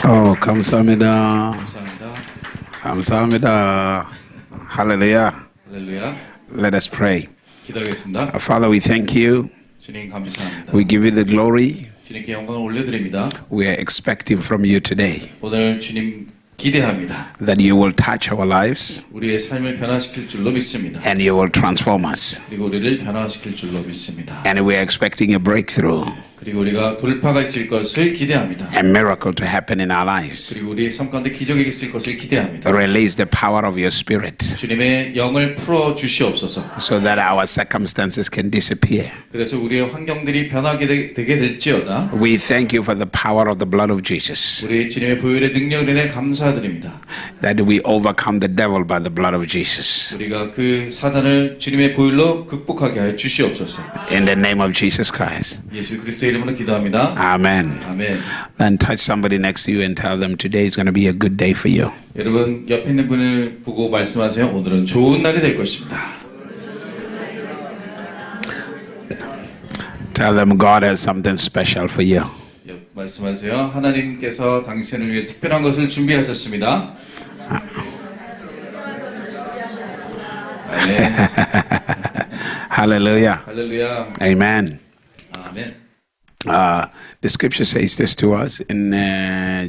감사합니다. 감사합니다. 감사합니다. Hallelujah. 할렐루야. Let us pray. 기도하겠습니다. Father, we thank you. 주님 감사합니다. We give you the glory. 주님께 영광을 올려드립니다. We are expecting from you today 오늘 주님 기대합니다. that you will touch our lives 우리의 삶을 변화시킬 줄로 믿습니다. and you will transform us. 그리고 우리를 변화시킬 줄로 믿습니다. And we are expecting a breakthrough, 그리고 우리가 돌파가 있을 것을 기대합니다. a miracle to happen in our lives. 그리고 우리의 삶 가운데 기적이 있을 것을 기대합니다. Release the power of your spirit 주님의 영을 풀어 주시옵소서. so that our circumstances can disappear. 그래서 우리의 환경들이 변하게 되게 될지어다. We thank you for the power of the blood of Jesus, 우리 주님의 보혈의 능력을 인해 감사드립니다. that we overcome the devil by the blood of Jesus. 우리가 그 사단을 주님의 보혈로 극복하게 하여 주시옵소서. In the name of Jesus Christ. 예수 그리스도의 이름으로 기도합니다. Amen. 아멘. Then touch somebody next to you and tell them today is going to be a good day for you. 여러분 옆에 있는 분을 보고 말씀하세요. 오늘은 좋은 날이 될 것입니다. Tell them God has something special for you. 말씀하세요. 하나님께서 당신을 위해 특별한 것을 준비하셨습니다. 아멘. Hallelujah. 할렐루야. Amen. 아멘. The scripture says this to us in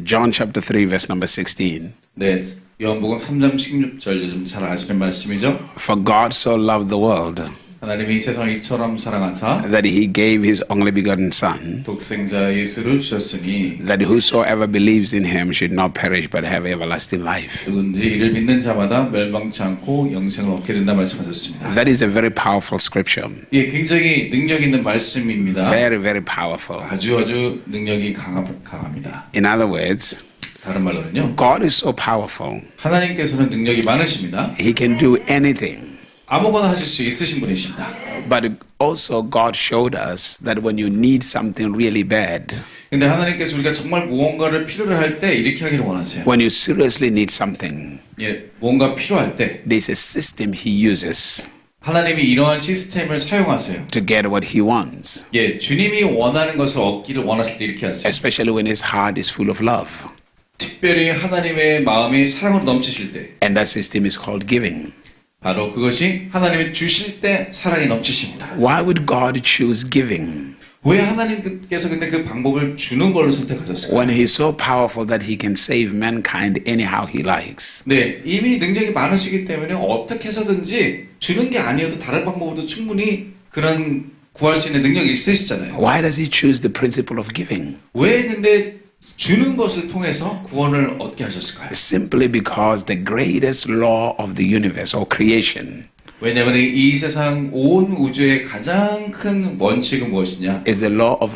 John chapter 3 verse number 16. 네, 요한복음 3장 16절 요즘 잘 아시는 말씀이죠. For God so loved the world 하나님이 이 세상을 이처럼 사랑하사 that he gave his only begotten son, 독생자 예수를 주셨으니 that whosoever believes in him should not perish but have everlasting life. 누군지 이를 믿는 자마다 멸망치 않고 영생을 얻게 된다 말씀하셨습니다. That is a very powerful scripture. 예, 굉장히 능력 있는 말씀입니다. Very, very powerful. 아주 능력이 강합니다. In other words, 다른 말로는요, God is so powerful. 하나님께서는 능력이 많으십니다. He can do anything. 아무거나 하실 수 있으신 분이십니다. But also God showed us that when you need something really bad, 근데 하나님께서 우리가 정말 무언가를 필요로 할 때 이렇게 하기를 원하세요. when you seriously need something, 예, 무언가 필요할 때 there's a system he uses 하나님이 이러한 시스템을 사용하세요. to get what he wants, 예, 주님이 원하는 것을 얻기를 원하실 때 이렇게 하세요. especially when his heart is full of love. 특별히 하나님의 마음이 사랑으로 넘치실 때, And that system is called giving. 바로 그것이 하나님이 주실 때 사랑이 넘치십니다. Why would God choose giving 왜 하나님께서 근데 그 방법을 주는 걸로 선택하셨을까요? when he's so powerful that he can save mankind anyhow he likes? 네, 이미 능력이 많으시기 때문에 어떻게 해서든지 주는 게 아니어도 다른 방법으로도 충분히 그런 구할 수 있는 능력이 있으시잖아요. Why does he choose the principle of giving? 왜 근데 주는 것을 통해서 구원을 얻게 하셨을까요? Simply because the greatest law of the universe or creation 왜냐하면 이 세상 온 우주의 가장 큰 원칙은 무엇이냐? is the law of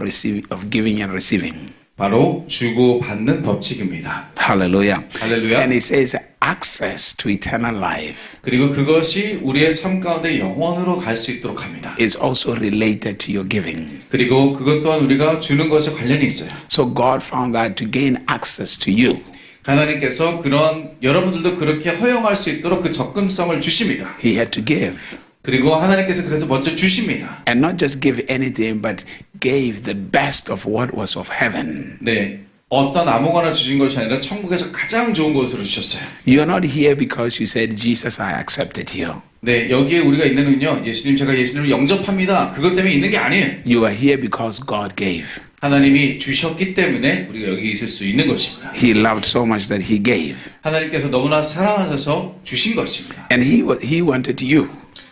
giving and receiving. 바로 주고 받는 법칙입니다. Hallelujah. 할렐루야. And it says access to eternal life 그리고 그것이 우리의 삶 가운데 영원으로 갈 수 있도록 합니다. is also related to your giving. 그리고 그것 또한 우리가 주는 것에 관련이 있어요. So God found that to gain access to you, 하나님께서 그런 여러분들도 그렇게 허용할 수 있도록 그 접근성을 주십니다. he had to give. 그리고 하나님께서 그래서 먼저 주십니다. And not just give anything, but gave the best of what was of heaven. 네, 어떤 아무거나 주신 것이 아니라 천국에서 가장 좋은 것으로 주셨어요. You're not here because you said, Jesus, I accepted you. 네, 여기에 우리가 있는은요, 예수님 제가 예수님을 영접합니다. 그것 때문에 있는 게 아니에요. You are here because God gave. 하나님이 주셨기 때문에 우리가 여기 있을 수 있는 것입니다. He loved so much that he gave. 하나님께서 너무나 사랑하셔서 주신 것입니다. And he wanted you.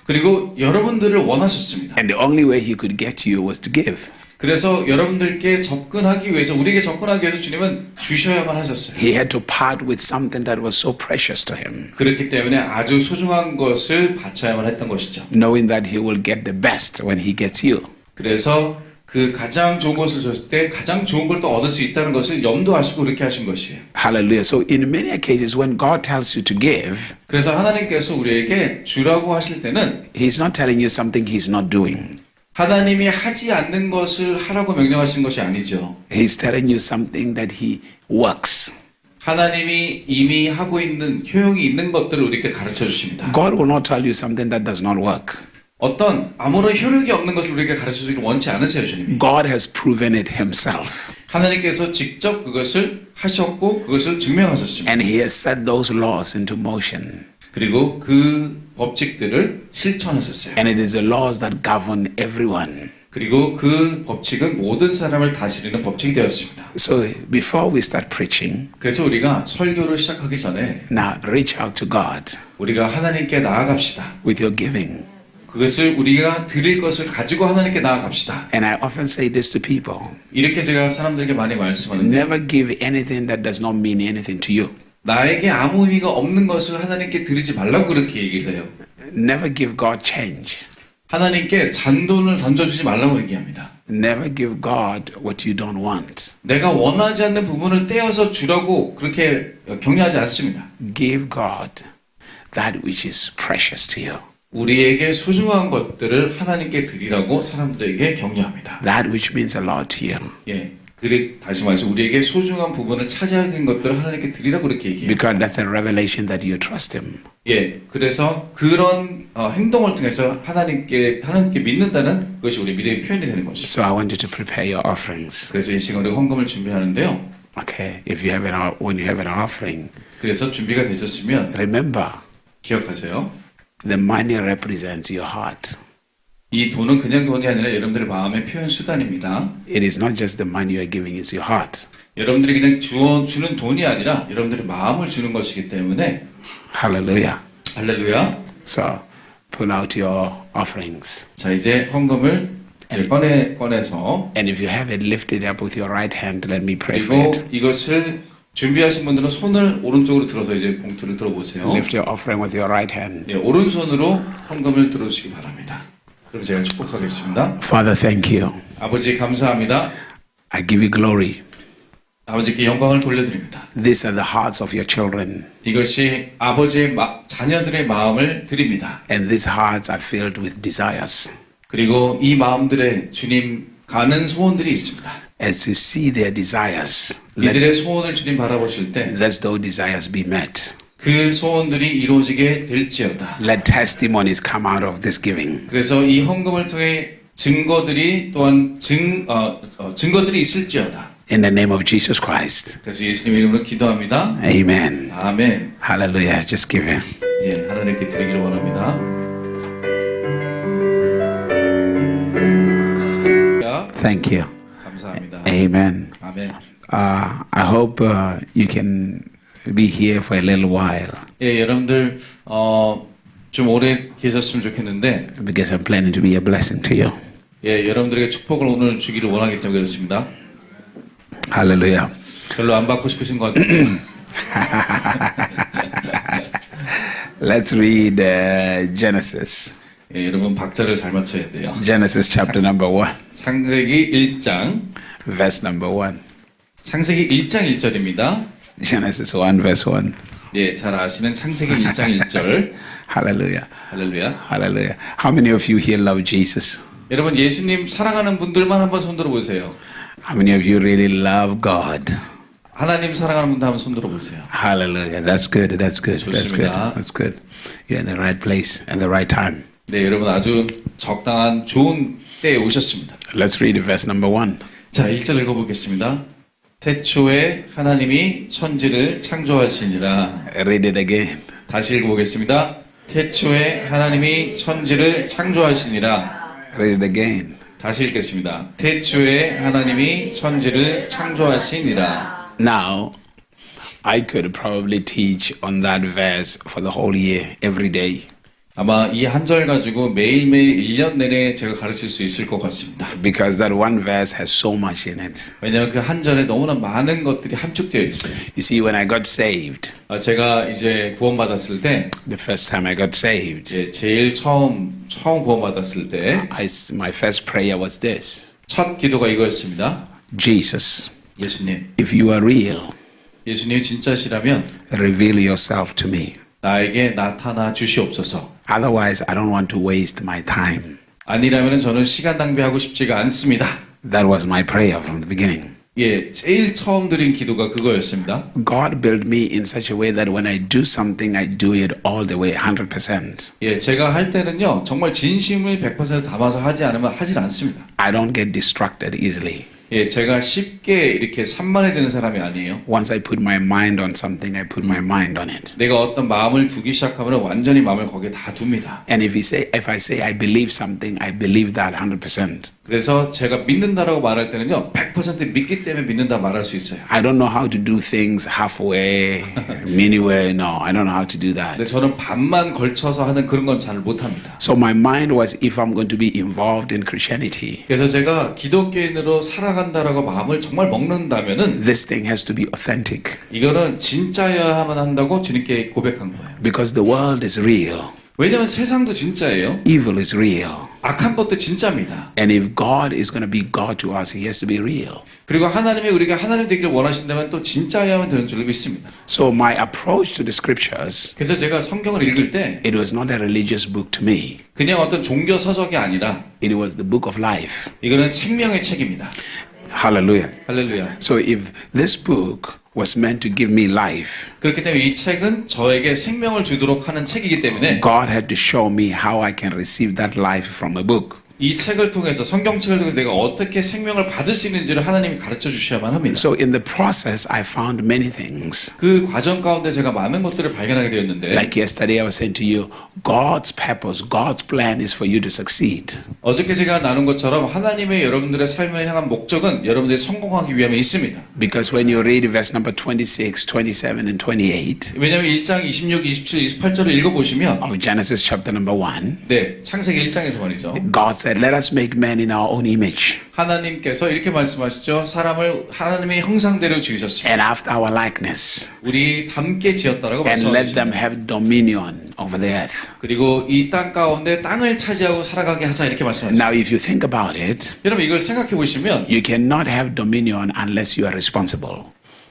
그리고 여러분들을 원하셨습니다. And the only way he could get to you was to give. 그래서 여러분들께 접근하기 위해서, 우리에게 접근하기 위해서 주님은 주셔야만 하셨어요. He had to part with something that was so precious to him, 그렇기 때문에 아주 소중한 것을 바쳐야만 했던 것이죠. knowing that he will get the best when he gets you. 그래서 그 가장 좋은 것을 줬을 때 가장 좋은 걸 또 얻을 수 있다는 것을 염두하시고 그렇게 하신 것이에요. Hallelujah. So in many cases when God tells you to give, 그래서 하나님께서 우리에게 주라고 하실 때는 he's not telling you something he's not doing. 하나님이 하지 않는 것을 하라고 명령하신 것이 아니죠. He's telling you something that he works. 하나님이 이미 하고 있는 효용이 있는 것들을 우리에게 가르쳐 주십니다. God will not tell you something that does not work. 어떤 아무런 효력이 없는 것을 우리에게 가르쳐 주기를 원치 않으세요, 주님이. God has proven it himself. 하나님께서 직접 그것을 하셨고 그것을 증명하셨습니다. And He has set those laws into motion. 그리고 그 법칙들을 실천하셨어요. And it is the laws that govern everyone. 그리고 그 법칙은 모든 사람을 다스리는 법칙이 되었습니다. So before we start preaching, 그래서 우리가 설교를 시작하기 전에 now reach out to God 우리가 하나님께 나아갑시다. with your giving. 그것을 우리가 드릴 것을 가지고 하나님께 나아갑시다. And I often say this to people. 이렇게 제가 사람들에게 많이 말씀하는데 Never give anything that does not mean anything to you. 나에게 아무 의미가 없는 것을 하나님께 드리지 말라고 그렇게 얘기를 해요. Never give God change. 하나님께 잔돈을 던져주지 말라고 얘기합니다. Never give God what you don't want. 내가 원하지 않는 부분을 떼어서 주라고 그렇게 격려하지 않습니다. Give God that which is precious to you. 우리에게 소중한 것들을 하나님께 드리라고 사람들에게 격려합니다. That which means a lot to you. 예, 다시 말해서 우리에게 소중한 부분을 차지하는 것들을 하나님께 드리라고 그렇게 얘기해요. Because that's a revelation that you trust Him. 예, 그래서 그런 행동을 통해서 하나님께 믿는다는 것이 우리 믿음의 표현이 되는 것이죠. So I want you to prepare your offerings. 그래서 이 시간 우리가 헌금을 준비하는데요. Okay, if you have when you have an offering, 그래서 준비가 되셨으면 remember 기억하세요. the money represents your heart. 이 돈은 그냥 돈이 아니라 여러분들의 마음의 표현 수단입니다. It is not just the money you are giving; it's your heart. 여러분들이 그냥 주는 돈이 아니라 여러분들의 마음을 주는 것이기 때문에 Hallelujah. 할렐루야. So pull out your offerings. 자, 이제 헌금을 이제 꺼내서 And if you have it, lift it up with your right hand. Let me pray for 그리고 it. 이것을 준비하신 분들은 손을 오른쪽으로 들어서 이제 봉투를 들어보세요. Lift your offering with your right hand. 예, 오른손으로 헌금을 들어주시기 바랍니다. 그럼 제가 축복하겠습니다. Father, thank you. 아버지 감사합니다. I give you glory. 아버지께 영광을 돌려드립니다. These are the hearts of your children. 이것이 아버지의 자녀들의 마음을 드립니다. And these hearts are filled with desires. 그리고 이 마음들의 주님 가는 소원들이 있습니다. As you see their desires, 이들의 소원을 주님 바라보실 때 let those desires be met. 그 소원들이 이루어지게 될지어다. Let testimonies come out of this giving. 그래서 이 헌금을 통해 증거들이 또한 증거들이 있을지어다. In the name of Jesus Christ. 그래서 예수님 이름으로 기도합니다. Amen. 아멘. Hallelujah. Just give Him. 예, 하나님께 드리기를 원합니다. Thank you. 감사합니다. Amen. 아멘. I hope you can be here for a little while 예, 여러분들 좀 오래 계셨으면 좋겠는데 because I'm planning to be a blessing to you. 예, 여러분들에게 축복을 오늘 주기를 원하기 때문에 그렇습니다. Hallelujah. 별로 안 받고 싶으신 것 같은데. Let's read Genesis. 예, 여러분 박자를 잘 맞춰야 돼요. Genesis chapter number 1, 창세기 1장 verse number 1. 창세기 1장 1절입니다. Genesis 1, verse 1. 예, 잘 아시는 창세기 1장 1절. Hallelujah. 할렐루야. Hallelujah. How many of you here love Jesus? 여러분 예수님 사랑하는 분들만 한번 손 들어 보세요. How many of you really love God? 하나님 사랑하는 분들 한번 손 들어 보세요. Hallelujah. That's good. That's good. That's good. 좋습니다. That's good. You're in the right place and the right time. 네, 여러분 아주 적당한 좋은 때에 오셨습니다. Let's read verse number 1. 자, 1절 읽어보겠습니다. 태초에 하나님이 천지를 창조하시니라. Read it again. 다시 읽어보겠습니다. 태초에 하나님이 천지를 창조하시니라. Read it again. 다시 읽겠습니다. 태초에 하나님이 천지를 창조하시니라. Now, I could probably teach on that verse for the whole year, every day. 아마 이 한 절 가지고 매일매일 1년 내내 제가 가르칠 수 있을 것 같습니다. Because that one verse has so much in it. 왜냐하면 그 한 절에 너무나 많은 것들이 함축되어 있어요. You see, when I got saved, 제가 이제 구원받았을 때, the first time I got saved, 이제 제일 처음 구원받았을 때, my first prayer was this. 첫 기도가 이거였습니다. Jesus, 예수님, if you are real, 예수님 진짜시라면 reveal yourself to me. 나에게 나타나 주시옵소서. Otherwise, I don't want to waste my time. 아니라면 저는 시간 낭비하고 싶지가 않습니다. That was my prayer from the beginning. 예, 제일 처음 드린 기도가 그거였습니다. God built me in such a way that when I do something, I do it all the way, 100%. 예, 제가 할 때는요, 정말 진심을 100% 담아서 하지 않으면 하질 않습니다. I don't get distracted easily. 예, 제가 쉽게 이렇게 산만해지는 사람이 아니에요. Once I put my mind on something, I put my mind on it. 내가 어떤 마음을 두기 시작하면 완전히 마음을 거기에 다 둡니다. And if I say I believe something, I believe that 100%. 그래서 제가 믿는다라고 말할 때는요, 100% 믿기 때문에 믿는다 말할 수 있어요. I don't know how to do things halfway, midway. No, I don't know how to do 근데 that. 저는 반만 걸쳐서 하는 그런 건 잘 못합니다. So my mind was, if I'm going to be involved in Christianity, 그래서 제가 기독교인으로 살아간다라고 마음을 정말 먹는다면은 this thing has to be authentic 이거는 진짜여야만 한다고 주님께 고백한 거예요. because the world is real, 왜냐면 세상도 진짜예요. evil is real. 악한 것도 진짜입니다. And if God is going to be God to us, He has to be real. 그리고 하나님이 우리가 하나님 되기를 원하신다면 또 진짜여야만 되는 줄로 믿습니다. So my approach to the scriptures, 그래서 제가 성경을 읽을 때 it was not a religious book to me. 그냥 어떤 종교 서적이 아니라 It was the book of life. 이거는 생명의 책입니다. Hallelujah. 할렐루야. So if this book was meant to give me life, 그렇기 때문에 이 책은 저에게 생명을 주도록 하는 책이기 때문에 God had to show me how I can receive that life from a book. 이 책을 통해서 성경책을 통해서 내가 어떻게 생명을 받을 수 있는지를 하나님이 가르쳐 주셔야만 합니다. So in the process, I found many things. 그 과정 가운데 제가 많은 것들을 발견하게 되었는데 Like yesterday, I was saying to you, God's purpose, God's plan is for you to succeed. 어저께 제가 나눈 것처럼 하나님의 여러분들의 삶을 향한 목적은 여러분들이 성공하기 위함에 있습니다. Because when you read verse number 26, 27, and 28 왜냐하면 1장 26, 27, 28절을 읽어보시면 of Genesis chapter number 1, 네, 창세기 1장에서 말이죠. God said, let us make man in our own image 하나님께서 이렇게 말씀하시죠. 사람을 하나님의 형상대로 지으셨습니다. and after our likeness, 우리 닮게 지었다라고 and let them 말씀하십니다. have dominion over the earth. 그리고 이 땅 가운데 땅을 차지하고 살아가게 하자 이렇게 말씀하셨습니다. Now, if you think about it, 여러분 이걸 생각해 보시면 you cannot have dominion unless you are responsible.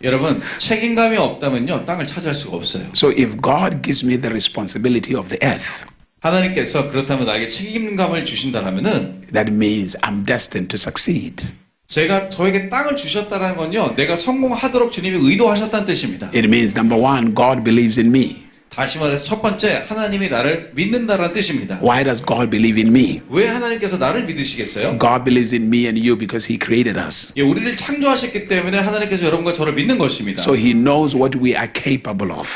여러분 책임감이 없다면요 땅을 차지할 수가 없어요. So if God gives me the responsibility of the earth, 하나님께서 그렇다면 나에게 책임감을 주신다라면은 that means I'm destined to succeed. 제가 저에게 땅을 주셨다라는 건요 내가 성공하도록 주님이 의도하셨다는 뜻입니다. It means number one, God believes in me. 다시 말해서 첫 번째 하나님이 나를 믿는다라는 뜻입니다. Why does God believe in me? 왜 하나님께서 나를 믿으시겠어요? God believes in me and you because He created us. 예, 우리를 창조하셨기 때문에 하나님께서 여러분과 저를 믿는 것입니다. So He knows what we are capable of.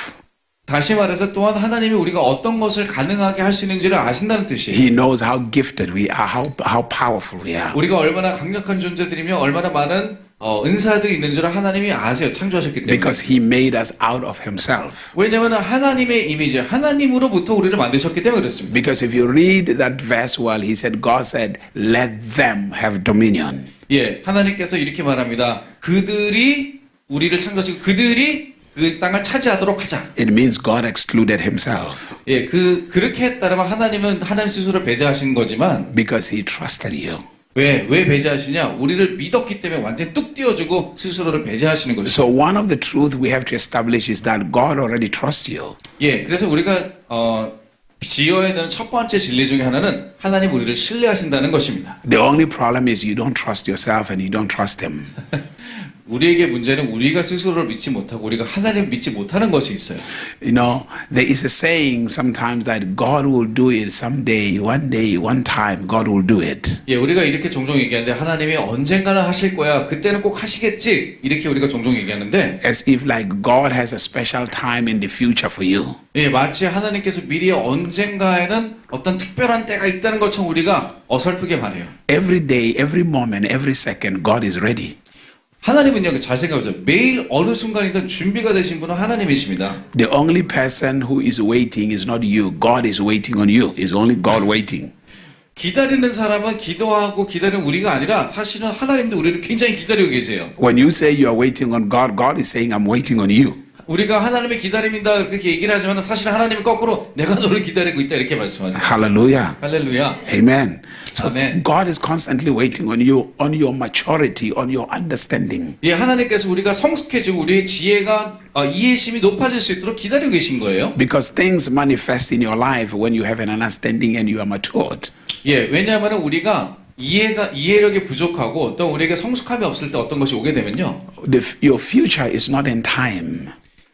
다시 말해서 또한 하나님이 우리가 어떤 것을 가능하게 할 수 있는지를 아신다는 뜻이에요. He knows how gifted we are, how powerful we are. 우리가 얼마나 강력한 존재들이며 얼마나 많은 은사들이 있는 줄 하나님이 아세요. 창조하셨기 때문에. Because He made us out of Himself. 왜냐하면 하나님의 이미지, 하나님으로부터 우리를 만드셨기 때문에 그렇습니다. Because if you read that verse well, He said, God said, let them have dominion. 예, 하나님께서 이렇게 말합니다. 그들이 우리를 창조하시고 그들이 그 땅을 차지하도록 하자. It means God excluded Himself 예, 그렇게 했다면 하나님은 하나님 스스로 배제하신 거지만 because He trusted you. 왜 배제하시냐? 우리를 믿었기 때문에 완전히 뚝 띄워주고 스스로를 배제하시는 거죠. So one of the truths we have to establish is that God already trusts you. 예, 그래서 우리가 지어야 되는 첫 번째 진리 중에 하나는 하나님 우리를 신뢰하신다는 것입니다. The only problem is you don't trust yourself and you don't trust Him. 우리에게 문제는 우리가 스스로를 믿지 못하고 우리가 하나님을 믿지 못하는 것이 있어요. You know, there is a saying sometimes that God will do it someday, one day, one time, God will do it. 예, 우리가 이렇게 종종 얘기하는데 하나님이 언젠가는 하실 거야. 그때는 꼭 하시겠지. 이렇게 우리가 종종 얘기하는데 As if like God has a special time in the future for you. 예, 마치 하나님께서 미리 언젠가에는 어떤 특별한 때가 있다는 것처럼 우리가 어설프게 말해요. Every day, every moment, every second, God is ready. 하나님은요, 잘 생각해보세요. 매일 어느 순간이든 준비가 되신 분은 하나님이십니다. The only person who is waiting is not you. God is waiting on you. It's only God waiting. 기다리는 사람은 기도하고 기다리는 우리가 아니라 사실은 하나님도 우리를 굉장히 기다리고 계세요. When you say you are waiting on God, God is saying, I'm waiting on you. 우리가 하나님의 기다림이다 그렇게 얘기를 하지만 사실 하나님은 거꾸로 내가 너를 기다리고 있다 이렇게 말씀하세요. Hallelujah. 할렐루야. Amen. So Amen. God is constantly waiting on you, on your maturity, on your understanding. 예, 하나님께서 우리가 성숙해지고 우리의 지혜가 이해심이 높아질 수 있도록 기다리고 계신 거예요. Because things manifest in your life when you have an understanding and you are matured. 예, 왜냐하면 우리가 이해력이 부족하고 또 우리에게 성숙함이 없을 때 어떤 것이 오게 되면요. Your future is not in time.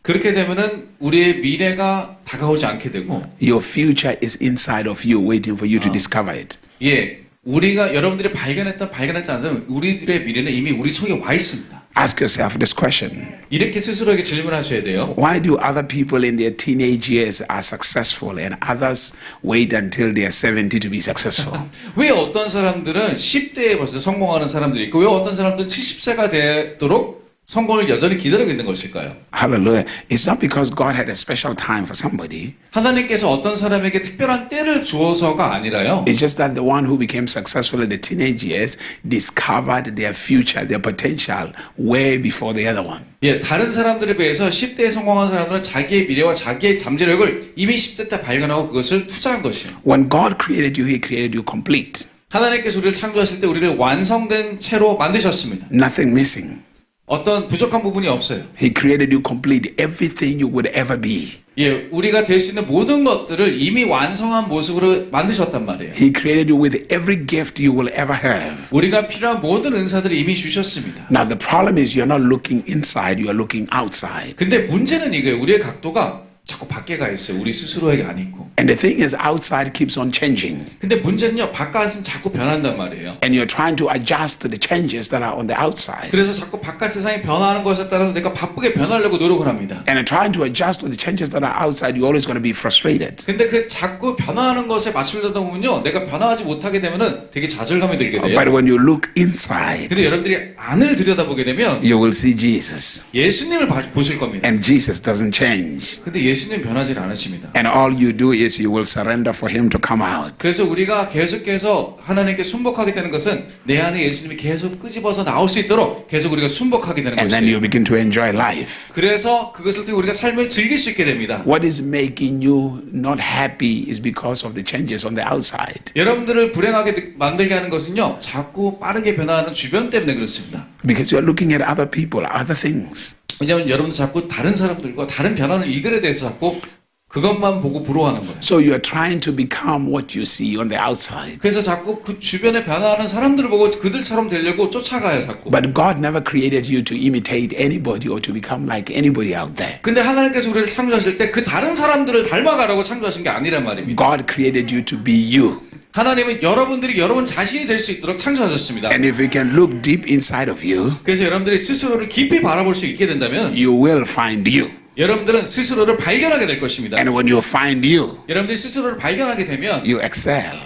그렇게 되면은 우리의 미래가 다가오지 않게 되고 Your future is inside of you, waiting for you to discover it. 예, 우리가 여러분들이 발견했지 않으면 우리들의 미래는 이미 우리 속에 와 있습니다. Ask yourself this question. 이렇게 스스로에게 질문하셔야 돼요. Why do other people in their teenage years are successful and others wait until they are 70 to be successful? 왜 어떤 사람들은 10대에 벌써 성공하는 사람들이 있고 왜 어떤 사람들은 70세가 되도록 성공을 여전히 기다리고 있는 것일까요? Hallelujah. It's not because God had a special time for somebody. 하나님께서 어떤 사람에게 특별한 때를 주어서가 아니라요. It's just that the one who became successful in the teenage years discovered their future, their potential way before the other one. 예, 다른 사람들에 비해서 10대에 성공한 사람들은 자기의 미래와 자기의 잠재력을 이미 10대 때 발견하고 그것을 투자한 것이에요. When God created you, He created you complete. 하나님께서 우리를 창조하실 때 우리를 완성된 채로 만드셨습니다. Nothing missing. 어떤 부족한 부분이 없어요. He created you complete, everything you would ever be. 예, 우리가 될 수 있는 모든 것들을 이미 완성한 모습으로 만드셨단 말이에요. He created you with every gift you will ever have. 우리가 필요한 모든 은사들을 이미 주셨습니다. Now the problem is you're not looking inside, you are looking outside. 근데 문제는 이거예요. 우리의 각도가 자꾸 밖에 가 있어요. 우리 스스로에게 안 있고. And the thing is outside keeps on changing. 근데 문제는요. 바깥은 자꾸 변한단 말이에요. And you're trying to adjust to the changes that are on the outside. 그래서 자꾸 바깥 세상이 변하는 것에 따라서 내가 바쁘게 변하려고 노력을 합니다. And in trying to adjust to the changes that are outside, you're always going to be frustrated. 근데 그 자꾸 변화하는 것에 맞추려다 보면요. 내가 변화하지 못하게 되면은 되게 좌절감이 들게 돼요. But when you look inside, 근데 여러분들이 안을 들여다보게 되면 you will see Jesus. 예수님을 보실 겁니다. And Jesus doesn't change. 근데 예수님 변하지 않으십니다. And all you do is you will surrender for Him to come out. 그래서 우리가 계속해서 하나님께 순복하게 되는 것은 내 안에 예수님이 계속 끄집어서 나올 수 있도록 계속 우리가 순복하게 되는 And then you 것이에요. begin to enjoy life. 그래서 그것을 통해 우리가 삶을 즐길 수 있게 됩니다. What is making you not happy is because of the changes on the outside. 여러분들을 불행하게 만들게 하는 것은요. 자꾸 빠르게 변화하는 주변 때문에 그렇습니다. Because you're looking at other people, other things. 왜냐하면 여러분들 자꾸 다른 사람들과 다른 변하는 일들에 대해서 자꾸 그것만 보고 부러워하는 거예요. So you're trying to become what you see on the outside. 그래서 자꾸 그 주변에 변화하는 사람들을 보고 그들처럼 되려고 쫓아가요, 자꾸. But God never created you to imitate anybody or to become like anybody out there. 근데 하나님께서 우리를 창조하실 때 그 다른 사람들을 닮아가라고 창조하신 게 아니란 말입니다. God created you to be you. 하나님은 여러분들이 여러분 자신이 될 수 있도록 창조하셨습니다. And if you can look deep inside of you, 그래서 여러분들이 스스로를 깊이 바라볼 수 있게 된다면 you will find you. 여러분들은 스스로를 발견하게 될 것입니다. And when you find you, 여러분들이 스스로를 발견하게 되면 you excel.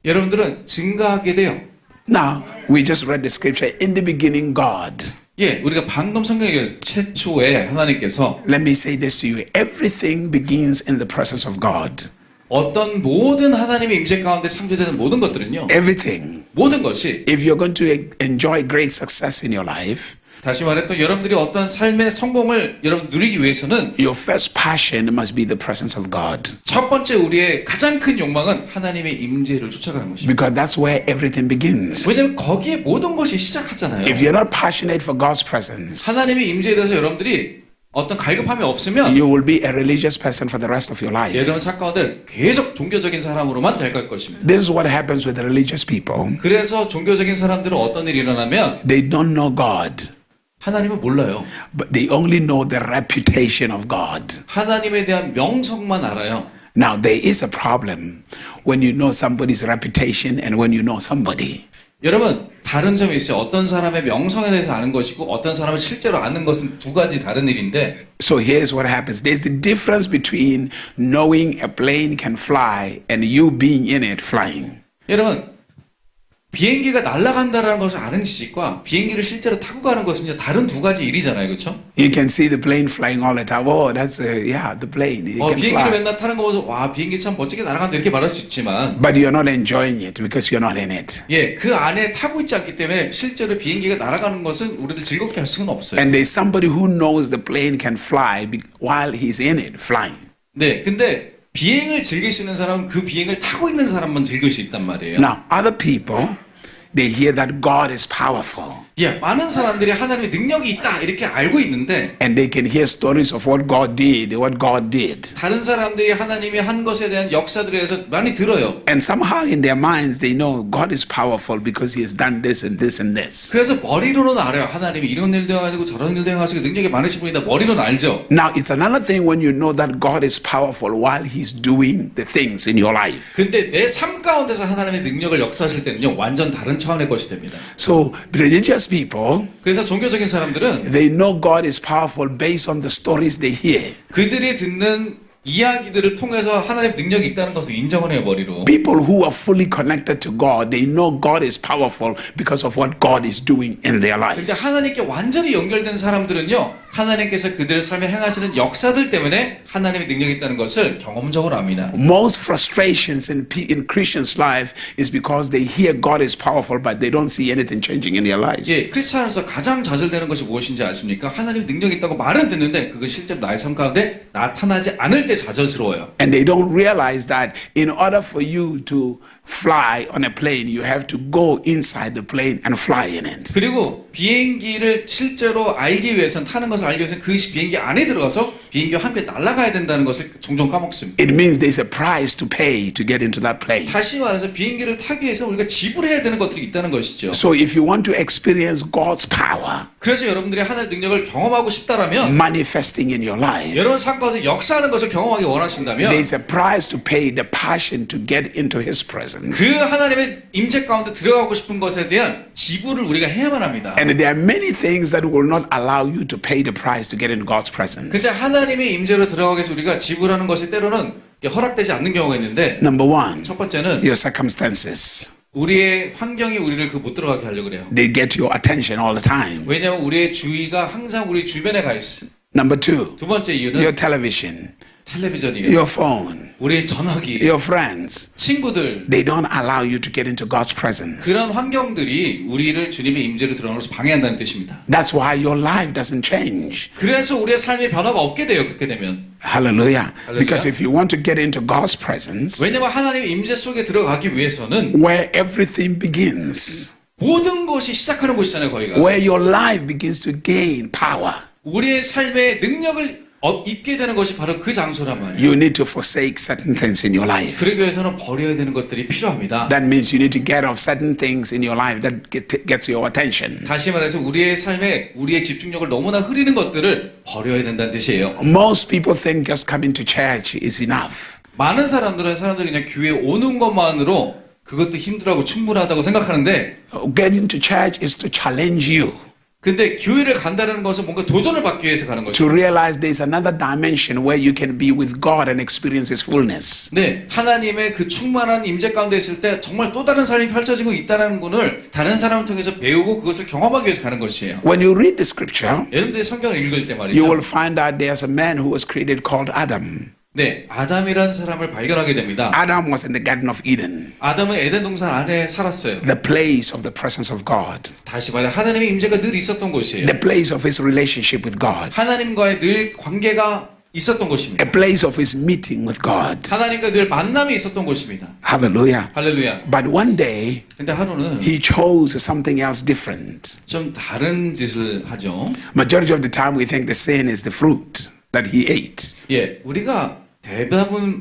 여러분들은 증가하게 돼요. Now, we just read the scripture, in the beginning God. 예, 우리가 방금 성경에 최초에 하나님께서 Let me say this to you. Everything begins in the presence of God. 어떤 모든 하나님의 임재 가운데 창조되는 모든 것들은요. Everything. 모든 것이 If you're going to enjoy great success in your life, 다시 말해 또 여러분들이 어떤 삶의 성공을 여러분 누리기 위해서는 your first passion must be the presence of God. 첫 번째 우리의 가장 큰 욕망은 하나님의 임재를 쫓아가는 것입니다. Because that's where everything begins. 왜냐하면 거기에 모든 것이 시작하잖아요. If you're not passionate for God's presence, 하나님의 임재에 대해서 여러분들이 어떤 갈급함이 없으면 you will be a religious person for the rest of your life. 여러분 살 가운데 계속 종교적인 사람으로만 될 것입니다. This is what happens with the religious people. 그래서 종교적인 사람들은 어떤 일이 일어나면 They don't know God, 하나님을 몰라요. but they only know the reputation of God. 하나님에 대한 명성만 알아요. Now, there is a problem when you know somebody's reputation and when you know somebody. 여러분 다른 점이 있어요. 어떤 사람의 명성에 대해서 아는 것이고 어떤 사람을 실제로 아는 것은 두 가지 다른 일인데 So here's what happens. There's the difference between knowing a plane can fly and you being in it flying. 여러분 비행기가 날아간다라는 것을 아는 지식과 비행기를 실제로 타고 가는 것은 다른 두 가지 일이잖아요. 그렇죠? You can see the plane flying all the time. Oh, that's the plane. It can 비행기를 fly. 맨날 타는 거 보면서 와 비행기 참 멋지게 날아간다 이렇게 말할 수 있지만 But you're not enjoying it because you're not in it. 예, 그 안에 타고 있지 않기 때문에 실제로 비행기가 날아가는 것은 우리를 즐겁게 할 수는 없어요. And there's somebody who knows the plane can fly while he's in it flying. 네, 근데 비행을 즐길 수 있는 사람은 그 비행을 타고 있는 사람만 즐길 수 있단 말이에요. Now, other people, they hear that God is powerful. 예, 많은 사람들이 하나님의 능력이 있다 이렇게 알고 있는데 and they can hear stories of what God did, what God did. 다른 사람들이 하나님이 한 것에 대한 역사들에 대해서 많이 들어요. And somehow in their minds they know God is powerful because he has done this and this and this. 그래서 머리로는 알아요. 하나님이 이런 일도 행하시고 저런 일도 행하시고 능력이 많으신 분이다. 머리로는 알죠. Now it's another thing when you know that God is powerful while he's doing the things in your life. 근데 내 삶 가운데서 하나님의 능력을 역사하실 때는요. 완전 다른 차원의 것이 됩니다. So religious people, 그래서 종교적인 사람들은 they know God is powerful based on the stories they hear. 그들이 듣는 이야기들을 통해서 하나님의 능력이 있다는 것을 인정을 해요. 머리로. People who are fully connected to God, they know God is powerful because of what God is doing in their 그러니까 lives. 하나님께 완전히 연결된 사람들은요. 하나님께서 그들의 삶에 행하시는 역사들 때문에 하나님의 능력이 있다는 것을 경험적으로 압니다. Most frustrations in Christians' life is because they hear God is powerful, but they don't see anything changing in their lives. 예, 크리스찬으로서 가장 좌절되는 것이 무엇인지 아십니까? 하나님의 능력이 있다고 말은 듣는데 그것이 실제로 나의 삶 가운데 나타나지 않을 때 좌절스러워요. And they don't realize that in order for you to fly on a plane, you have to go inside the plane and fly in it. 그리고 비행기를 실제로 알기 위해서는 타는 것을 알기 위해서는 그 비행기 안에 들어가서 비행기와 함께 날아가야 된다는 것을 종종 까먹습니다. It means there's a price to pay to get into that plane. 다시 말해서 비행기를 타기 위해서 우리가 지불해야 되는 것들이 있다는 것이죠. So if you want to experience God's power 그래서 여러분들이 하나님의 능력을 경험하고 싶다라면 manifesting in your life, 여러분 삶 가운데 역사하는 것을 경험하기 원하신다면 there's a price to pay, the passion to get into His presence. 그 하나님의 임재 가운데 들어가고 싶은 것에 대한 지불을 우리가 해야만 합니다. And there are many things that will not allow you to pay the price to get in God's presence. 근데 하나님의 임재로 들어가기 위해서 우리가 지불하는 것이 때로는 허락되지 않는 경우가 있는데 Number one, 첫 번째는 your circumstances. 우리의 환경이 우리를 못 들어가게 하려고 그래요. They get your attention all the time. 왜냐하면 우리의 주의가 항상 우리 주변에 가 있어. Number two, 두 번째 이유는 your television, 텔레비전이에요. your phone, 우리의 전화기, your friends. 친구들. They don't allow you to get into God's presence. 그런 환경들이 우리를 주님의 임재로 들어가는 것을 방해한다는 뜻입니다. That's why your life doesn't change. 그래서 우리의 삶의 변화가 없게 돼요. 그렇게 되면. Hallelujah. Hallelujah. Because if you want to get into God's presence, 왜냐하면 하나님의 임재 속에 들어가기 위해서는 where everything begins, 모든 것이 시작하는 곳이잖아요. 거기가. where your life begins to gain power, 우리의 삶의 능력을 입게 되는 것이 바로 그 장소란 말이에요. you need to forsake certain things in your life. 그러기 위해서는 버려야 되는 것들이 필요합니다. That means you need to get off certain things in your life that gets your attention. 다시 말해서 우리의 삶에 우리의 집중력을 너무나 흐리는 것들을 버려야 된다는 뜻이에요. Most people think just coming to church is enough. 많은 사람들이 그냥 교회에 오는 것만으로 그것도 힘들하고 충분하다고 생각하는데 Getting to church is to challenge you 근데 교회를 간다는 것은 뭔가 도전을 받기 위해서 가는 거죠. to realize there's another dimension where you can be with God and experience His fullness. 네, 하나님의 그 충만한 임재 가운데 있을 때 정말 또 다른 삶이 펼쳐지고 있다는 것을 다른 사람을 통해서 배우고 그것을 경험하기 위해서 가는 것이에요. When you read the scripture, 여러분들이 성경을 읽을 때 you 말이죠. will find out there's a man who was created called Adam. 네, 아담이라는 사람을 발견하게 됩니다. Adam was in the Garden of Eden, 아담은 에덴 동산 안에 살았어요. the place of the presence of God, 다시 말해 하나님의 임재가 늘 있었던 곳이에요. the place of His relationship with God, 하나님과의 늘 관계가 있었던 곳입니다. a place of His meeting with God. 하나님과 늘 만남이 있었던 곳입니다. Hallelujah. 할렐루야. But one day, 근데 하루는 he chose something else different. 좀 다른 짓을 하죠. Majority of the time, we think the sin is the fruit that he ate. 예, 우리가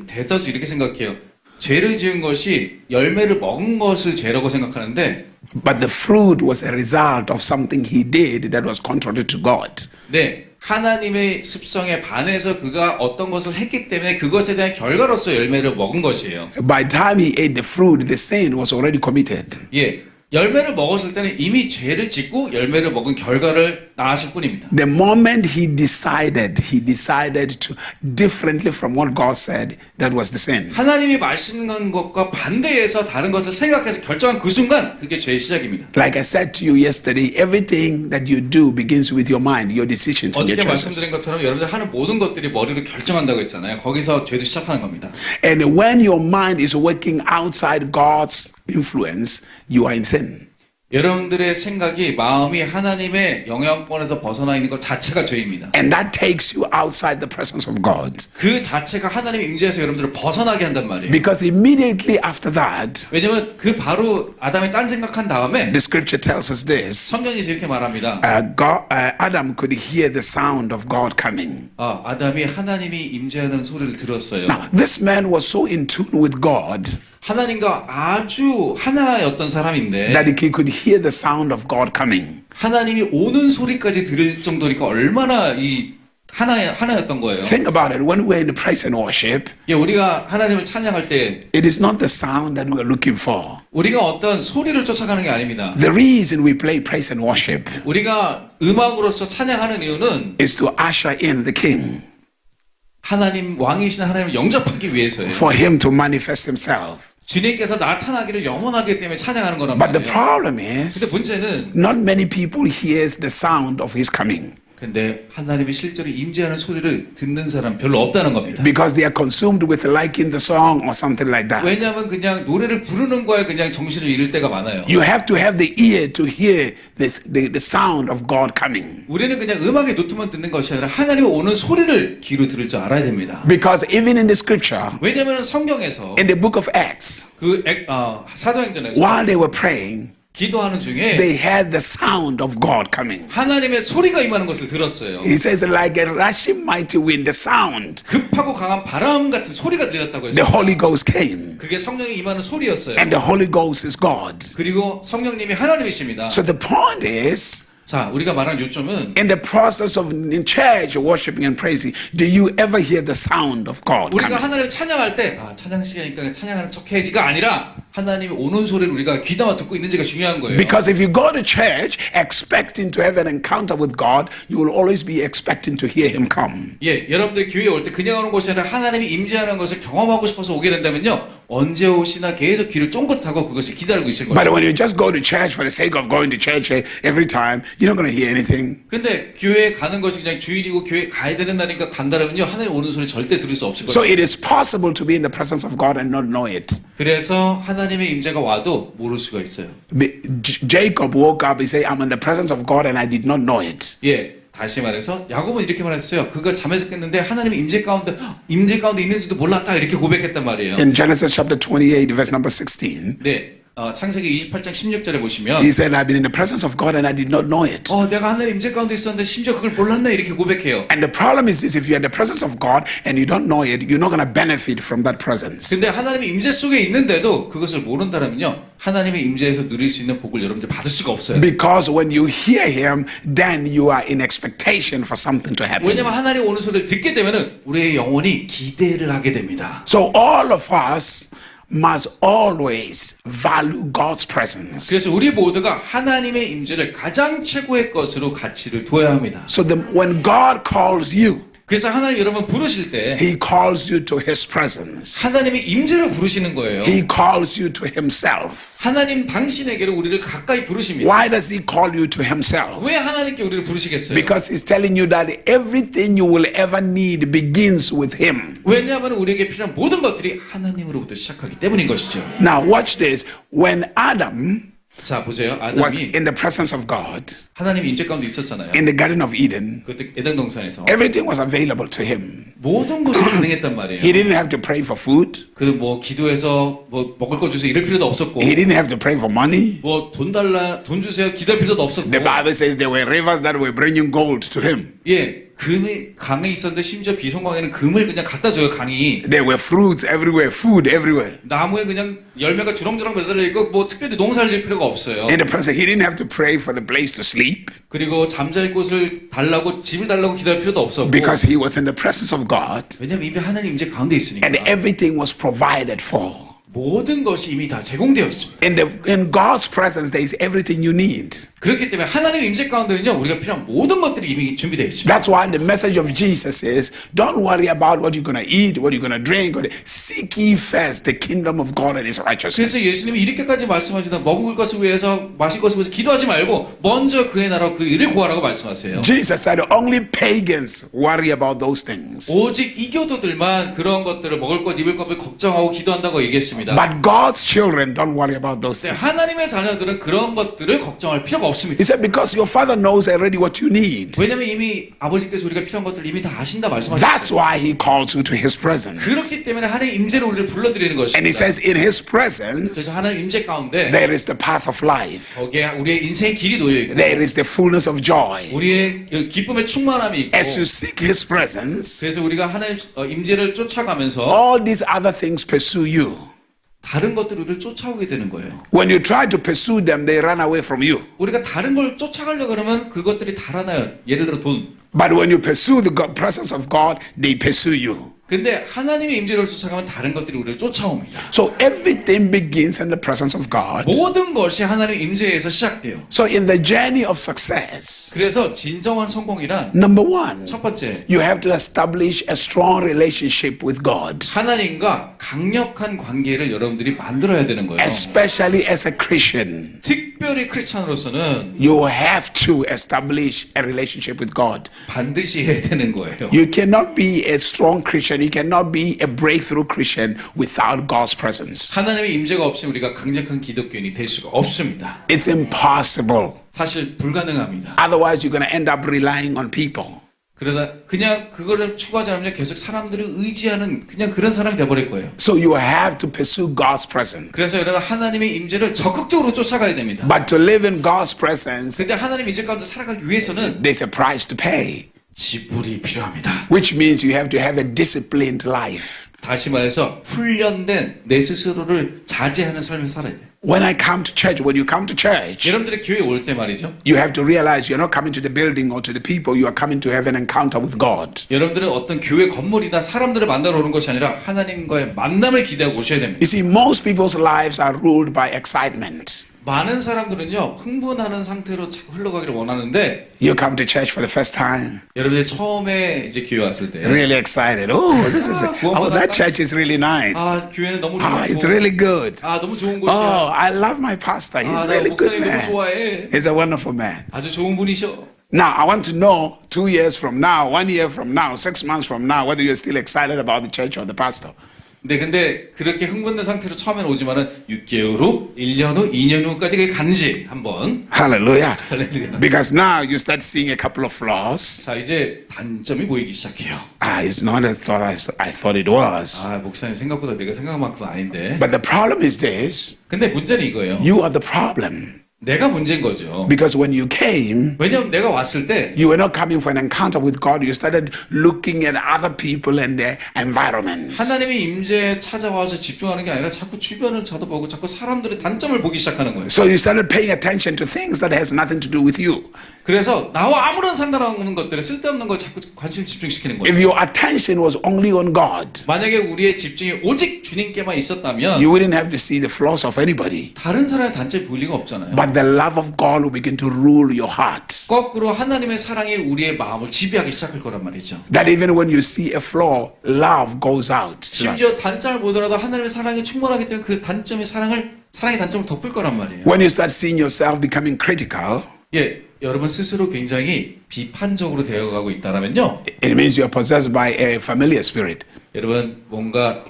대다수 이렇게 생각해요. 죄를 지은 것이 열매를 먹은 것을 죄라고 생각하는데 But the fruit was a result of something he did that was contrary to God. 네, 하나님의 습성에 반해서 그가 어떤 것을 했기 때문에 그것에 대한 결과로서 열매를 먹은 것이에요. By the time he ate the fruit, the sin was already committed. 예, 열매를 먹었을 때는 이미 죄를 짓고 열매를 먹은 결과를 낳았을 뿐입니다. The moment he decided to differently from what God said, that was the sin. 하나님이 말씀한 것과 반대해서 다른 것을 생각해서 결정한 그 순간 그게 죄의 시작입니다. Like I said to you yesterday, everything that you do begins with your mind, your decisions and your 어저께 choices. 말씀드린 것처럼 여러분들 하는 모든 것들이 머리로 결정한다고 했잖아요. 거기서 죄도 시작하는 겁니다. And when your mind is working outside God's influence, you are in sin. 여러분들의 생각이 마음이 하나님의 영향권에서 벗어나 있는 것 자체가 죄입니다. And that takes you outside the presence of God. 그 자체가 하나님의 임재에서 여러분들을 벗어나게 한단 말이에요. Because immediately after that, 왜냐면 그 바로 아담이 딴 생각한 다음에 the scripture tells us this. 성경에서 이렇게 말합니다. Adam could hear the sound of God coming. 아담이 하나님이 임재하는 소리를 들었어요. Now, this man was so in tune with God 하나님과 아주 하나였던 사람인데 that he could hear the sound of God coming. 하나님이 오는 소리까지 들을 정도니까 얼마나 이 하나였던 거예요. Think about it. When we're in the praise and worship, 예, 우리가 하나님을 찬양할 때 it is not the sound that we're looking for. 우리가 어떤 소리를 쫓아가는 게 아닙니다. The reason we play praise and worship 우리가 음악으로서 찬양하는 이유는 is to usher in the King, 하나님 왕이신 하나님을 영접하기 위해서예요. for him to manifest himself. 주님께서 나타나기를 영원하기 때문에 찬양하는 거란 But the 말이에요. problem 근데 is, 문제는 not many people hears the sound of his coming 근데 하나님이 실제로 임재하는 소리를 듣는 사람 별로 없다는 겁니다. because they are consumed with liking the song or something like that. 왜냐하면 그냥 노래를 부르는 거에 그냥 정신을 잃을 때가 많아요. You have to have the ear to hear the sound of God coming. 우리는 그냥 음악의 노트만 듣는 것이 아니라 하나님이 오는 소리를 귀로 들을 줄 알아야 됩니다. Because even in the scripture, 왜냐하면 성경에서 in the book of Acts, 사도행전에서 while they were praying, 기도하는 중에 they had the sound of God coming. 하나님의 소리가 임하는 것을 들었어요. He says, like a rushing mighty wind, the sound, 급하고 강한 바람 같은 소리가 들렸다고 the 했어요. Holy Ghost came. 그게 성령이 임하는 소리였어요. And the Holy Ghost is God. 그리고 성령님이 하나님이십니다. So the point is, 자, 우리가 말하는 요점은 in the process of in church worshiping and praising, do you ever hear the sound of God 우리가 coming? 하나님을 찬양할 때 찬양 시간이니까 찬양하는 척 해야지가 아니라 하나님이 오는 소리를 우리가 귀담아 듣고 있는지가 중요한 거예요. Because if you go to church expecting to have an encounter with God, you will always be expecting to hear Him come. 예, 여러분들 교회에 올 때 그냥 오는 것이 아니라 하나님이 임재하는 것을 경험하고 싶어서 오게 된다면요. 언제 오시나 계속 귀를 쫑긋하고 그것을 기다리고 있을 But 거예요. when you just go to church for the sake of going to church every time, you're not going to hear anything. 근데 교회에 가는 것이 그냥 주일이고 교회 가야 되는 날이니까 간다면요. 하나님 오는 소리 절대 들을 수 없을 So 거예요. it is possible to be in the presence of God and not know it. 그래서 하나님의 임재가 와도 모를 수가 있어요. Jacob woke up, he said, I'm in the presence of God and I did not know it. 예, 다시 말해서 야곱은 이렇게 말했어요. 그가 잠에서 깼는데 하나님의 임재 가운데 있는지도 몰랐다 이렇게 고백했단 말이에요. In Genesis chapter 28, verse number 16, 네, 창세기 28장 16절에 보시면 he said, I've been in the presence of God and I did not know it. 내가 하나님 임재 가운데 있었는데 심지어 그걸 몰랐네 이렇게 고백해요. And the problem is this, if you're in the presence of God and you don't know it, you're not going to benefit from that presence. 근데 하나님의 임재 속에 있는데도 그것을 모른다면요. 하나님의 임재에서 누릴 수 있는 복을 여러분들 받을 수가 없어요. Because when you hear Him, then you are in expectation for something to happen. 왜냐면 하나님 오는 소리를 듣게 되면은 우리의 영혼이 기대를 하게 됩니다. So all of us must always value God's presence. 그래서 우리 모두가 하나님의 임재를 가장 최고의 것으로 가치를 두어야 합니다. So when God calls you, 그래서 하나님 여러분 부르실 때 He calls you to His presence. 하나님의 임재로 부르시는 거예요. He calls you to Himself. 하나님 당신에게로 우리를 가까이 부르십니다. Why does He call you to Himself? 왜 하나님께 우리를 부르시겠어요? Because He's telling you that everything you will ever need begins with Him. 왜냐하면 우리에게 필요한 모든 것들이 하나님으로부터 시작하기 때문인 것이죠. Now watch this. When Adam 자 보세요. was 아담이 in the presence of God 하나님 임재 가운데 있었잖아요. in the Garden of Eden, 그때 에덴 동산에서 everything was available to him. 모든 것이 가능했단 말이에요. He didn't have to pray for food. 그 뭐 기도해서 뭐 먹을 거 주세요 이럴 필요도 없었고 He didn't have to pray for money. 뭐 돈 주세요 기도할 필요도 없었고 The Bible says there were rivers that were bringing gold to him. 예 강이 있었는데 심지어 비송강에는 금을 그냥 갖다 줘요 강이. There were fruits everywhere, food everywhere. 나무에 그냥 열매가 주렁주렁 매달려 있고 뭐 특별히 농사를 질 필요가 없어요. In the presence, he didn't have to pray for the place to sleep 그리고 잠잘 곳을 달라고 집을 달라고 기도할 필요도 없었고 because he was in the presence of God 왜냐면 이미 하나님 임재 가운데 있으니까 and everything was provided for. 모든 것이 이미 다 제공되었습니다. In God's presence, there is everything you need. 그렇기 때문에 하나님의 임재 가운데는요 우리가 필요한 모든 것들이 이미 준비되어 있습니다. That's why the message of Jesus is, don't worry about what you're going to eat, what you're going to drink. Seek ye first the kingdom of God and his 그래서 righteousness. 예수님이 이렇게까지 말씀하시다 먹을 것을 위해서 마실 것을 위해서 기도하지 말고 먼저 그의 나라와 그 일을 구하라고 말씀하세요. Jesus said only pagans worry about those things. 오직 이교도들만 그런 것들을 먹을 것 입을 것을 걱정하고 기도한다고 얘기했습니다. But God's children don't worry about those things. 하나님의 자녀들은 그런 것들을 걱정할 필요가 없습니다. He said, because your father knows already what you need. 왜냐면 이미 아버지께서 우리가 필요한 것들을 이미 다 아신다 That's 말씀하셨어요. why he calls you to his presence. 그렇기 때문에 하나님의 임재로 우리를 불러들이는 And he 것입니다. says, in his 그래서 presence, 하나님 임재 가운데 there is the path of life. 거기에 우리의 인생의 길이 놓여 있고 There is the fullness of joy. 우리의 기쁨의 충만함이 있고 As you seek his presence, 그래서 우리가 하나님 임재를 쫓아가면서 all these other things pursue you. 다른 것들을 우리를 쫓아오게 되는 거예요. When you try to pursue them, they run away from you. 우리가 다른 걸 쫓아가려고 그러면 그것들이 달아나요. 예를 들어 돈. But when you pursue the presence of God, they pursue you. 근데 하나님의 임재를 쫓아가면 다른 것들이 우리를 쫓아옵니다. So everything begins in the presence of God. 모든 것이 하나님의 임재에서 시작돼요. So in the journey of success, 그래서 진정한 성공이란 number one, 첫 번째 you have to establish a strong relationship with God, 하나님과 강력한 관계를 여러분들이 만들어야 되는 거예요. especially as a Christian. 특별히 크리스찬으로서는 You have to establish a relationship with God. 반드시 해야 되는 거예요. You cannot be a strong Christian. You cannot be a breakthrough Christian without God's presence. 하나님의 임재가 없이 우리가 강력한 기독교인이 될 수가 없습니다. It's impossible. 사실 불가능합니다. Otherwise, you're going to end up relying on people. 그러다 그냥 그거를 추구하지 않으면 계속 사람들을 의지하는 그냥 그런 사람이 돼버릴 거예요. So you have to pursue God's presence. 그래서 여러분 하나님의 임재를 적극적으로 쫓아가야 됩니다. But to live in God's presence, 근데 하나님 임재 가운데 살아가기 위해서는 there's a price to pay, 지불이 필요합니다. which means you have to have a disciplined life. 다시 말해서 훈련된 내 스스로를 자제하는 삶을 살아야 돼요. When I come to church, when you come to church, 여러분들이 교회에 올 때 말이죠. you have to realize you're not coming to the building or to the people, you are coming to have an encounter with God. 여러분들은 어떤 교회 건물이나 사람들을 만나러 오는 것이 아니라 하나님과의 만남을 기대하고 오셔야 됩니다. You see, most people's lives are ruled by excitement. 많은 사람들은요 흥분하는 상태로 자꾸 흘러가기를 원하는데 You come to church for the first time, 여러분들이 처음에 이제 교회 왔을 때 really excited. Oh, this is that church is really nice. 아 교회는 너무 It's 좋고 really good. 아 너무 좋은 Oh, 곳이야. I love my pastor. He's 아 나 really good 목사님 너무 man. 좋아해. He's a wonderful man. 아주 좋은 분이셔. Now, I want to know 2 years from now, 1 year from now, 6 months from now, whether you're still excited about the church or the pastor. 네, 근데 그렇게 흥분된 상태로 처음에는 오지만은 6개월 후, 1년 후, 2년 후까지 간지 한번. Hallelujah. 할렐루야. Because now you start seeing a couple of flaws. 자, 이제 단점이 보이기 시작해요. It's not as I thought it was. 아, 목사님 생각보다 내가 생각한 만큼 아닌데. But the problem is this, 근데 문제는 이거예요. you are the problem. 내가 문제인 거죠. Because when you came, 왜냐면 내가 왔을 때 you were not coming for an encounter with God. You started looking at other people and their environment. 하나님의 임재에 찾아와서 집중하는 게 아니라 자꾸 주변을 쳐다보고 자꾸 사람들의 단점을 보기 시작하는 거예요. So you started paying attention to things that has nothing to do with you. 그래서 나와 아무런 상관없는 것들에 쓸데없는 거 자꾸 관심을 집중시키는 거예요. If your attention was only on God, 만약에 우리의 집중이 오직 주님께만 있었다면 you wouldn't have to see the flaws of anybody. 다른 사람의 단점이 보일 리가 없잖아요. But the love of God will begin to rule your heart. 거꾸로 하나님의 사랑이 우리의 마음을 지배하기 시작할 거란 말이죠. That even when you see a flaw, love goes out. 심지어 단점을 보더라도 하나님의 사랑이 충만하기 때문에 그 단점이 사랑의 단점을 덮을 거란 말이에요. When you start seeing yourself becoming critical, 예, 여러분 스스로 굉장히 비판적으로 되어가고 있다라면요. it means you are possessed by a familiar spirit. 여러분 뭔가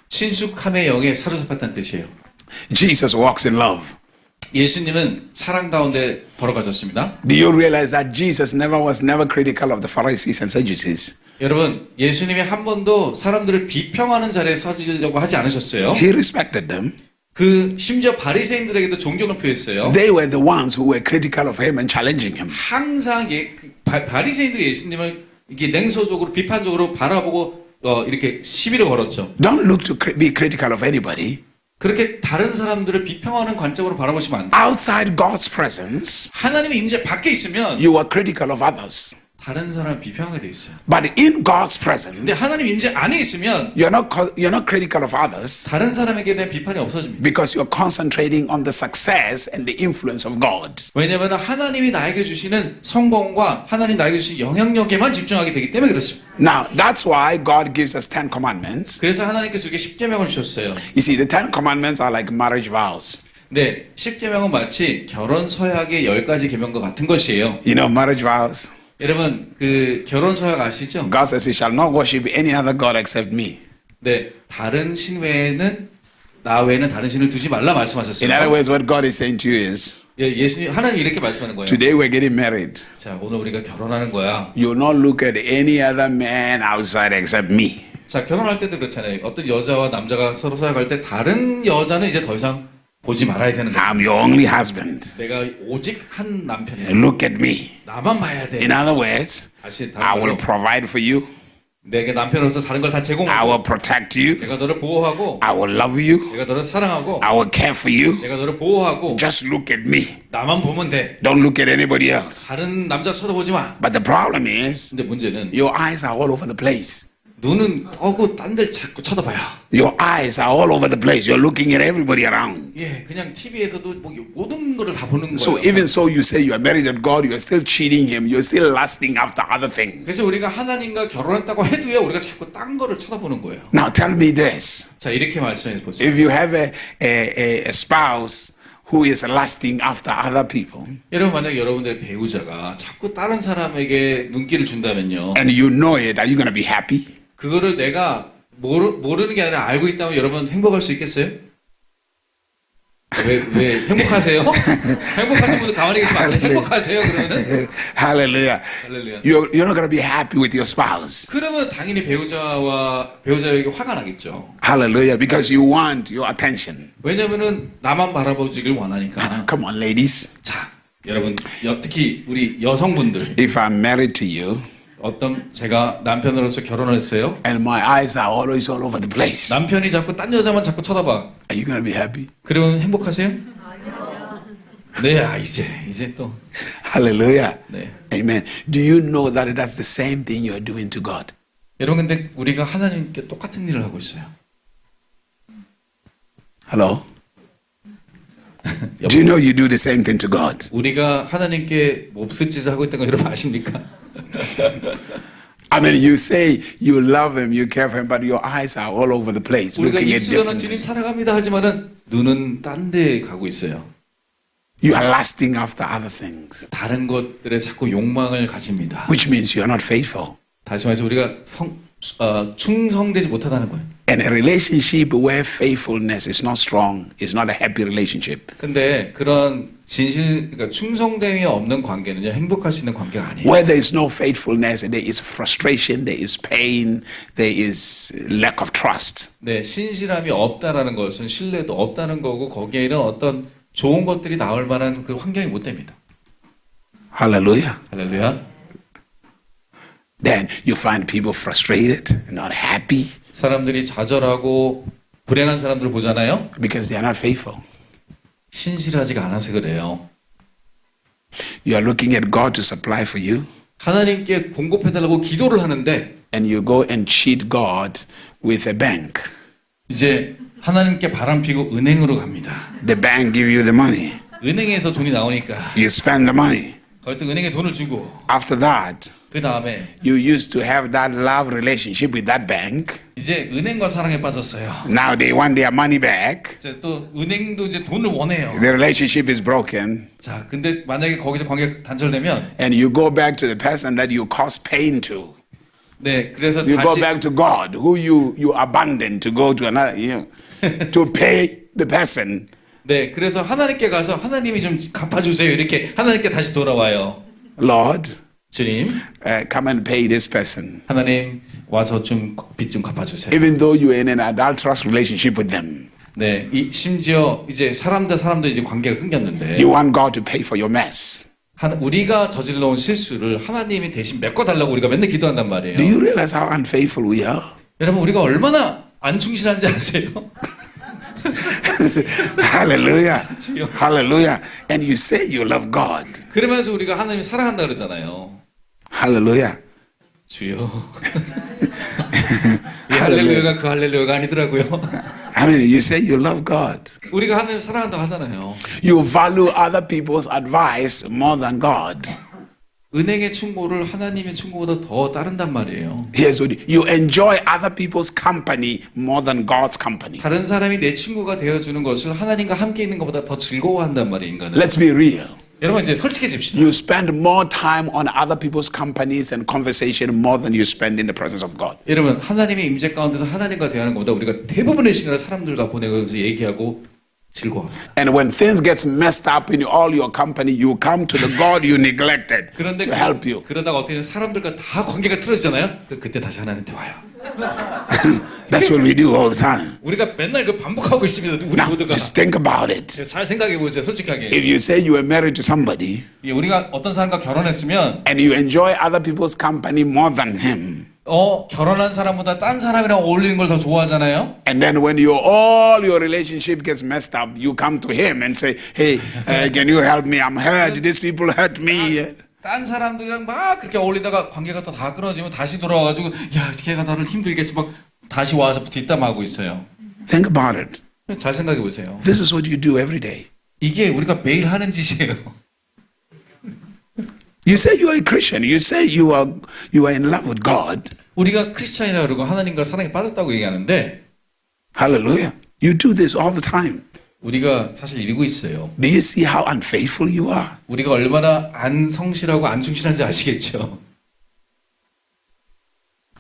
친숙함의 영에 사로잡혔다는 뜻이에요. Jesus walks in love. 예수님은 사랑 가운데 걸어가셨습니다. Do you realize that Jesus was never critical of the Pharisees and Sadducees? 여러분 예수님이 한 번도 사람들을 비평하는 자리에 서지려고 하지 않으셨어요. He respected them. 그 심지어 바리새인들에게도 존경을 표했어요. They were the ones who were critical of him and challenging him. 항상 바리새인들이 예수님을 이렇게 냉소적으로 비판적으로 바라보고 이렇게 시비를 걸었죠. Don't look to be critical of anybody. 그렇게 다른 사람들을 비평하는 관점으로 바라보시면 안 돼요. Outside God's presence, 하나님의 임재 밖에 있으면 you are critical of others. 다른 사람을 비평하게 돼 있어요. But in God's 근데 presence, 하나님 임재 안에 있으면 you're not critical of others 다른 사람에게 대한 비판이 없어집니다. because you're concentrating on the success and the influence of God. 왜냐하면 하나님이 나에게 주시는 성공과 하나님 나에게 주신 영향력에만 집중하게 되기 때문에 그렇습니다. Now, that's why God gives us 10 commandments. 그래서 하나님께서 우리에게 10계명을 주셨어요. You see, the 10 commandments are like marriage vows. 네, 10계명은 마치 결혼 서약의 10가지 계명과 같은 것이에요. You know, marriage vows. 여러분, 그 결혼 서약 아시죠? God says, "You shall not worship any other God except me." 네, 다른 신 외에는 나 외에는 다른 신을 두지 말라 In other 말씀하셨어요. words, what God is saying to you is, 예수님 하나님 이렇게 말씀하는 거예요. today we're getting married. 자, 오늘 우리가 결혼하는 거야. You will not look at any other man outside except me. 자, 결혼할 때도 그렇잖아요. 어떤 여자와 남자가 서로 서약할 때 다른 여자는 이제 더 이상 보지 말아야 되는 거야. I'm your only husband. 내가 오직 한 남편이야. Look at me. 나만 봐야 돼. In other words, 다시 I 다른 will 말로 provide for you. 내게 남편으로서 다른 걸 다 I 제공하고 will protect you. 내가 너를 보호하고 I will love you. 내가 너를 사랑하고 I will care for you. 내가 너를 보호하고 Just look at me. 나만 보면 돼. Don't look at anybody else. 다른 남자 쳐다보지 마. But the problem is, 근데 문제는 your eyes are all over the place. 눈은 떠고 딴 데를 자꾸 쳐다봐요. Your eyes are all over the place. You're looking at everybody around. 예, 그냥 TV에서도 뭐 모든 거를 다 보는 So 거예요. even so, you say you are married to God, you're still cheating Him. You're still lusting after other things. 그래서 우리가 하나님과 결혼했다고 해도요, 우리가 자꾸 딴 거를 쳐다보는 거예요. Now tell me this: 자, 이렇게 말씀해 보세요. if you have a spouse who is lusting after other people, 여러분 만약 여러분들의 배우자가 자꾸 다른 사람에게 눈길을 준다면요, and you know it, are you going to be happy? 그거를 내가 모르는 게 아니라 알고 있다면 여러분 행복할 수 있겠어요? 왜 행복하세요? 행복하신 분들 가만히 계시면 안 돼요. 행복하세요 그러면은? Hallelujah. 할렐루야. You're not going to be happy with your spouse. 그러면 당연히 배우자에게 화가 나겠죠. Hallelujah. Because you want your attention. 왜냐면은 나만 바라보지길 원하니까. Come on, ladies. 자, 여러분 특히 우리 여성분들 If I'm married to you 제가 남편으로서 결혼을 했어요. and my eyes are always all over the place, 남편이 자꾸 딴 여자만 자꾸 쳐다봐. are you going to be happy? 그러면 행복하세요? 네, 이제 또. Hallelujah. 네. Amen. Do you know that that's the same thing you're doing to God? 여러분 근데 우리가 하나님께 똑같은 일을 하고 있어요. Hello? Do you know you do the same thing to God? 우리가 하나님께 몹쓸 짓을 하고 있다는 거 여러분 아십니까? I mean, you say you love Him, you care for Him, but your eyes are all over the place, 우리가 looking at 입술로는 different 주님 things. 사랑합니다 하지만은 눈은 딴 데 가고 있어요. You are lusting after other things, 다른 것들에 자꾸 욕망을 가집니다. which means you're not faithful. 다시 말해서 우리가 충성되지 못하다는 거예요. And a relationship where faithfulness is not strong is not a happy relationship. 근데 그런 그러니까 충성됨이 없는 관계는요, 행복할 수 있는 관계가 아니에요. Where there is no faithfulness, there is frustration, there is pain, there is lack of trust. 네, 신실함이 없다라는 것은 신뢰도 없다는 거고 거기에는 어떤 좋은 것들이 나올 만한 그 환경이 못 됩니다. Hallelujah. 할렐루야. Then you find people frustrated, not happy, 사람들이 좌절하고 불행한 사람들 보잖아요. because they are not faithful. 신실하지가 않아서 그래요. You are looking at God to supply for you, 하나님께 공급해달라고 기도를 하는데 and you go and cheat God with a bank. 이제 하나님께 바람피고 은행으로 갑니다. The bank give you the money. 은행에서 돈이 나오니까 You spend the money. 거기서 은행에 돈을 주고 After that, 그 다음에 you used to have that love relationship with that bank. 이제 은행과 사랑에 빠졌어요. Now they want their money back. 이제 또 은행도 이제 돈을 원해요. The relationship is broken. 자, 근데 만약에 거기서 관계가 단절되면 And you go back to the person that you caused pain to. 네, 그래서 You go 다시 back to God, who you abandoned to go to another, to pay the person. 네, 그래서 하나님께 가서 하나님이 좀 갚아주세요. 이렇게 하나님께 다시 돌아와요. Lord, 주님, come and pay this person. 하나님 와서 좀 빚 좀 갚아주세요. Even though you're in an adulterous relationship with them, 네, 심지어 이제 사람도 이제 관계가 끊겼는데 you want God to pay for your mess. 우리가 저질러온 실수를 하나님이 대신 메꿔달라고 우리가 맨날 기도한단 말이에요. Do you realize how unfaithful we are? 여러분 우리가 얼마나 안 충실한지 아세요? Hallelujah. Hallelujah. And you say you love God. 그러면서 우리가 하나님 사랑한다 그러잖아요. Hallelujah. 주여. 이 할렐루야가 그 할렐루야가 아니더라고요. I mean, you say you love God. 우리가 하나님 사랑한다고 하잖아요. You value other people's advice more than God. 은행의 충고를 하나님의 충고보다 더 따른단 말이에요. Here's what you enjoy other people's company more than God's company. 다른 사람이 내 친구가 되어주는 것을 하나님과 함께 있는 것보다 더 즐거워한단 말이에요, 인간은. Let's be real. 여러분 이제 솔직해집시다. You spend more time on other people's companies and conversation more than you spend in the presence of God. 여러분 하나님의 임재 가운데서 하나님과 대하는 것보다 우리가 대부분의 시간을 사람들과 보내면서 얘기하고 즐거워합니다. And when things gets messed up in all your company, you come to the God you neglected 그런데 to help you. 그러다가 어떻게 사람들과 다 관계가 틀어지잖아요. 그때 다시 하나님한테 와요. That's what we do all the time. 우리가 맨날 그 반복하고 있습니다. 우리 Now, 모두가. just think about it. 잘 생각해 보세요. 솔직하게. If you say you are married to somebody 예, 우리가 어떤 사람과 결혼했으면 and you enjoy other people's company more than him, 결혼한 사람보다 딴 사람이랑 어울리는 걸 더 좋아하잖아요. and then when all your relationship gets messed up, you come to him and say, "Hey, can you help me? I'm hurt. These people hurt me." 딴 사람들이랑 막 그렇게 어울리다가 관계가 또 다 끊어지면 다시 돌아와가지고 야 걔가 나를 힘들게 해서 막 다시 와서 뒷담하고 있어요. Think about it. 잘 생각해 보세요. This is what you do every day. 이게 우리가 매일 하는 짓이에요. You say you are a Christian. You say you are in love with God. 우리가 크리스찬이라 그러고 하나님과 사랑에 빠졌다고 얘기하는데 Hallelujah. You do this all the time. 우리가 사실 이러고 있어요. Do you see how unfaithful you are? 우리가 얼마나 안 성실하고 안 충실한지 아시겠죠?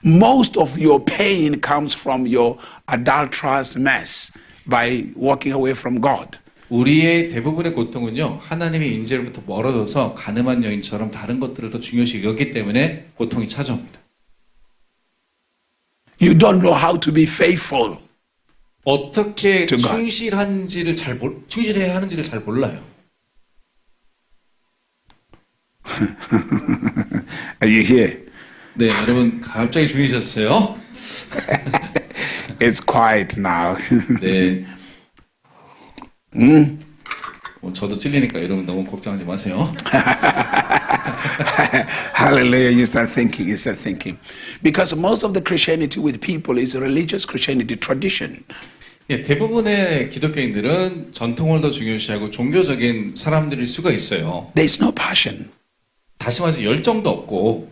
Most of your pain comes from your adulterous mess by walking away from God. 우리의 대부분의 고통은요 하나님의 임재로부터 멀어져서 가늠한 여인처럼 다른 것들을 더 중요시 여기기 때문에 고통이 찾아옵니다. You don't know how to be faithful. 어떻게 to God. 충실해야 하는지를 잘 몰라요. Are you here? 네, 여러분 갑자기 조용해졌어요. It's quiet now. 네. 저도 찔리니까 여러분 너무 걱정하지 마세요. Hallelujah. You start thinking. Because most of the Christianity with people is religious Christianity tradition. 예, 대부분의 기독교인들은 전통을 더 중요시하고 종교적인 사람들일 수가 있어요. There's no passion. 다시 말해서 열정도 없고.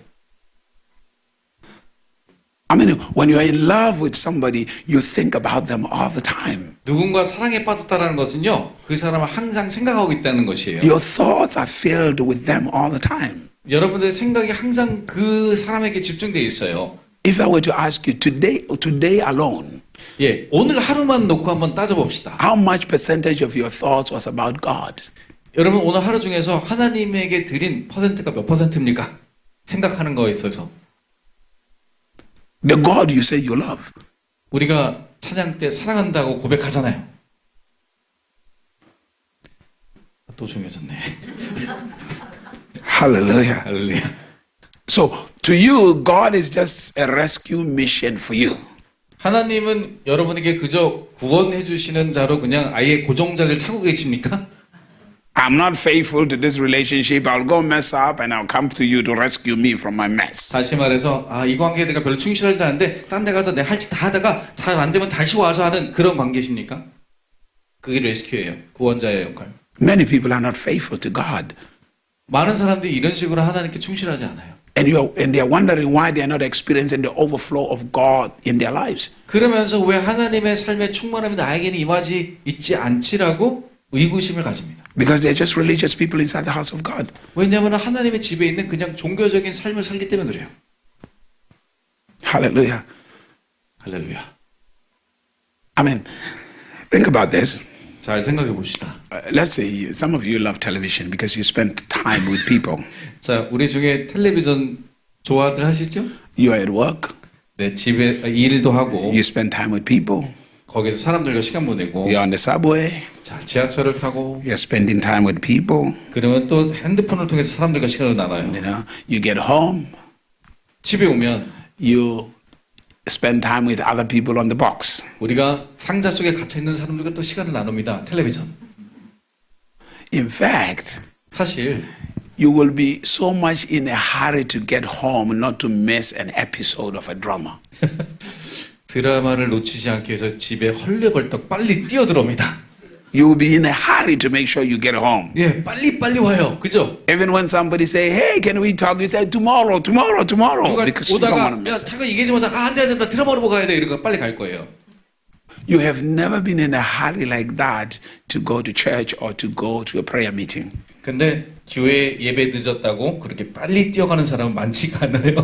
I mean, when you are in love with somebody, you think about them all the time. 누군가 사랑에 빠졌다라는 것은요, 그 사람을 항상 생각하고 있다는 것이에요. Your thoughts are filled with them all the time. 여러분들의 생각이 항상 그 사람에게 집중돼 있어요. If I were to ask you today alone, 예, 오늘 하루만 놓고 한번 따져봅시다. how much percentage of your thoughts was about God? 여러분 오늘 하루 중에서 하나님에게 드린 퍼센트가 몇 퍼센트입니까? 생각하는 거에 있어서. The God you say you love. 우리가 찬양 때 사랑한다고 고백하잖아요. 또 중요해졌네. Hallelujah. 할렐루야. So to you, God is just a rescue mission for you. 하나님은 여러분에게 그저 구원해 주시는 자로 그냥 아예 고정자를 찾고 계십니까? I'm not faithful to this relationship. I'll go mess up and I'll come to you to rescue me from my mess. 다시 말해서 이 관계에 내가 별로 충실하지 않은데 딴 데 가서 내 할 짓 다 하다가 잘 안 되면 다시 와서 하는 그런 관계십니까? 그게 레스큐예요. 구원자의 역할. Many people are not faithful to God. 많은 사람들이 이런 식으로 하나님께 충실하지 않아요. And they're wondering why they're not experiencing the overflow of God in their lives. 그러면서 왜 하나님의 삶의 충만함이 나에게는 임하지 있지 않지라고 의구심을 가집니다. Because they're just religious people inside the house of God. 왜냐하면 하나님의 집에 있는 그냥 종교적인 삶을 살기 때문에 그래요. Hallelujah. 할렐루야. I mean, think about this. 잘 생각해 봅시다. Let's say some of you love television because you spend time with people. 자, 우리 중에 텔레비전 좋아들 하시죠? You are at work. 네, 집에 일도 하고 You spend time with people. 거기서 사람들과 시간 보내고 You're on the subway. 자, 지하철을 타고 You're spending time with people. 그러면 또 핸드폰을 통해서 사람들과 시간을 나눠요. You get home. 집에 오면 You spend time with other people on the box. 우리가 상자 속에 갇혀 있는 사람들과 또 시간을 나눕니다. 텔레비전. In fact, 사실 you will be so much in a hurry to get home not to miss an episode of a drama. 드라마를 놓치지 않기 위해서 집에 헐레벌떡 빨리 뛰어들어옵니다. You will be in a hurry to make sure you get home. 예, 빨리 와요. 그죠? Even when somebody say, "Hey, can we talk?" You say, "Tomorrow, tomorrow, tomorrow," 누가 because you don't want to 오다가 야 miss it. 잠깐 얘기 좀 하자. 안 돼, 나 드라마로 보고 가야 돼. 이러고 빨리 갈 거예요. You have never been in a hurry like that to go to church or to go to a prayer meeting. 근데 교회 예배 늦었다고 그렇게 빨리 뛰어가는 사람은 많지가 않아요.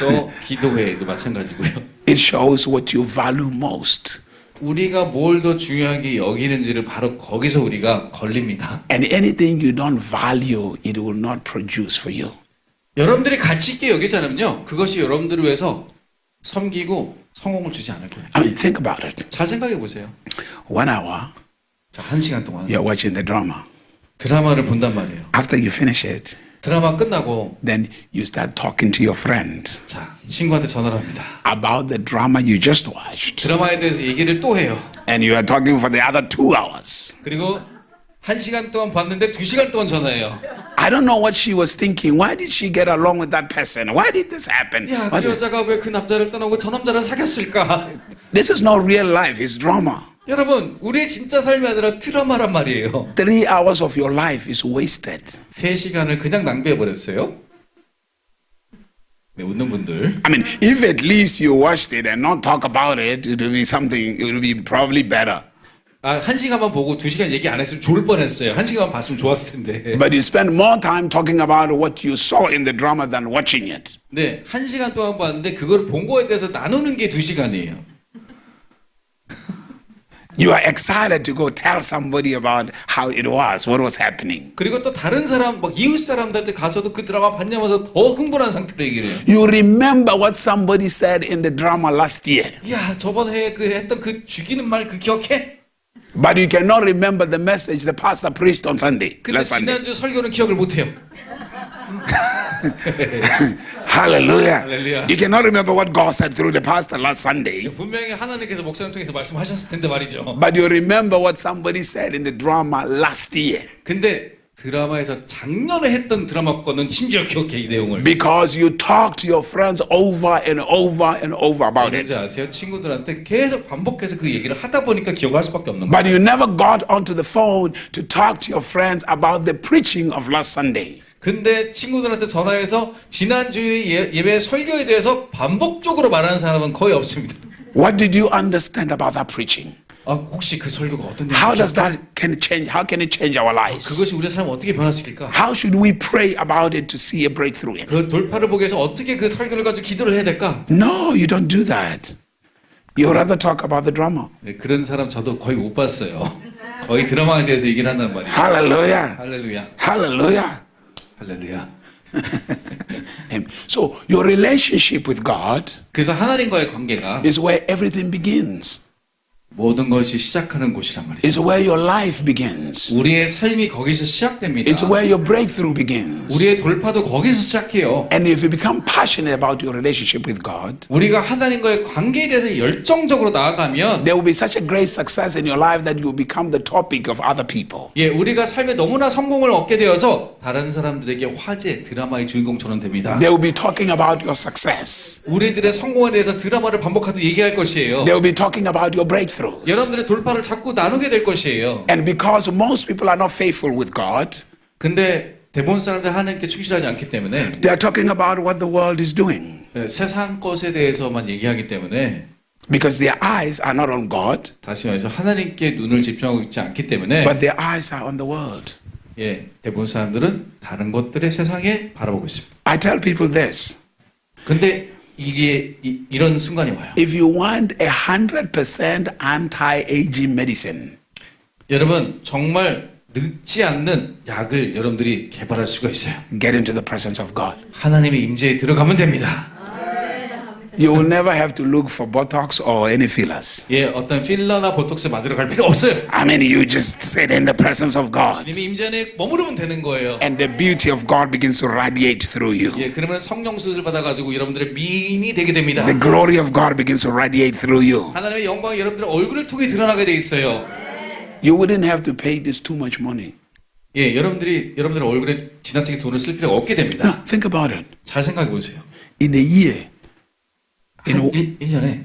또 기도회도 마찬가지고요. It shows what you value most. 우리가 뭘 더 중요하게 여기는지를 바로 거기서 우리가 걸립니다. And anything you don't value, it will not produce for you. 여러분들이 가치 있게 여기지 않으면요, 그것이 여러분들을 위해서 섬기고 성공을 주지 않을 거예요. I mean, think about it. 잘 생각해 보세요. 1 hour, 자, 1시간 동안 you're watching the drama. 드라마를 본단 말이에요. After you finish it, 드라마 끝나고 then you start talking to your friend 자, 친구한테 전화를 합니다. about the drama you just watched. 드라마에 대해서 얘기를 또 해요. And you are talking for the other 2 hours. 그리고 1시간 동안 봤는데 2시간 동안 전화해요. I don't know what she was thinking. Why did she get along with that person? Why did this happen? 야, What- 그 여자가 왜 그 남자를 떠나고 저 남자를 사귀었을까? This is not real life, it's drama. 여러분, 우리의 진짜 삶이 아니라 드라마란 말이에요. 3 hours of your life is wasted. 3시간을 그냥 낭비해버렸어요. 네, 웃는 분들. I mean, if at least you watched it and not talk about it, it will be something, it will be probably better. 아, 1시간만 보고 2시간 얘기 안 했으면 좋을 뻔했어요. 1시간만 봤으면 좋았을 텐데. But you spend more time talking about what you saw in the drama than watching it. 네, 1시간 동안 봤는데 그걸 본 거에 대해서 나누는 게 2시간이에요. You are excited to go tell somebody about how it was, what was happening. 그리고 또 다른 사람, 막 이웃 사람들한테 가서도 그 드라마 봤냐면서 더 흥분한 상태로 얘기를 해요. You remember what somebody said in the drama last year, 야, 저번에 그 했던 그 죽이는 말 그 기억해? but you cannot remember the message the pastor preached on Sunday. 근데 Last Sunday. 지난주 설교는 기억을 못 해요. Hallelujah. Hallelujah. You cannot remember what God said through the pastor last Sunday, 분명히 하나님께서 목사님 통해서 말씀하셨을 텐데 말이죠. but you remember what somebody said in the drama last year 근데 드라마에서 작년에 했던 드라마 거는 심지어 기억해, 이 내용을. because you talked to your friends over and over and over about 뭔지 it. 아세요? 친구들한테 계속 반복해서 그 얘기를 하다 보니까 기억할 수밖에 없는 거예요. But you never got onto the phone to talk to your friends about the preaching of last Sunday. 근데 친구들한테 전화해서 지난주에 예배 설교에 대해서 반복적으로 말하는 사람은 거의 없습니다. What did you understand about that preaching? 아, 혹시 그 설교가 어떤 How 내용인지 does that can change? How can it change our lives? 그것이 우리 삶을 어떻게 변화시킬까? How should we pray about it to see a breakthrough in it? 그 돌파를 보기 위해서 어떻게 그 설교를 가지고 기도를 해야 될까? No, you don't do that. You rather talk about the drama. 네, 그런 사람 저도 거의 못 봤어요. 거의 드라마에 대해서 얘기를 한단 말이에요. Hallelujah. 할렐루야. Hallelujah. 할렐루야. So your relationship with God 그래서 하나님과의 관계가 is where everything begins. 모든 것이 시작하는 곳이란 말이죠. It's where your life begins. 우리의 삶이 거기서 시작됩니다. It's where your breakthrough begins. 우리의 돌파도 거기서 시작해요. And if you become passionate about your relationship with God, 우리가 하나님과의 관계에 대해서 열정적으로 나아가면 there will be such a great success in your life that you will become the topic of other people. 예, 우리가 삶에 너무나 성공을 얻게 되어서 다른 사람들에게 화제, 드라마의 주인공처럼 됩니다. They will be talking about your success. 우리들의 성공에 대해서 드라마를 반복하듯 얘기할 것이에요. They will be talking about your breakthroughs. 여러분들의 돌파를 자꾸 나누게 될 것이에요. And because most people are not faithful with God, 근데 대부분 사람들 하나님께 충실하지 않기 때문에 they are talking about what the world is doing. 예, 세상 것에 대해서만 얘기하기 때문에 Because their eyes are not on God, 다시 말해서 하나님께 눈을 집중하고 있지 않기 때문에 but their eyes are on the world. 예, 대부분 사람들은 다른 것들의 세상에 바라보고 있습니다. I tell people this. 근데 이게 이런 순간이 와요. If you want 100% anti-aging medicine, 여러분, 정말 늙지 않는 약을 여러분들이 개발할 수가 있어요. get into the presence of God. 하나님의 임재에 들어가면 됩니다. You will never have to look for Botox or any fillers. 예, 어떤 필러나 보톡스 맞으러 갈 필요 없어요. I mean, you just sit in the presence of God, 주님의 임재 안에 머무르면 되는 거예요. and the beauty of God begins to radiate through you. 예, 그러면 성령 수술 받아가지고 여러분들의 미인이 되게 됩니다. The glory of God begins to radiate through you. 하나님의 영광이 여러분들의 얼굴을 통해 드러나게 돼 있어요. You wouldn't have to pay this too much money. 예, 여러분들의 얼굴에 지나치게 돈을 쓸 필요가 없게 됩니다. Now, think about it. 잘 생각해 보세요. In a year, 한 1년에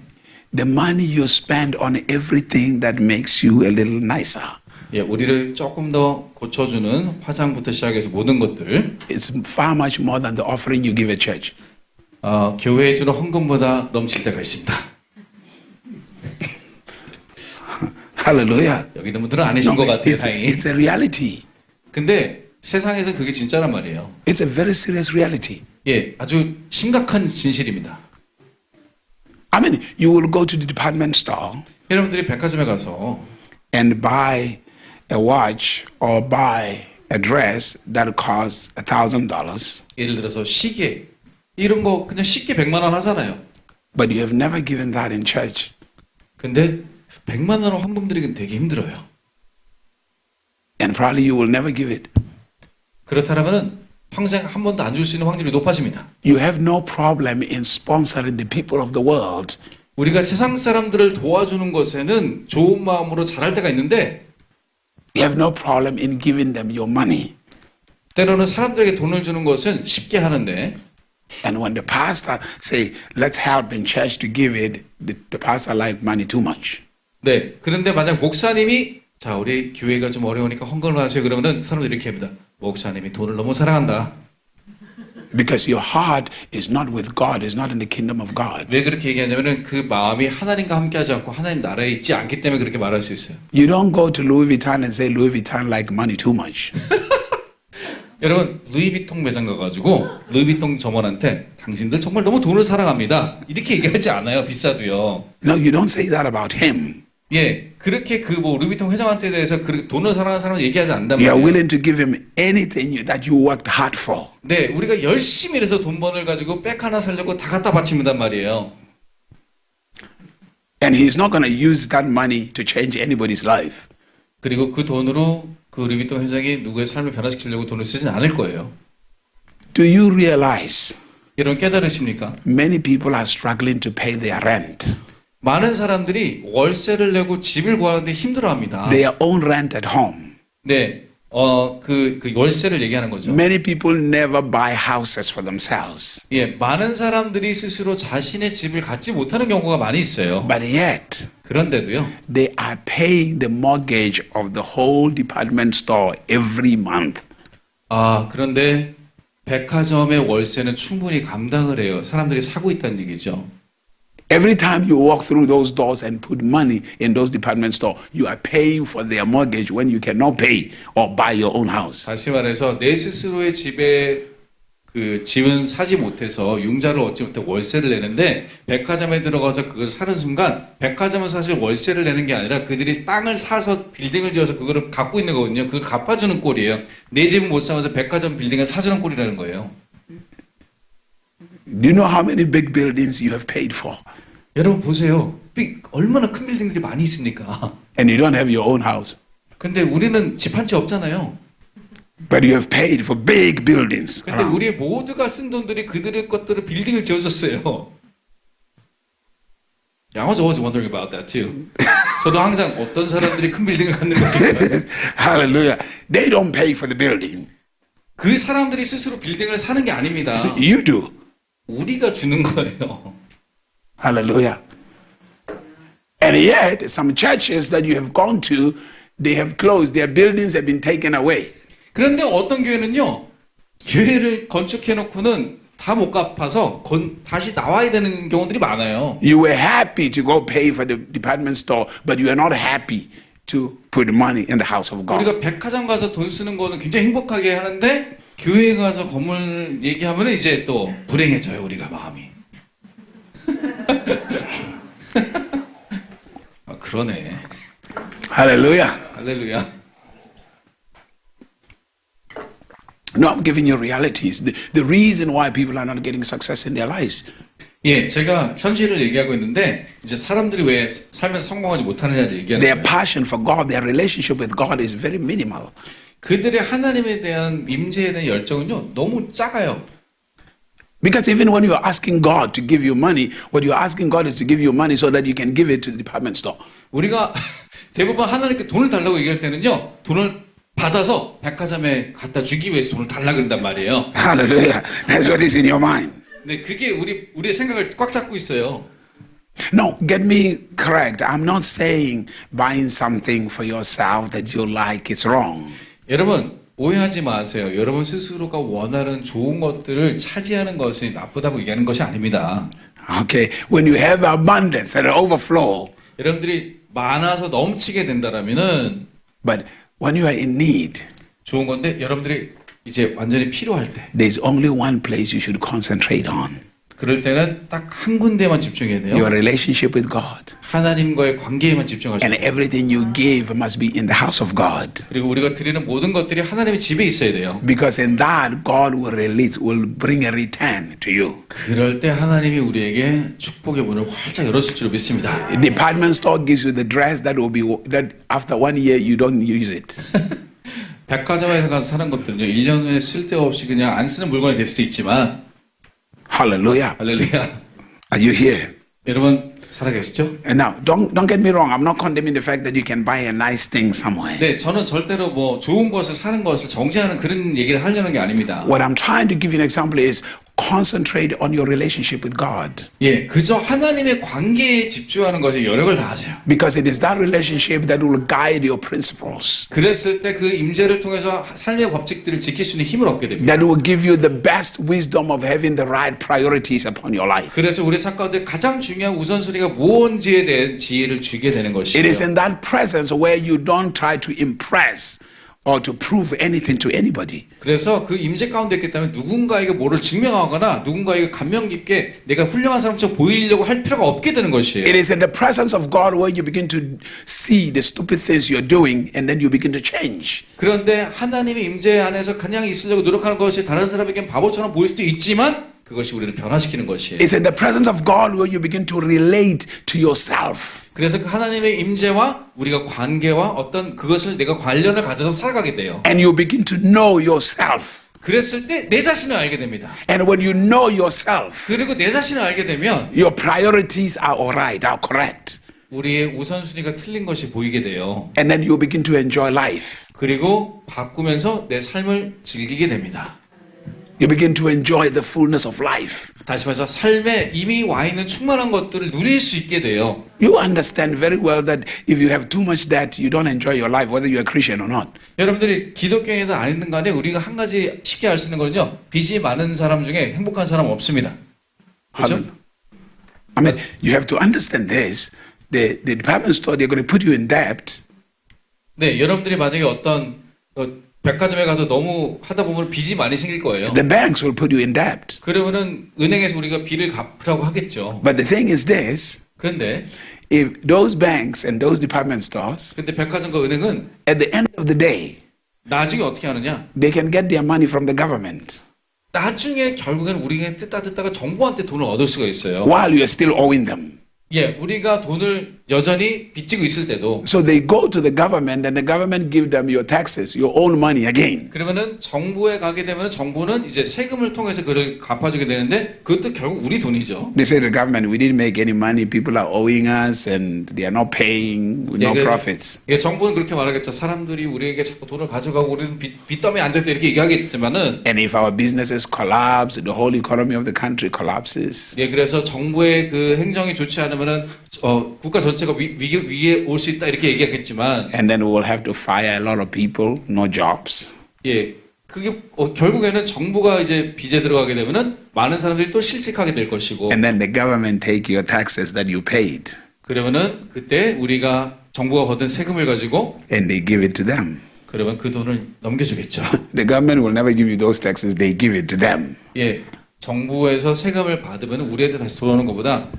the money you spend on everything that makes you a little nicer, 예, 우리를 조금 더 고쳐주는 화장부터 시작해서 모든 것들 it's far much more than the offering you give at church. 교회에 주는 헌금보다 넘칠 때가 있습니다. Hallelujah. 여기 있는 분들은 아니신 것 같아요, 다행히. it's a reality. 근데 세상에서 그게 진짜란 말이에요. It's a very serious reality. 예, 아주 심각한 진실입니다. I mean, you will go to the department store 여러분들이 백화점에 가서 and buy a watch or buy a dress that costs $1,000, 예를 들어서 시계 이런 거 그냥 쉽게 100만 원 하잖아요. but you have never given that in church. 근데 100만 원을 헌금 드리긴 되게 힘들어요. And probably you will never give it. 그렇다면은 평생 한 번도 안 줄 수 있는 확률이 높아집니다. You have no problem in sponsoring the people of the world. 우리가 세상 사람들을 도와주는 것에는 좋은 마음으로 잘할 때가 있는데 You have no problem in giving them your money. 때로는 사람들에게 돈을 주는 것은 쉽게 하는데 And when the pastor say, let's help in church to give it, the pastor like money too much. 네, 그런데 만약 목사님이 자 우리 교회가 좀 어려우니까 헌금을 하세요 그러면은 사람들이 이렇게 합니다. 목사님이 돈을 너무 사랑한다. Because your heart is not with God, is not in the kingdom of God. 왜 그렇게 얘기하냐면은 그 마음이 하나님과 함께하지 않고 하나님 나라에 있지 않기 때문에 그렇게 말할 수 있어요. You don't go to Louis Vuitton and say Louis Vuitton like money too much. 여러분 루이비통 매장 가가지고 루이비통 점원한테 당신들 정말 너무 돈을 사랑합니다. 이렇게 얘기하지 않아요. 비싸도요. No, you don't say that about him. 예, 그렇게 그 뭐 루이비통 회장한테 대해서 그 돈을 사랑하는 사람은 얘기하지 않는단 You are 말이에요. willing to give him anything that you worked hard for. 네, 우리가 열심히 일해서 돈 번을 가지고 백 하나 살려고 다 갖다 바친단 말이에요. And he's not going to use that money to change anybody's life. 그리고 그 돈으로 그 루이비통 회장이 누구의 삶을 변화시키려고 돈을 쓰진 않을 거예요. Do you realize 여러분 깨달으십니까? many people are struggling to pay their rent? 많은 사람들이 월세를 내고 집을 구하는데 힘들어합니다. Their own rent at home. 네, 그 월세를 얘기하는 거죠. Many people never buy houses for themselves. 예, 많은 사람들이 스스로 자신의 집을 갖지 못하는 경우가 많이 있어요. But yet, 그런데도요, they are paying the mortgage of the whole department store every month. 그런데 백화점의 월세는 충분히 감당을 해요. 사람들이 사고 있다는 얘기죠. Every time you walk through those doors and put money in those department store, you are paying for their mortgage when you cannot pay or buy your own house. 다시 말해서 내 스스로의 집에 그 집은 사지 못해서 융자를 얻지 못해 월세를 내는데 백화점에 들어가서 그걸 사는 순간 백화점은 사실 월세를 내는 게 아니라 그들이 땅을 사서 빌딩을 지어서 그거를 갖고 있는 거거든요. 그걸 갚아주는 꼴이에요. 내 집은 못 사면서 백화점 빌딩을 사주는 꼴이라는 거예요. Do you know how many big buildings you have paid for? 여러분 보세요. 얼마나 큰 빌딩들이 많이 있습니까? And you don't have your own house. 근데 우리는 집 한 채 없잖아요. But you have paid for big buildings. 근데 우리 모두가 쓴 돈들이 그들의 것들을 빌딩을 지어줬어요. I was always wondering about that too. 저도 항상 어떤 사람들이 큰 빌딩을 갖는 것을 Hallelujah. They don't pay for the building. 그 사람들이 스스로 빌딩을 사는 게 아닙니다. You do. 우리가 주는 거예요. Hallelujah. And yet, some churches that you have gone to, they have closed. Their buildings have been taken away. 그런데 어떤 교회는요, 교회를 건축해놓고는 다 못 갚아서 다시 나와야 되는 경우들이 많아요. You were happy to go pay for the department store, but you are not happy to put money in the house of God. 우리가 백화점 가서 돈 쓰는 거는 굉장히 행복하게 하는데 교회에 가서 건물 얘기하면 이제 또 불행해져요, 우리가 마음이. 그러네. Hallelujah. 할렐루야. No, I'm giving you realities. The reason why people are not getting success in their lives. 예, 제가 현실을 얘기하고 있는데 이제 사람들이 왜 삶에서 성공하지 못하느냐를 얘기하는 Their 거예요. passion for God, their relationship with God is very minimal. 그들의 하나님에 대한 임재에 대한 열정은요 너무 작아요. Because even when you're asking God to give you money, what you're asking God is to give you money so that you can give it to the department store. 우리가 대부분 하나님께 돈을 달라고 얘기할 때는요 돈을 받아서 백화점에 갖다 주기 위해서 돈을 달라 그런단 말이에요. Hallelujah. That's what is in your mind. 근데 그게 우리의 생각을 꽉 잡고 있어요. No, get me correct. I'm not saying buying something for yourself that you like is wrong. 여러분 오해하지 마세요. 여러분 스스로가 원하는 좋은 것들을 차지하는 것이 나쁘다고 얘기하는 것이 아닙니다. Okay. When you have abundance and overflow, 여러분들이 많아서 넘치게 된다라면은 but when you are in need, 좋은 건데 여러분들이 이제 완전히 필요할 때 there's only one place you should concentrate on. 그럴 때는 딱 한 군데만 집중해야 돼요. Your relationship with God. 하나님과의 관계에만 집중하셔야 And 돼요. everything you give must be in the house of God. 그리고 우리가 드리는 모든 것들이 하나님의 집에 있어야 돼요. Because in that, God will bring a return to you. 그럴 때 하나님이 우리에게 축복의 문을 활짝 열어줄 줄 믿습니다. A department store gives you the dress that after 1 year you don't use it. 백화점에서 가서 사는 것들은요. 1년 후에 쓸데없이 그냥 안 쓰는 물건이 될 수도 있지만 Hallelujah. 할렐루야. Are you here? 여러분 살아계시죠? And now, don't get me wrong. I'm not condemning the fact that you can buy a nice thing somewhere. 네, 저는 절대로 뭐 좋은 것을 사는 것을 정죄하는 그런 얘기를 하려는 게 아닙니다. What I'm trying to give you an example is concentrate on your relationship with God. 예, 그저 하나님의 관계에 집중하는 것에 여력을 다하세요. Because it is that relationship that will guide your principles. 그랬을 때 그 임재를 통해서 삶의 법칙들을 지킬 수 있는 힘을 얻게 됩니다. That will give you the best wisdom of having the right priorities upon your life. 그래서 우리 삶 가운데 가장 중요한 우선순위가 뭔지에 대한 지혜를 주게 되는 것이에요. It is in that presence where you don't try to impress or to prove anything to anybody. 그래서 그 임재 가운데 있기 때문에 누군가에게 뭐를 증명하거나 누군가에게 감명 깊게 내가 훌륭한 사람처럼 보이려고 할 필요가 없게 되는 것이에요. It is in the presence of God where you begin to see the stupid things you're doing and then you begin to change. 그런데 하나님의 임재 안에서 그냥 있으려고 노력하는 것이 다른 사람에겐 바보처럼 보일 수도 있지만 그것이 우리를 변화시키는 것이에요. It's in the presence of God where you begin to relate to yourself. 그래서 그 하나님의 임재와 우리가 관계와 어떤 그것을 내가 관련을 가져서 살아가게 돼요. And you begin to know yourself. 그랬을 때 내 자신을 알게 됩니다. And when you know yourself, 그리고 내 자신을 알게 되면 your priorities are all right, are correct. 우리의 우선순위가 틀린 것이 보이게 돼요. And then you begin to enjoy life. 그리고 바꾸면서 내 삶을 즐기게 됩니다. You begin to enjoy the fullness of life. 다시 말해서 삶에 이미 와 있는 충만한 것들을 누릴 수 있게 돼요. You understand very well that if you have too much debt, you don't enjoy your life, whether you're a Christian or not. 여러분들이 기독교인이든 아니든 간에 우리가 한 가지 쉽게 알 수 있는 거는요. 빚이 많은 사람 중에 행복한 사람 없습니다. 그렇죠? I mean, you have to understand this. The department store, they're going to put you in debt. 네, 여러분들이 만약에 어떤 백화점에 가서 너무 하다 보면 빚이 많이 생길 거예요. The banks will put you in debt. 그러면은 은행에서 우리가 빚을 갚으라고 하겠죠. But the thing is this, 그런데 if those banks and those department stores, 근데 백화점과 은행은 at the end of the day, 나중에 어떻게 하느냐? they can get their money from the government 나중에 결국에는 우리가 듣다가 정부한테 돈을 얻을 수가 있어요. while you are still owing them. 예, 우리가 돈을 여전히 빚지고 있을 때도 So they go to the government and the government give them your taxes, your own money again. 그러면은 정부에 가게 되면은 정부는 이제 세금을 통해서 그를 갚아주게 되는데 그것도 결국 우리 돈이죠. They say to the government, we didn't make any money, people are owing us and they are not paying, with no profits. 예, 정부는 그렇게 말하겠죠. 사람들이 우리에게 자꾸 돈을 가져가고 우리는 빚더미에 앉아있다 이렇게 얘기하겠지만은 And if our businesses collapse, the whole economy of the country collapses. 예, 그래서 정부의 그 행정이 좋지 않으면은 국가 전체가 위기에 올 수 있다 이렇게 얘기하겠지만 And then we will have to fire a lot of people, no jobs. 예, 그게 결국에는 정부가 이제 빚에 들어가게 되면은 많은 사람들이 또 실직하게 될 것이고 And then the government take your taxes that you paid 그러면은 그때 우리가 정부가 거둔 세금을 가지고 and they give it to them. 그러면 그 돈을 넘겨주겠죠. The government will never give you those taxes, they give it to them. 예, 정부에서 세금을 받으면 우리한테 다시 돌아오는 것보다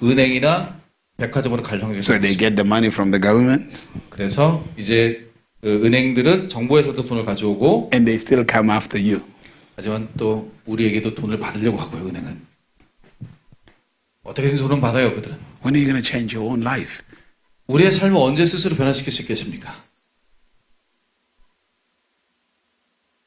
은행이나 백화점으로 갈 확률이 So they get the money from the government 그래서 이제 그 은행들은 정부에서도 돈을 가져오고 and they still come after you. 하지만 또 우리에게도 돈을 받으려고 하고요. 은행은 어떻게든 돈은 받아요. 그들은 When are you going to change your own life? 우리의 삶을 언제 스스로 변화시킬 수 있겠습니까?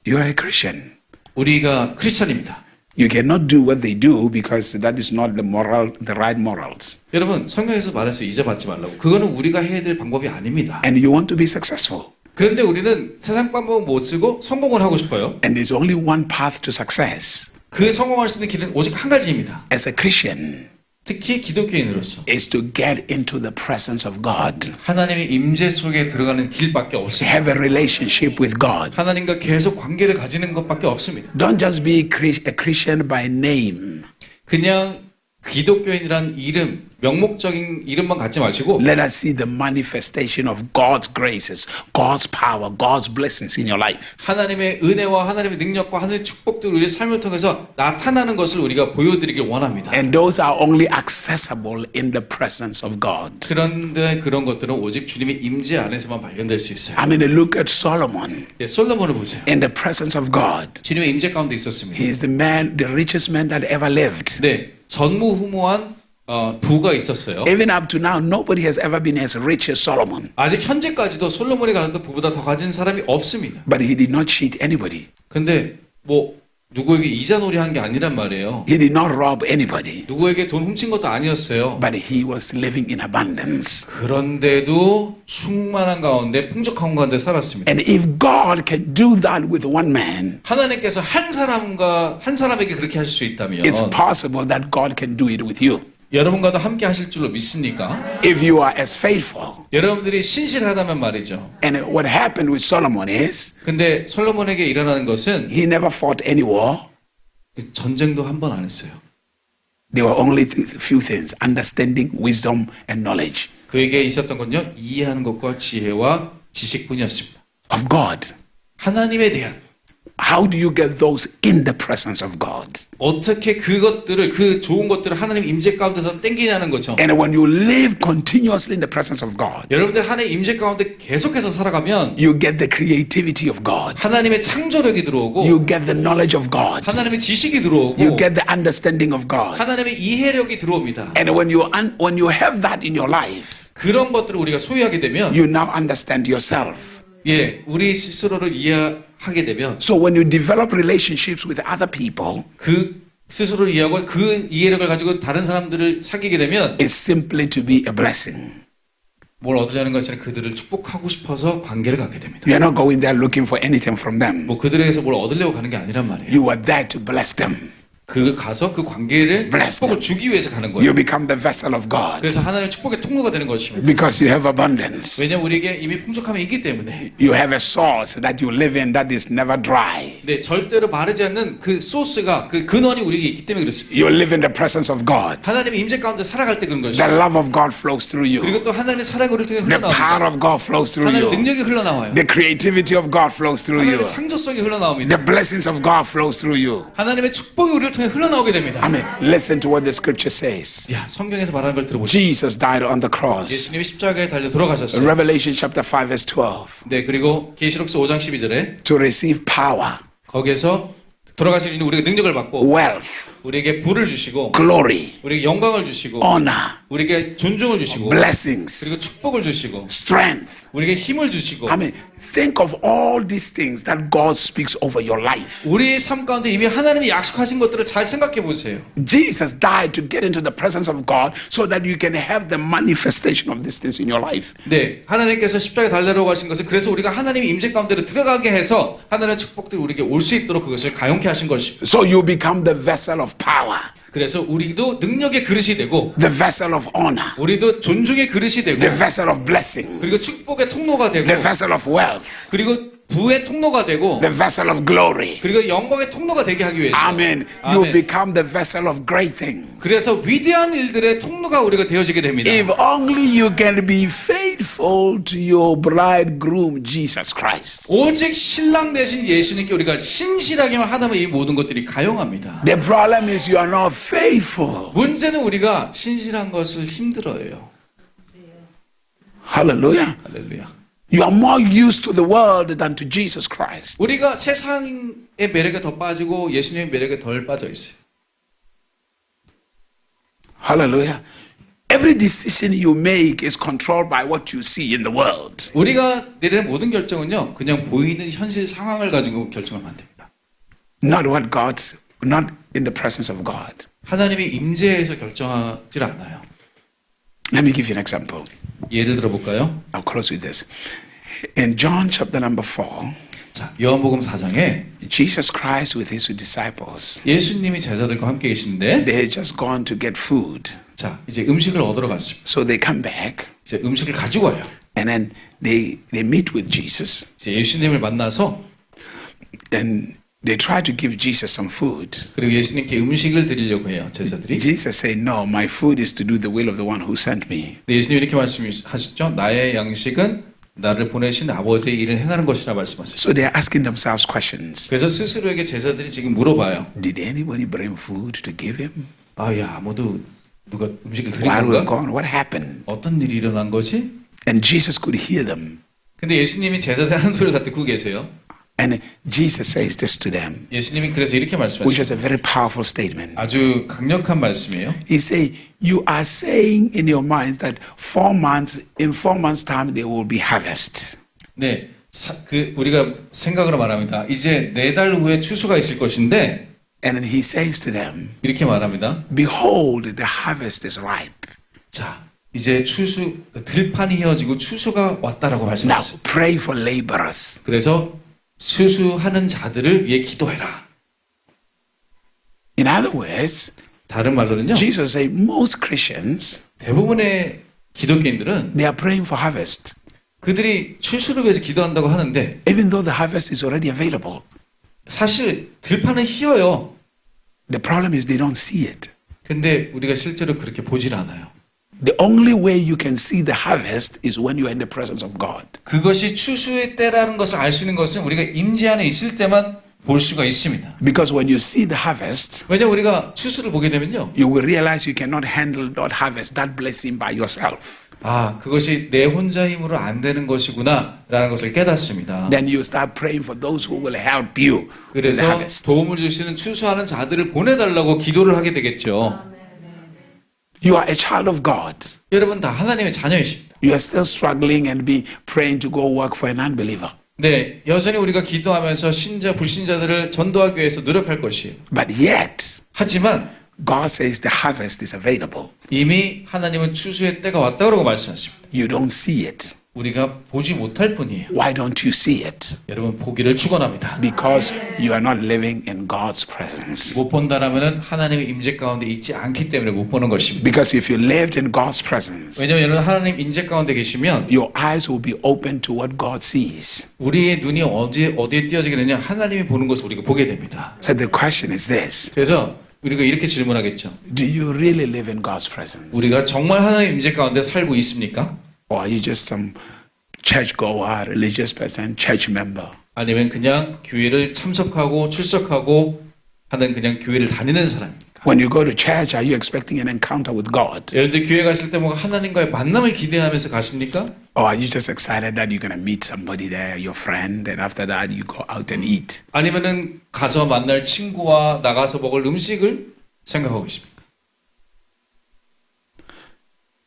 You are a Christian. 우리가 크리스천입니다. You cannot do what they do because that is not the right morals. 여러분 성경에서 말해서 잊어받지 말라고. 그거는 우리가 해야 될 방법이 아닙니다. And you want to be successful. 그런데 우리는 세상 방법은 못 쓰고 성공을 하고 싶어요. And there's only one path to success 그 성공할 수 있는 길은 오직 한 가지입니다. as a Christian 특히 기독교인으로서 is to get into the presence of God, 하나님의 임재 속에 들어가는 길밖에 없습니다. have a relationship with God. 하나님과 계속 관계를 가지는 것밖에 없습니다. Don't just be a Christian by name. 그냥 기독교인이란 이름, 명목적인 이름만 갖지 마시고 Let us see the manifestation of God's graces, God's power, God's blessings in your life. 하나님의 은혜와 하나님의 능력과 하나님의 축복들을 우리의 삶을 통해서 나타나는 것을 우리가 보여드리길 원합니다. And those are only accessible in the presence of God. 그런데 그런 것들은 오직 주님의 임재 안에서만 발견될 수 있어요. I mean, look at Solomon 네, 솔로몬을 보세요. in the presence of God. 주님의 임재 가운데 있었습니다. He is the man, the richest man that ever lived. 네, 전무후무한 부가 있었어요. Even up to now, nobody has ever been as rich as Solomon. 아직 현재까지도 솔로몬이 가졌던 부보다 더 가진 사람이 없습니다. But he did not cheat anybody. 근데 뭐 누구에게 이자놀이 한 게 아니란 말이에요. He did not rob anybody. 누구에게 돈 훔친 것도 아니었어요. But he was living in abundance. 그런데도 충만한 가운데 풍족한 가운데 살았습니다. And if God can do that with one man, 하나님께서 한 사람에게 그렇게 하실 수 있다면 it's possible that God can do it with you. 여러분과도 함께 하실 줄로 믿습니까? If you are as faithful. 여러분들이 신실하다면 말이죠. And what happened with Solomon is 근데 솔로몬에게 일어나는 것은 he never fought any war. 전쟁도 한 번 안 했어요. There were only few things: understanding, wisdom, and knowledge 그에게 있었던 건요, 이해하는 것과 지혜와 지식뿐이었습니다. of God. 하나님에 대한 How do you get those in the presence of God? 어떻게 그것들을 그 좋은 것들을 하나님 임재 가운데서 땡기냐는 거죠. And when you live continuously in the presence of God, 여러분들 하나님 임재 가운데 계속해서 살아가면 you get the creativity of God. 하나님의 창조력이 들어오고 You get the knowledge of God. 하나님의 지식이 들어오고 You get the understanding of God. 하나님의 이해력이 들어옵니다. And when you have that in your life, 그런 것들을 우리가 소유하게 되면 you now understand yourself. 예, 우리 스스로를 이해하게 되면 So when you develop relationships with other people, 그 스스로를 이해하고 그 이해력을 가지고 다른 사람들을 사귀게 되면 it's simply to be a blessing. 뭘 얻으려는 것이 아니라 그들을 축복하고 싶어서 관계를 갖게 됩니다. You're not going there looking for anything from them. 뭐 그들에게서 뭘 얻으려고 가는 게 아니란 말이에요. You are there to bless them. 그 가서 그 관계를 Bless 축복을 them. 주기 위해서 가는 You 거예요. become the vessel of God 그래서 하나님의 축복의 통로가 되는 것입니다. because you have abundance. 왜냐하면 우리에게 이미 풍족함이 있기 때문에. You have a source that you live in that is never dry. 네, 절대로 마르지 않는 그 소스가 그 근원이 우리에게 있기 때문에 그렇습니다. You live in the presence of God. 하나님의 임재 가운데 살아갈 때 그런 The 것이죠. love of God flows through you. 그리고 또 하나님의 사랑이 우리를 통해 The power 흘러나옵니다. of God flows through 하나님의 you. 능력이 흘러나와요. The creativity of God flows through you. 하나님의 창조성이 흘러나옵니다. The blessings of God flows through you. 하나님의 축복이 우리를 통해 흘러나오게 됩니다. I mean, listen to what the scripture says. 야, 성경에서 말하는 걸 들어보시죠. Jesus died on the cross. 예수님이 십자가에 달려 돌아가셨어요. Revelation chapter 5 verse 12. 네, 그리고 계시록서 5장 12절에 To receive power, 거기에서 돌아가신 이는 우리에게 능력을 받고 wealth, 우리에게 부를 주시고 glory, 우리에게 영광을 주시고 honor, 우리에게 존중을 주시고 blessings, 그리고 축복을 주시고 strength. 우리에게 힘을 주시고 I mean, think of all these things that God speaks over your life. 우리의 삶 가운데 이미 하나님이 약속하신 것들을 잘 생각해 보세요. Jesus died to get into the presence of God so that you can have the manifestation of these things in your life. 네, 하나님께서 십자가에 달려러 가신 것은 그래서 우리가 하나님의 임재 가운데로 들어가게 해서 하나님의 축복들이 우리에게 올 수 있도록 그것을 가용케 하신 것입니다. So you become the vessel of power, 그래서 우리도 능력의 그릇이 되고 the vessel of honor, 우리도 존중의 그릇이 되고 the vessel of blessing, 그리고 축복의 통로가 되고 the vessel of wealth, 그리고 부의 통로가 되고 the vessel of glory. 그리고 영광의 통로가 되게 하기 위해서 Amen. You 아멘. become the vessel of great things. 그래서 위대한 일들의 통로가 우리가 되어지게 됩니다. If only you can be faithful to your bridegroom, Jesus Christ. 오직 신랑 대신 예수님께 우리가 신실하게만 하다면 이 모든 것들이 가용합니다. The problem is you are not faithful. 문제는 우리가 신실한 것을 힘들어해요. Hallelujah. 할렐루야. You are more used to the world than to Jesus Christ. 우리가 세상의 매력에 더 빠지고 예수님의 매력에 덜 빠져 있어요. Hallelujah. Every decision you make is controlled by what you see in the world. 우리가 내리는 모든 결정은요, 그냥 보이는 현실 상황을 가지고 결정하면 안 됩니다. Not what God, not in the presence of God. 하나님의 임재에서 결정하지 않아요. Let me give you an example. 예를 들어볼까요? I'll close with this. In John chapter number 4, 자, 요한복음 4장에 Jesus Christ with his disciples, 예수님이 제자들과 함께 계시는데 they had just gone to get food. 자, 이제 음식을 얻으러 갔습니다. So they come back 이제 음식을 가지고 와요. and then they meet with Jesus 이제 예수님을 만나서 and they try to give Jesus some food. 그리고 예수님께 음식을 드리려고 해요. 제자들이. Jesus said, "No, my food is to do the will of the one who sent me." 근데 예수님이 이렇게 말씀하셨죠. 나의 양식은 나를 보내신 아버지의 일을 행하는 것이라 말씀하셨어요. So they are asking themselves questions. 그래서 스스로에게 제자들이 지금 물어봐요. Did anybody bring food to give him? 야, 아무도 누가 음식을 드린 While we're 건가? gone, what happened? 어떤 일이 일어난 거지? And Jesus could hear them. 근데 예수님이 제자들 하는 소리를 다 듣고 계세요. And Jesus says this to them, 예수님이 그래서 이렇게 which 말씀하셨어요. is a very powerful statement. 아주 강력한 말씀이에요. He say, "You are saying in your minds that in 4 months' time there will be harvest." 네, 우리가 생각으로 말합니다. 이제 4달 후에 추수가 있을 것인데 And then he says to them, 이렇게 말합니다. "Behold, the harvest is ripe. 자, 이제 들판이 휘어지고 추수가 왔다라고 Now 말씀하셨어요. pray for laborers." 그래서 추수하는 자들을 위해 기도해라. In other words, 다른 말로는요. Jesus said most Christians, 대부분의 기독교인들은 they are praying for harvest, 그들이 추수를 위해서 기도한다고 하는데 even though the harvest is already available. 사실 들판은 휘어요. The problem is they don't see it. 근데 우리가 실제로 그렇게 보질 않아요. The only way you can see the harvest is when you are in the presence of God. 그것이 추수의 때라는 것을 알 수 있는 것은 우리가 임재 안에 있을 때만 볼 수가 있습니다. Because when you see the harvest, 왜냐하면 우리가 추수를 보게 되면요. you will realize you cannot handle that harvest, that blessing by yourself. 그것이 내 혼자 힘으로 안 되는 것이구나 라는 것을 깨닫습니다. Then you start praying for those who will help you with the 그래서 harvest. 도움을 주시는 추수하는 자들을 보내달라고 기도를 하게 되겠죠. You are a child of God. 여러분 다 하나님의 자녀이십니다. You are still struggling and be praying to go work for an unbeliever. 네, 여전히 우리가 기도하면서 불신자들을 전도하기 위해서 노력할 것이에요. But yet, 하지만 God says the harvest is available. 이미 하나님은 추수의 때가 왔다고 말씀하십니다. You don't see it. 우리가 보지 못할 뿐이에요. Why don't you see it? 여러분 보기를 축원합니다. Because you are not living in God's presence. 못 본다라면은 하나님의 임재 가운데 있지 않기 때문에 못 보는 것입니다. Because if you lived in God's presence, 왜냐하면 여러분 하나님 임재 가운데 계시면 your eyes will be open to what God sees. 우리의 눈이 어디에 띄어지게 되냐 하나님이 보는 것을 우리가 보게 됩니다. So the question is this: 그래서 우리가 이렇게 질문하겠죠. do you really live in God's presence? 우리가 정말 하나님 임재 가운데 살고 있습니까? Or are you just some churchgoer, religious person, church member? 아니면 그냥 교회를 참석하고 출석하고 하는 그냥 교회를 다니는 사람입니까? When you go to church, are you expecting an encounter with God? 여러분들 교회 가실 때 뭔가 하나님과의 만남을 기대하면서 가십니까? Or are you just excited that you're going to meet somebody there, your friend, and after that you go out and eat? 아니면은 가서 만날 친구와 나가서 먹을 음식을 생각하고 계십니까?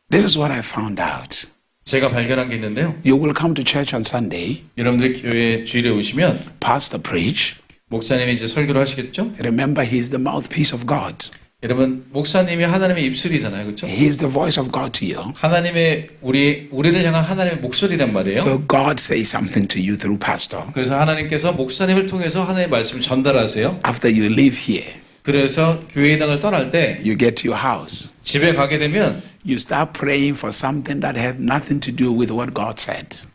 This is what I found out. 제가 발견한 게 있는데요. You will come to church on Sunday, 여러분들 교회 주일에 오시면 pastor preach. 목사님이 이제 설교를 하시겠죠? Remember, he's the mouthpiece of God. 여러분 목사님이 하나님의 입술이잖아요, 그렇죠? He's the voice of God to you. 하나님의 우리를 향한 하나님의 목소리란 말이에요. So God says something to you through pastor. 그래서 하나님께서 목사님을 통해서 하나님의 말씀을 전달하세요. After you leave here, 그래서 교회당을 떠날 때 you get to your house. 집에 가게 되면 You start praying for something that had nothing to do with what God said,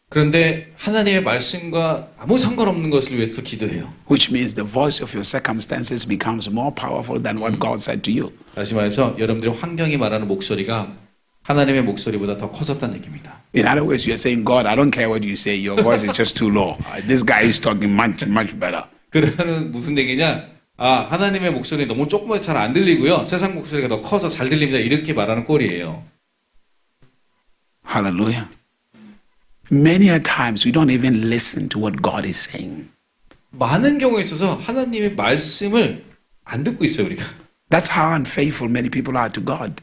그런데 하나님의 말씀과 아무 상관없는 것을 위해서 기도해요. which means the voice of your circumstances becomes more powerful than what God said to you. 다시 말해서 여러분들의 환경이 말하는 목소리가 하나님의 목소리보다 더 커졌다는 얘기입니다. In other words, you're saying, God, I don't care what you say. Your voice is just too low. This guy is talking much better. 그러면 무슨 얘기냐? 하나님의 목소리 너무 조그맣게 잘 안 들리고요. 세상 목소리가 더 커서 잘 들립니다. 이렇게 말하는 꼴이에요. Hallelujah. Many a times we don't even listen to what God is saying. 많은 경우에 있어서 하나님의 말씀을 안 듣고 있어요, 우리가. That's how unfaithful many people are to God.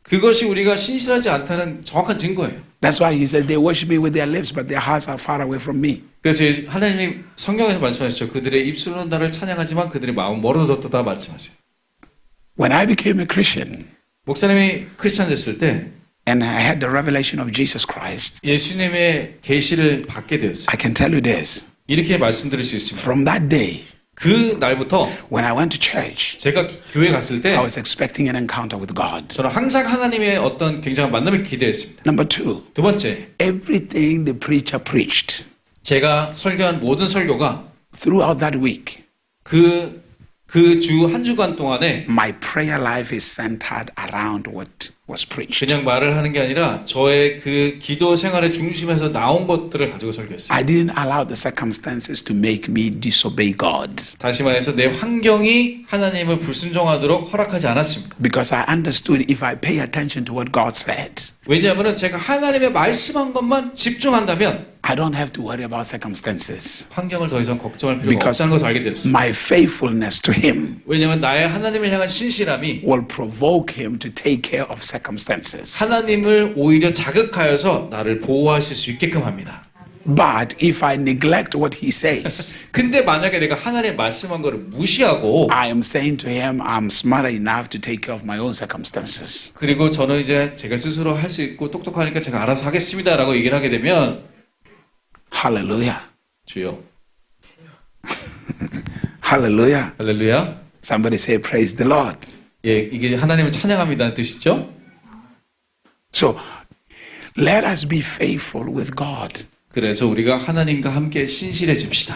그것이 우리가 신실하지 않다는 정확한 증거예요. That's why he said they worship me with their lips, but their hearts are far away from me. 그래서 하나님이 성경에서 말씀하셨죠. 그들의 입술로는 나를 찬양하지만 그들의 마음은 멀어졌다 말씀하세요. When I became a Christian, 목사님이 크리스찬 됐을 때 and I had the revelation of Jesus Christ, 예수님의 계시를 받게 되었어요. I can tell you this. 이렇게 말씀드릴 수 있습니다. From that day, 그 날부터 when I went to church, 제가 교회 갔을 때 I was expecting an encounter with God. 저는 항상 하나님의 어떤 굉장한 만남을 기대했습니다. Number two, 두 번째, everything the preacher preached 제가 설교한 모든 설교가 throughout that week, 그 주 한 주간 동안에 my prayer life is centered around what was preached. 그냥 말을 하는 게 아니라 저의 그 기도 생활의 중심에서 나온 것들을 가지고 설교했어요. I didn't allow the circumstances to make me disobey God 다시 말해서 내 환경이 하나님을 불순종하도록 허락하지 않았습니다. because I understood if I pay attention to what God said, 왜냐하면 제가 하나님의 말씀한 것만 집중한다면 I don't have to worry about circumstances. 환경을 더 이상 걱정할 필요가 Because 없다는 것을 알게 되었어요. my faithfulness to Him 왜냐하면 나의 하나님을 향한 신실함이 will provoke Him to take care of circumstances. 하나님을 오히려 자극하여서 나를 보호하실 수 있게끔 합니다. But if I neglect what He says, 근데 만약에 내가 하나님 말씀한 거를 무시하고 I am saying to Him, I'm smarter enough to take care of my own circumstances. 그리고 저는 이제 제가 스스로 할 수 있고 똑똑하니까 제가 알아서 하겠습니다라고 얘기를 하게 되면 Hallelujah. 주여 Hallelujah. 할렐루야. Somebody say, Praise the Lord. 예, 이게 하나님을 찬양합니다는 뜻이죠. So let us be faithful with God. 그래서 우리가 하나님과 함께 신실해집시다.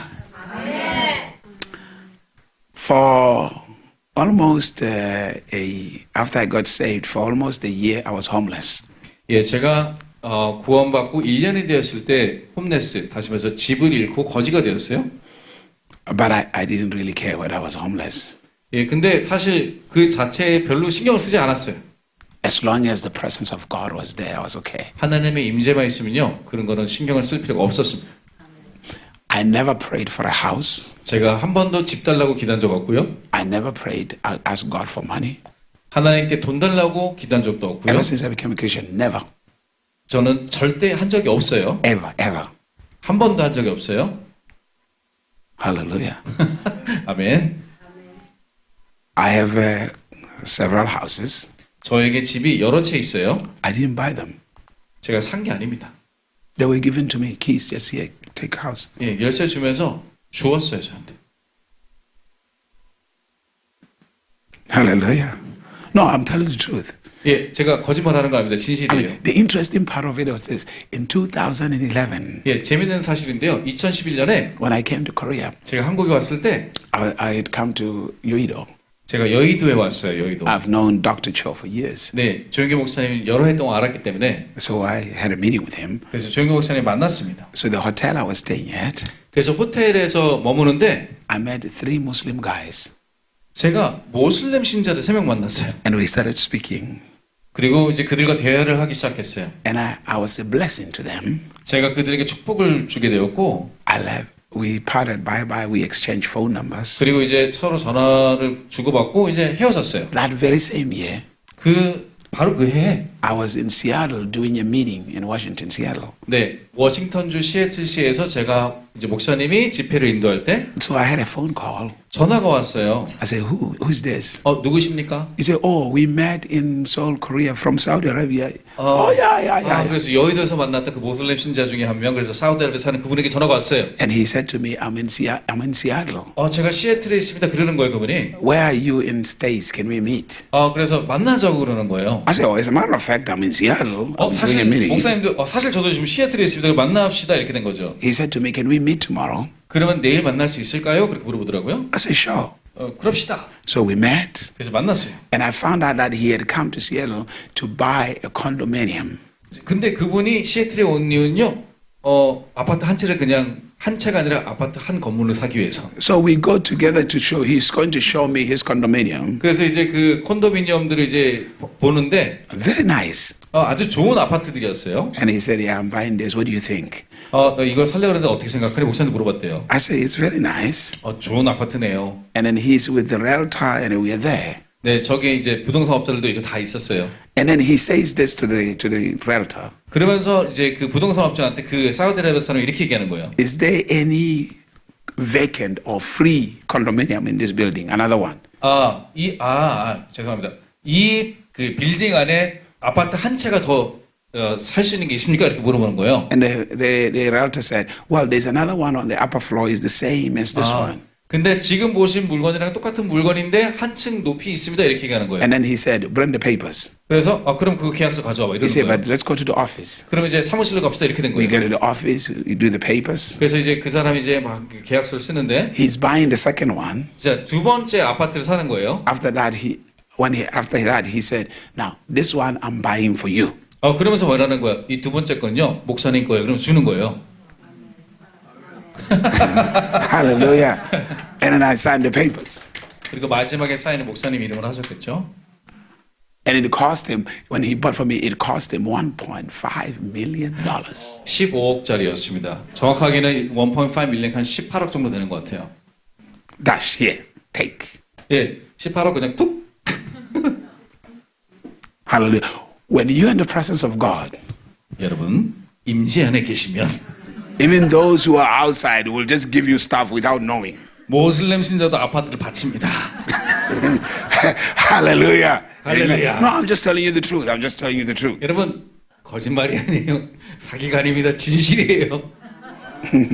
For almost after I got saved, for almost a year, I was homeless. 예, 제가 구원받고 1년이 되었을 때 홈레스, 다시 말해서 집을 잃고 거지가 되었어요. But I didn't really care when I was homeless. 예, 근데 사실 그 자체에 별로 신경을 쓰지 않았어요. As long as the presence of God was there, I was okay. 하나님의 임재만 있으면요, 그런 거는 신경을 쓸 필요가 없었습니다. I never prayed for a house. 제가 한 번도 집 달라고 기도한 적 없고요. I never prayed, asked God for money. 하나님께 돈 달라고 기도한 적도 없고요. Ever since I became a Christian, never, 저는 절대 한 적이 없어요. ever. 한 번도 한 적이 없어요. Hallelujah. 아멘. I have several houses. 저에게 집이 여러 채 있어요. I didn't buy them. 제가 산 게 아닙니다. They were given to me. Keys, just here, take a house. 예, 열쇠 주면서 주었어요, 저한테. Hallelujah. No, I'm telling the truth. 예, 제가 거짓말하는 거 아닙니다. I 진실이에요. mean, the interesting part of it was this. In 2011, 예, 재밌는 사실인데요. 2011년에 when I came to Korea, 제가 한국에 왔을 때 I had come to Yoido. 제가 여의도에 왔어요. 여의도. I've known Dr. Cho for years. 네, 조영기 목사님 여러 해 동안 알았기 때문에 So I had a meeting with him. 그래서 조영기 목사님 만났습니다. So the hotel I was staying at, 그래서 호텔에서 머무는데 I met 3 Muslim guys. 제가 모슬렘 신자들 3명 만났어요. And we started speaking. 그리고 이제 그들과 대화를 하기 시작했어요. And I was a blessing to them. 제가 그들에게 축복을 주게 되었고 I left. We parted bye-bye. We exchanged phone numbers. 그리고 이제 서로 전화를 주고받고 이제 헤어졌어요. That very same year, 바로 그 해에 I was in Seattle doing a meeting in Washington, Seattle. 네, 워싱턴주 시애틀시에서 제가 이제 목사님이 집회를 인도할 때 So I had a phone call. 전화가 왔어요. I said, who's this? 누구십니까? He said, oh, we met in Seoul, Korea from Saudi Arabia. Yeah. 그래서 여의도에서 만났던 그 모슬렘 신자 중에 한 명, 그래서 사우디아라비아 사는 그분에게 전화가 왔어요. And he said to me, I'm in Seattle. 제가 시애틀에 있습니다. 그러는 거예요, 그분이. Where are you in States? Can we meet? 그래서 만나자고 그러는 거예요. I said, oh, as a matter of fact, I'm in Seattle. I'm doing a 사실 meeting. 목사님도 사실 저도 지금 시애틀에 있습니다. 만납시다 이렇게 된 거죠. He said to me, can we meet tomorrow? 그러면 내일 만날 수 있을까요? 그렇게 물어보더라고요. I said, sure. 그럽시다. So we met. 그래서 만났어요. And I found out that he had come to Seattle to buy a condominium. 근데 그분이 시애틀에 온 이유는요. 아파트 한 채를 그냥 한 채가 아니라 아파트 한 건물을 사기 위해서. So we go together to show. He's going to show me his condominium. 그래서 이제 그 콘도미니엄들을 이제 보는데 Very nice. 아주 좋은 아파트들이었어요. And he said, yeah, I'm buying this. What do you think? 너 이거 살려고 그러는데 어떻게 생각하니? 목사님도 물어봤대요. I said, it's very nice. 좋은 아파트네요. And then he's with the realtor and we're there. 네, 저기 이제 부동산 업자들도 이거 다 있었어요. And then he says this to the realtor. 그러면서 이제 그 부동산 업자한테 그 사우디아라비아 사람이 이렇게 얘기하는 거예요. Is there any vacant or free condominium in this building? Another one. 죄송합니다. 이 그 빌딩 안에 아파트 한 채가 더 살 수 있는 게 있습니까? 이렇게 물어보는 거예요. And the realtor said, well, there's another one on the upper floor is the same as this one. 근데 지금 보신 물건이랑 똑같은 물건인데 한층 높이 있습니다. 이렇게 얘기하는 거예요. And then he said, bring the papers. 그래서 그럼 그 계약서 가져와 봐 He 이러는 said, 거예요. but let's go to the office. 그럼 이제 사무실로 갑시다 이렇게 된 We 거예요. go to the office, we do the papers. 그래서 이제 그 사람이 이제 막 계약서를 쓰는데 He's buying the second one. 자, 두 번째 아파트를 사는 거예요. After that, he said, now this one I'm buying for you. 그러면서 뭐라는 거야? 이 두 번째 건요 목사님 거예요. 그럼 주는 거예요. Hallelujah. And then I signed the papers. 그리고 마지막에 사인은 목사님 이름으로 하셨겠죠. And it cost him, when he bought for me, it cost him $1.5 million. 15억짜리였습니다. 정확하게는 1.5 밀리언 한 18억 정도 되는 것 같아요. Dash, here, take. 예, 18억 그냥 툭. Hallelujah. When you're in the presence of God, 여러분 임재 안에 계시면 even those who are outside will just give you stuff without knowing. 모슬렘 신자도 아파트를 바칩니다. Hallelujah. Hallelujah. Amen. No, I'm just telling you the truth. I'm just telling you the truth. 여러분 거짓말이 아니에요. 사기가 아닙니다. 진실이에요.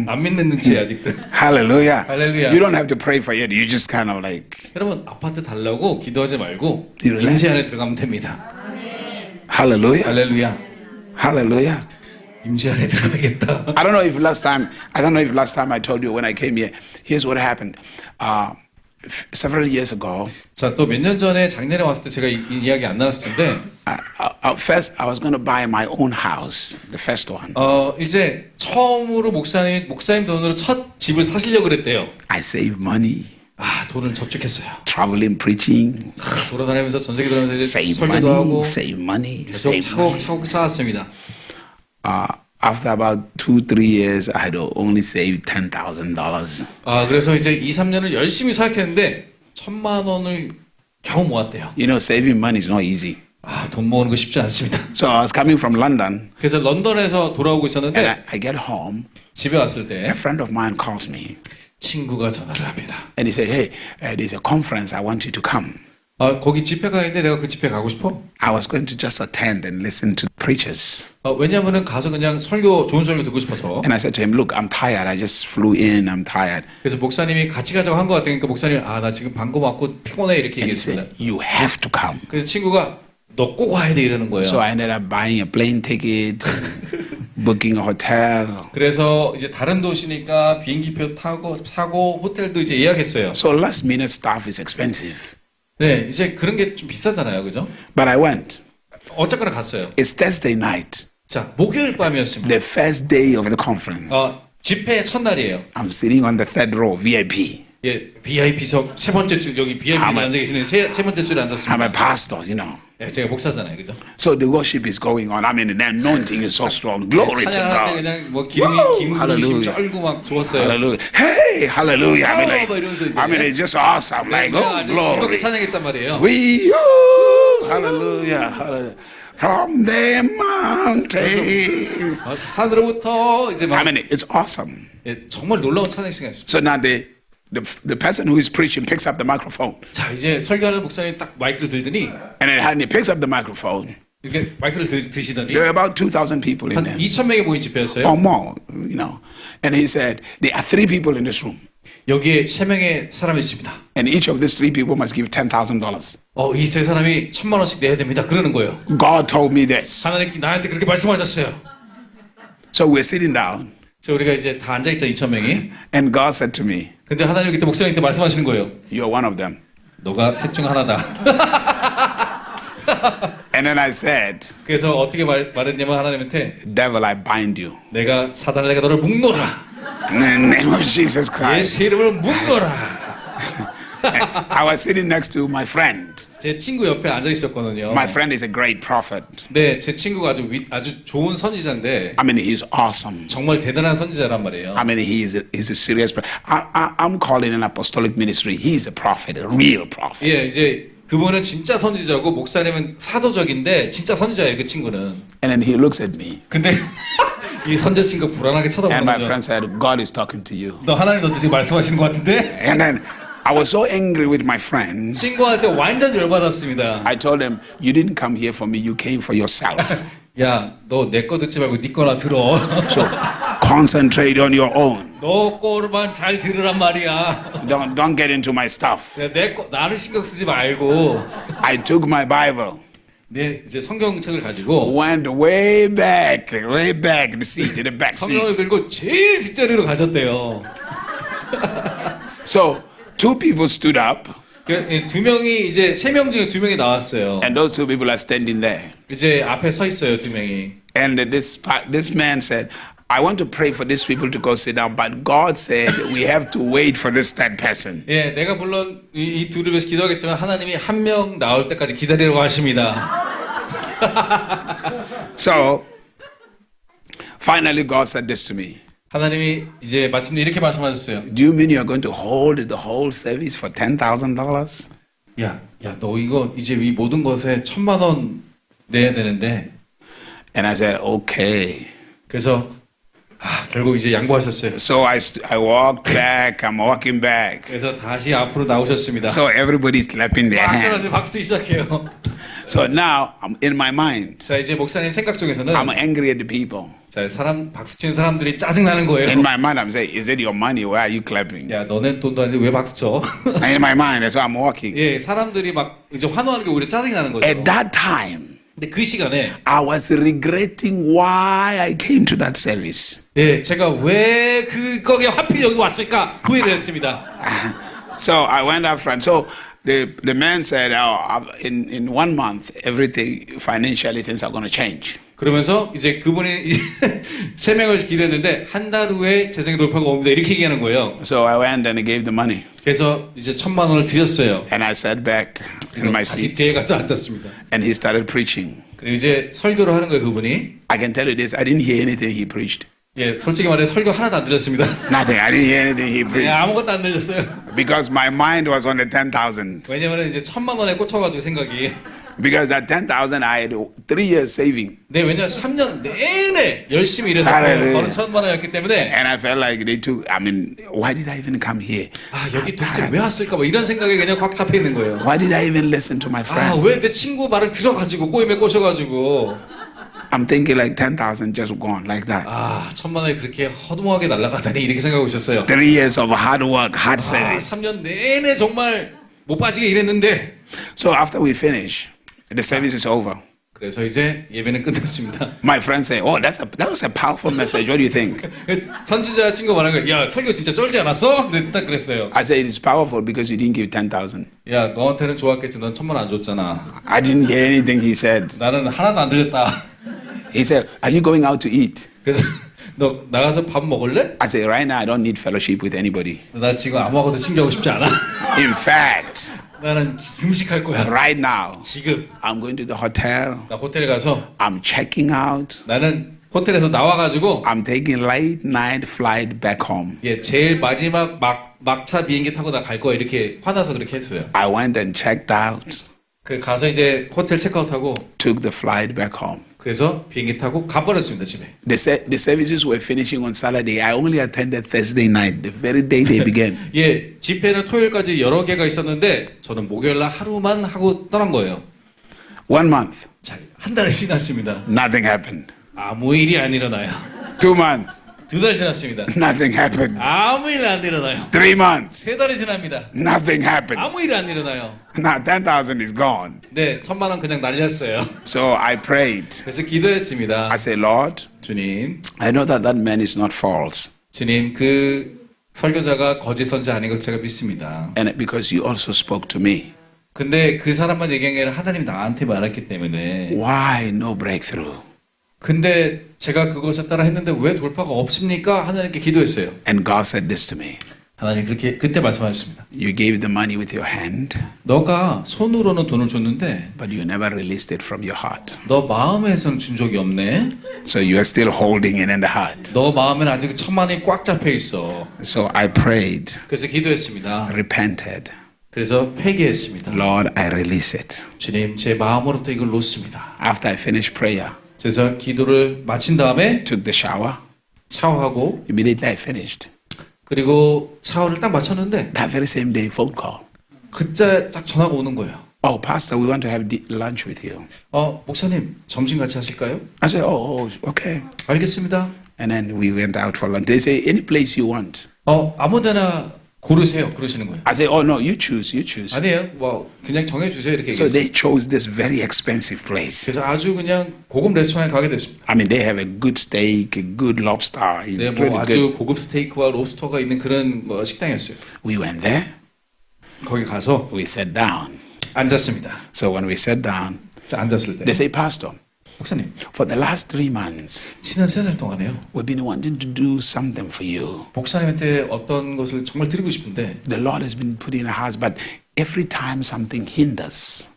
안 믿는 눈치예요 아직도. Hallelujah. Hallelujah. You don't have to pray for it. You just kind of like, 여러분 아파트 달라고 기도하지 말고 일어나요. 임재 안에 들어가면 됩니다. hallelujah. 할렐루야. Hallelujah. 임재 안에 들어가겠다. I don't know if last time I told you when I came here, here's what happened. Several years ago, 자, 또 몇 년 전에 작년에 왔을 때 제가 이 이야기 안 나눴을 텐데 first I was going to buy my own house, the first one. 이제 처음으로 목사님 돈으로 첫 집을 사시려고 그랬대요. I saved money, 돈을 저축했어요. traveling, preaching, 돌아다니면서 전 세계 돌아다니면서 이제 save 설교도 money, 하고 save money, 계속 save money. 차곡차곡 쌓았습니다. After about 2-3 years, I had only saved $10,000. 그래서 이제 2-3년을 열심히 사역했는데 1,000,000원을 겨우 모았대요. You know, saving money is not easy. 돈 모으는 거 쉽지 않습니다. So I was coming from London, 그래서 런던에서 돌아오고 and 있었는데 I get home. 집에 왔을 A 때 friend of mine calls me, 친구가 전화를 합니다. and he said, "Hey, there's a conference. I want you to come." 거기 집회가 있는데 내가 그 집회 가고 싶어? I was going to just attend and listen to preachers. 왜냐면은 가서 그냥 좋은 설교 듣고 싶어서. And I said to him, "Look, I'm tired. I just flew in. I'm tired." 그래서 목사님이 같이 가자고 한 것 같으니까 목사님이 나 지금 방금 왔고 피곤해 이렇게 And he 얘기했습니다. said, "You have to come." 그래서 친구가 너 꼭 와야 돼 이러는 거예요. So I ended up buying a plane ticket, booking a hotel. 그래서 이제 다른 도시니까 비행기표 사고 호텔도 이제 예약했어요. So last minute stuff is expensive. 네, 이제 그런 게 좀 비싸잖아요, 그죠? But I went. 어쨌거나 갔어요. It's Thursday night, 자, 목요일 밤이었습니다. the first day of the conference. 집회 첫날이에요. I'm sitting on the third row, VIP. 예, VIP석 세 번째 줄 여기 VIP에 앉아 계시는 세 번째 줄에 I'm 앉았습니다. a pastor, you know. 예, 제가 목사잖아요, 그죠? So the worship is going on. I mean, the anointing is so strong. Glory to 찬양할 때 God. 그냥 뭐 Woo! 기름이 Hallelujah. 쩔고 막 좋았어요. Hallelujah. Hey, hallelujah. 뭐 이러면서 이제. I mean, it's just awesome. Like, oh, 아주 즐겁게 glory. 찬양했단 말이에요. We, hallelujah, hallelujah. From the mountains. 산으로부터 이제 막 I mean, it's awesome. 예, 정말 놀라운 찬양 시간이었습니다. So now the person who is preaching picks up the microphone. 자, 이제 설교하는 목사님이 딱 마이크를 들더니 And then he picks up the microphone. 이렇게 마이크를 드시더니 There are about 2,000 people in 한 there. 2,000명이 모인 집회였어요. Or more, you know. And he said, there are 3 people in this room. 여기에 3명의 사람이 있습니다. And each of these 3 people must give $10,000. 이 세 사람이 1,000,000원씩 내야 됩니다. 그러는 거예요. God told me this. 하나님께 나한테 그렇게 말씀하셨어요. So we're sitting down. 그래서 우리가 이제 다 앉아있잖아 2,000명이. And God said to me, 근데 하나님 그때 목사님한테 말씀하시는 거예요. you're one of them. 너가 셋 중 하나다. And then I said, 그래서 어떻게 말했냐면 하나님한테 devil, I bind you. 내가 사단아 내가 너를 묶노라. In the name of Jesus Christ. 예수 이름으로 묶노라. I was sitting next to my friend. 제 친구 옆에 앉아 있었거든요. My friend is a great prophet. 네, 제 친구가 아주 좋은 선지자인데 I mean, he's awesome. 정말 대단한 선지자란 말이에요. I mean, he's a serious prophet. I'm calling an apostolic ministry. He's a prophet, a real prophet. 예, 이제 그분은 진짜 선지자고 목사님은 사도적인데 진짜 선지자예요, 그 친구는. And then he looks at me. 근데 이 선지자 친구가 불안하게 And my 쳐다보는 friend 거죠. said, God is talking to you. 너 하나님 너한테 지금 말씀하시는 것 같은데? And then I was so angry with my friends. 친구한테 완전 열받았습니다. I told him, you didn't come here for me. You came for yourself. 야, 너 내 거 듣지 말고 네 거나 들어. So concentrate on your own. 너 거만 잘 들으란 말이야. Don't get into my stuff. 내 거 나는 신경 쓰지 말고. I took my Bible, 네, 이제 성경책을 가지고 went way back, the seat, in the back seat. 성경을 들고 제일 뒷자리로 가셨대요. So two people stood up, 두 명이 이제 세 명 중에 두 명이 나왔어요. and those two people are standing there. 이제 앞에 서 있어요, 두 명이. And this man said, I want to pray for these people to go sit down, but God said we have to wait for this third person. 예, 내가 물론 이 둘을 위해서 기도하겠지만 하나님이 한 명 나올 때까지 기다리라고 하십니다. So finally God said this to me. 하나님이 이제 마침내 이렇게 말씀하셨어요. Do you mean you're going to hold the whole service for $10,000? 야, 너 이거 이제 이 모든 것에 1,000,000원 내야 되는데. And I said, okay. 그래서 결국 이제 양보하셨어요. So I walked back. I'm walking back. 그래서 다시 앞으로 나오셨습니다. So everybody's clapping their 사람들 hands. 박수 시작해요. So now I'm in my mind. 자, 이제 목사님 생각 속에서는 I'm angry at the people. 자, 박수 치는 사람들이 짜증 나는 거예요. In my mind, I'm saying, is it your money? Why are you clapping? 야, 너네 돈도 아닌데 왜 박수 쳐? In my mind, that's why I'm walking. 예, 사람들이 막 이제 환호하는 게 오히려 짜증이 나는 거죠. At that time, 근데 그 시간에 I was regretting why I came to that service. 예, 제가 왜 거기에 하필 여기 왔을까 후회를 했습니다. So I went up front. So the man said, in 1 month, everything financially things are going to change. 그러면서 이제 그분이 세 명을 기도했는데 한 달 후에 재정의 돌파가 옵니다. 이렇게 얘기하는 거예요. So I went and I gave the money. 그래서 이제 1,000,000원을 드렸어요. And I sat back in my 다시 seat. 뒤에 가서 앉았습니다. And he started preaching. 그리고 이제 설교를 하는 거예요, 그분이. I can tell you this, I didn't hear anything he preached. 예, 솔직히 말해 설교 하나도 안 들렸습니다. Nothing. I didn't hear anything he 예, preached. 아무것도 안 들렸어요. Because my mind was on the 10,000. 왜냐면 이제 1,000,000원에 꽂혀가지고 생각이. Because that 10,000 I had 3 years saving. 네, 왜냐면 3년 내내 열심히 일해서 할렐루야. 버는 1,000,000원이었기 때문에 And I felt like why did I even come here? 여기 도대체 왜 왔을까 뭐 이런 생각에 그냥 꽉 잡혀 있는 거예요. Why did I even listen to my friend? 왜 내 친구 말을 들어가지고 꼬임에 꽂혀가지고 I'm thinking like 10,000 just gone like that. 1,000,000원이 그렇게 허무하게 날아가다니 이렇게 생각하고 있었어요. 3 years of hard work, hard service. 3년 내내 정말 못 빠지게 일했는데 So after we finish, the service is over. 그래서 이제 예배는 끝났습니다. My friend say, "Oh, that was a powerful message. What do you think?" 선지자 친구 말하는 거야. 야, 설교 진짜 쩔지 않았어? 딱 그랬어요. I said, "It's powerful because you didn't give 10,000." 야, 너한테는 좋았겠지. 넌 1,000,000원 안 줬잖아. I didn't hear anything he said. 나는 하나도 안 들렸다. He said, "Are you going out to eat?" 그래서 너 나가서 밥 먹을래? I said, "Right now, I don't need fellowship with anybody. 나 지금 아무하고도 친구하고 싶지 않아. In fact, 나는 금식할 거야. right now, 지금 I'm going to the hotel. 나 호텔에 가서 I'm checking out. 나는 호텔에서 나와가지고 I'm taking late night flight back home." 예, 제일 마지막 막차 비행기 타고 나 갈 거야 이렇게 화나서 그렇게 했어요. I went and checked out, 그 가서 이제 호텔 체크아웃하고 took the flight back home. 그래서 비행기 타고 가버렸습니다 집에. The services were finishing on Saturday. I only attended Thursday night, the very day they began. 예, 집회는 토요일까지 여러 개가 있었는데 저는 목요일 날 하루만 하고 떠난 거예요. 1 month, 자, 한 달이 지났습니다. nothing happened. 아무 일이 안 일어나요. 2 months, 2달 지났습니다. nothing happened. 아무 일 안 일어나요. 3 months, 3달이 지납니다. nothing happened. 아무 일 안 일어나요. Now 10,000 is gone. 네, 1,000,000원 그냥 날렸어요. So I prayed. 그래서 기도했습니다. I said, Lord, 주님, I know that man is not false. 주님 그 설교자가 거짓 선지 아닌 것을 제가 믿습니다. And because you also spoke to me. 근데 그 사람만 얘기한 게 아니라 하나님 나한테 말했기 때문에 Why no breakthrough? 근데 제가 그것에 따라 했는데 왜 돌파가 없습니까? 하나님께 기도했어요. And God said this to me. 하나님 그렇게 그때 말씀하셨습니다. You gave the money with your hand, 너가 손으로는 돈을 줬는데 but you never released it from your heart. 너 마음에서는 준 적이 없네. So you are still holding it in the heart. 너 마음에는 아직 1,000,000원이 꽉 잡혀 있어. So I prayed, 그래서 기도했습니다. repented. 그래서 회개했습니다. Lord, I release it. 주님, 제 마음으로부터 이걸 놓습니다. After I finished prayer, 그래서 기도를 마친 다음에 took the shower. 샤워하고 Immediately I finished. 그리고 샤워를 딱 마쳤는데 That very same day, phone call. 그때 딱 전화가 오는 거예요. Oh, Pastor, we want to have lunch with you. 목사님 점심 같이 하실까요? I said, okay. 알겠습니다. And then we went out for lunch. They say, any place you want. 아무데나 고르세요. 그러시는 거예요. I said, no, you choose. 아니에요. 뭐 그냥 정해주세요. 이렇게 So 얘기했어요. they chose this very expensive place. 그래서 아주 그냥 고급 레스토랑에 가게 됐습니다. I mean, they have a good steak, a good lobster. 네, Really 뭐 good. 아주 고급 스테이크와 롭스터가 있는 그런 식당이었어요. We went there. 거기 가서 We sat down. 앉았습니다. So when we sat down, 자, 앉았을 때 they say, Pastor, 목사님 for the last 3 months, 지난 3달 동안에요. we've been wanting to do something for you. 목사님한테 어떤 것을 정말 드리고 싶은데 The Lord has been put in our hearts, but every time something hinders.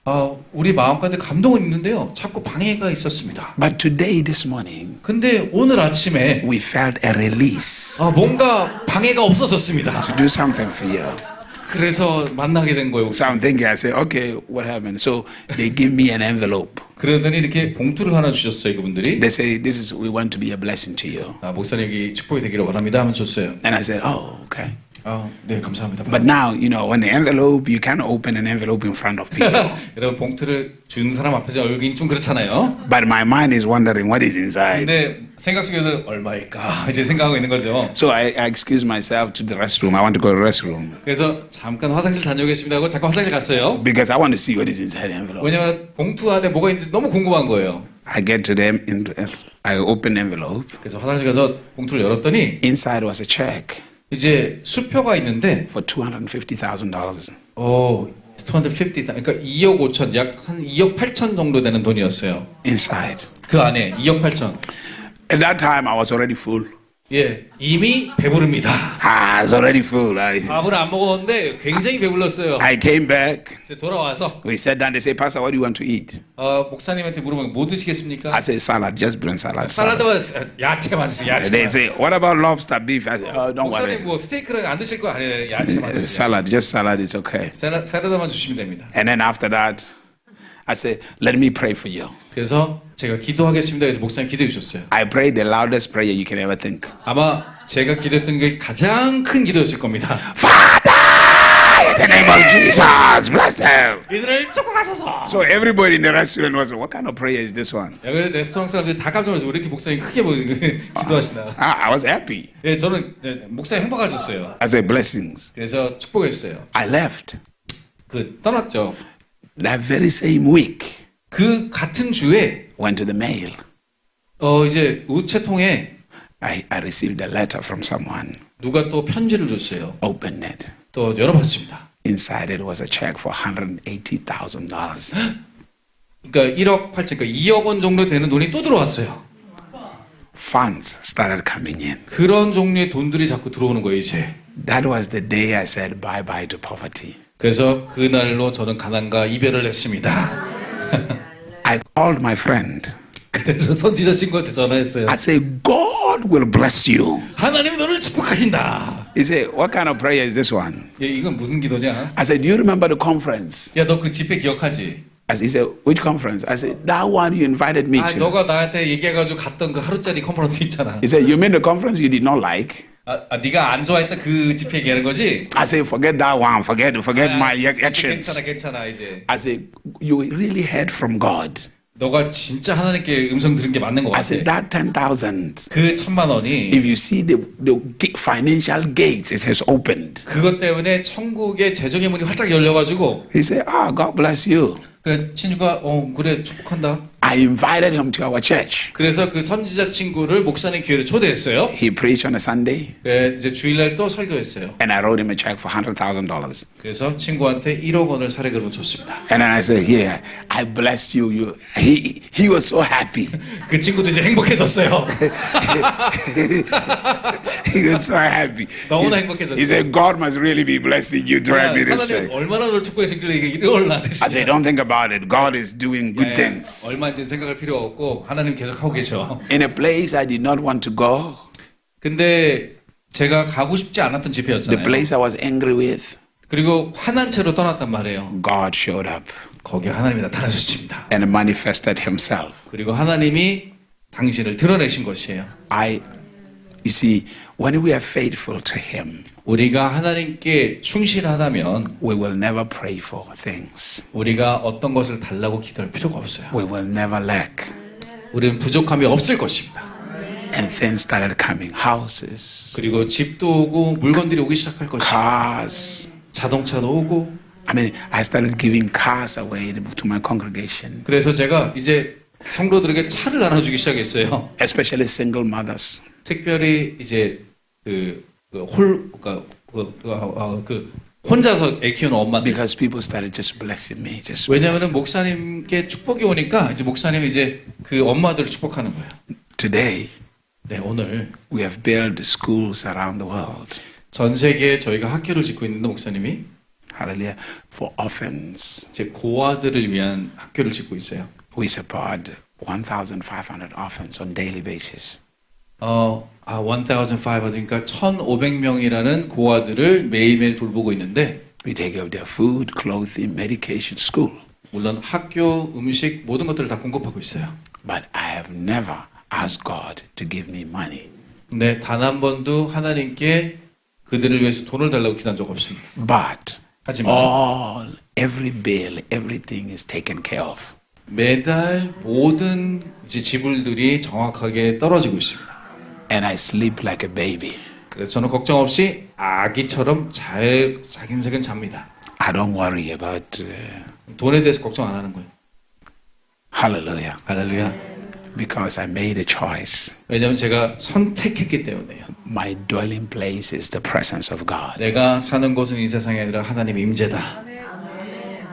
우리 마음 가운데 감동은 있는데요. 자꾸 방해가 있었습니다. But today, this morning, 근데 오늘 아침에 we felt a release 뭔가 방해가 없어졌습니다. to do something for you. 그래서 만나게 된 거예요. So I'm thinking, I say, okay, what happened? So they give me an envelope. 그러더니 이렇게 봉투를 하나 주셨어요. 그분들이. They say, we want to be a blessing to you. 목사님이 축복이 되기를 원합니다 하면 줬어요. And I said, okay. 네, 감사합니다. But now, when the envelope, you can't open an envelope in front of people. 여러분 봉투를 준 사람 앞에서 열긴 좀 그렇잖아요. But my mind is wondering what is inside. 근데 생각 속에서 얼마일까 이제 생각하고 있는 거죠. So I excused myself to the restroom. I want to go to the restroom. 그래서 잠깐 화장실 다녀오겠습니다 하고 잠깐 화장실 갔어요. Because I want to see what is inside the envelope. 왜냐면 봉투 안에 뭐가 있는지 너무 궁금한 거예요. I get to them, I open the envelope. 그래서 화장실 가서 봉투를 열었더니 Inside was a check 이제 수표가 있는데 for $250,000. 250,000 그러니까 2억 5천 약 한 2억 8천 정도 되는 돈이었어요. Inside. 그 안에 2억 8천. At that time, I was already full. 예, 이미 배부릅니다. I was already full. 밥을 안 먹었는데 굉장히 배불렀어요. I came back. 이제 돌아와서 We sat down. They say, Pastor, what do you want to eat? 목사님한테 물어보면 뭐 드시겠습니까? I say, salad. Just bring salad. 살라드와 야채만 주세요. They 야채만. say, what about lobster, beef? I say, don't worry. 목사님 뭐 스테이크랑 안 드실 거 아니에요? 야채만 주세요. Salad. Just salad is okay. 샐러드만 주시면 됩니다. And then after that, I say, let me pray for you. 그래서 제가 기도하겠습니다. 그래서 목사님 기도해 주셨어요. I prayed the loudest prayer you can ever think. 아마 제가 기도했던 게 가장 큰 기도였을 겁니다. Father, in the name of Jesus, bless them. 이들을 축복하소서. So everybody in the restaurant was, what kind of prayer is this one? 여기 레스토랑 사람들이 다 깜짝 놀라서 왜 이렇게 목사님 크게 기도하시나? I was happy. 예, 저는 목사님 행복하셨어요. I said, blessings. 그래서 축복했어요. I left. 떠났죠. That very same week, 그 같은 주에 went to the mail. 이제 우체통에 I received a letter from someone. 누가 또 편지를 줬어요. Opened it. 또 열어봤습니다. Inside it was a check for $180,000. 그러니까 1억 8천, 그러니까 2억 원 정도 되는 돈이 또 들어왔어요. Funds started coming in. 그런 종류의 돈들이 자꾸 들어오는 거예요, 이제. That was the day I said bye-bye to poverty. 그래서 그날로 저는 가난과 이별을 했습니다. I called my friend. 그래서 선지자 친구한테 전화했어요. I said, God will bless you. 하나님이 너를 축복하신다. He said, what kind of prayer is this one? 야, 이건 무슨 기도냐? I said, do you remember the conference? 야, 너 그 집회 기억하지? He said, which conference? I said, that one you invited me to. 너가 나한테 얘기해가지고 갔던 그 하루짜리 컨퍼런스 있잖아. He said, you mean the conference you did not like? 네가 안 좋아했던 그 집회 얘기하는 거지? I said, forget that one. Forget my actions. 괜찮아 이제. I said, you really heard from God. 너가 진짜 하나님께 음성 들은 게 맞는 것 I 같아. said, that 10,000. 그 1,000만 원이 If you see the financial gates, it has opened. 그것 때문에 천국의 재정의 문이 활짝 열려가지고 He said, God bless you. 그 친구가 그래 축복한다. I invited him to our church. 그래서 그 선지자 친구를 목사님 교회로 초대했어요. He preached on a Sunday. 네, 이제 주일날 또 설교했어요. And I wrote him a check for $100,000. 그래서 친구한테 1억 원을 사례금으로 줬습니다. And then I said, here, I bless you. He was so happy. 그 친구도 이제 행복해졌어요. He was so happy. 너무나 행복해졌어요. He said, God must really be blessing you to write me this 하나님 check. 얼마나 너를 축복했길래 이게 1억 원을 나한테 I said, don't think about it. God is doing good 예, things. 얼마인지 생각할 필요 없고 하나님 계속 하고 계셔. In a place I did not want to go, 근데 제가 가고 싶지 않았던 the 집회였잖아요. place I was angry with, 그리고 화난 채로 떠났단 말이에요. God showed up 거기에 하나님이 나타나셨습니다. and manifested himself. 그리고 하나님이 당신을 드러내신 것이에요. You see, When we are faithful to Him, 우리가 하나님께 충실하다면 we will never pray for things. 우리가 어떤 것을 달라고 기도할 필요가 없어요. We will never lack. 우리는 부족함이 없을 것입니다. And things started coming. Houses, 그리고 집도 오고 물건들이 오기 시작할 것입니다. cars. 자동차도 오고. I mean, I started giving cars away to my congregation, 그래서 제가 이제 성도들에게 차를 나눠주기 시작했어요. especially single mothers. 특별히 이제 혼자서 애 키우는 엄마들. Because people started just blessing me. Just 왜냐하면 목사님께 축복이 오니까 이제 목사님이 이제 그 엄마들을 축복하는 거예요. today, 네, 오늘 we have built schools around the world. 전 세계에 저희가 학교를 짓고 있는데 목사님이 Hallelujah. For orphans, 제 고아들을 위한 학교를 짓고 있어요. we support 1,500 orphans on daily basis. 1,500, 그러니까 1,500명이라는 고아들을 매일매일 돌보고 있는데 We take care of their food, clothing, medication, school. 물론 학교, 음식 모든 것들을 다 공급하고 있어요. But I have never asked God to give me money. 근데 단 한 번도 하나님께 그들을 위해서 돈을 달라고 기도한 적 없습니다. But 하지만 every bill, everything is taken care of. 매달 모든 이제 지불들이 정확하게 떨어지고 있습니다. And I sleep like a baby. 그래서 저는 걱정 없이 아기처럼 잘 사긴사긴 잡니다. I don't worry about 돈에 대해서 걱정 안 하는 거예요. hallelujah. 할렐루야. Because I made a choice. 왜냐하면 제가 선택했기 때문에요. My dwelling place is the presence of God. 내가 사는 곳은 이 세상이 아니라 하나님의 임재다.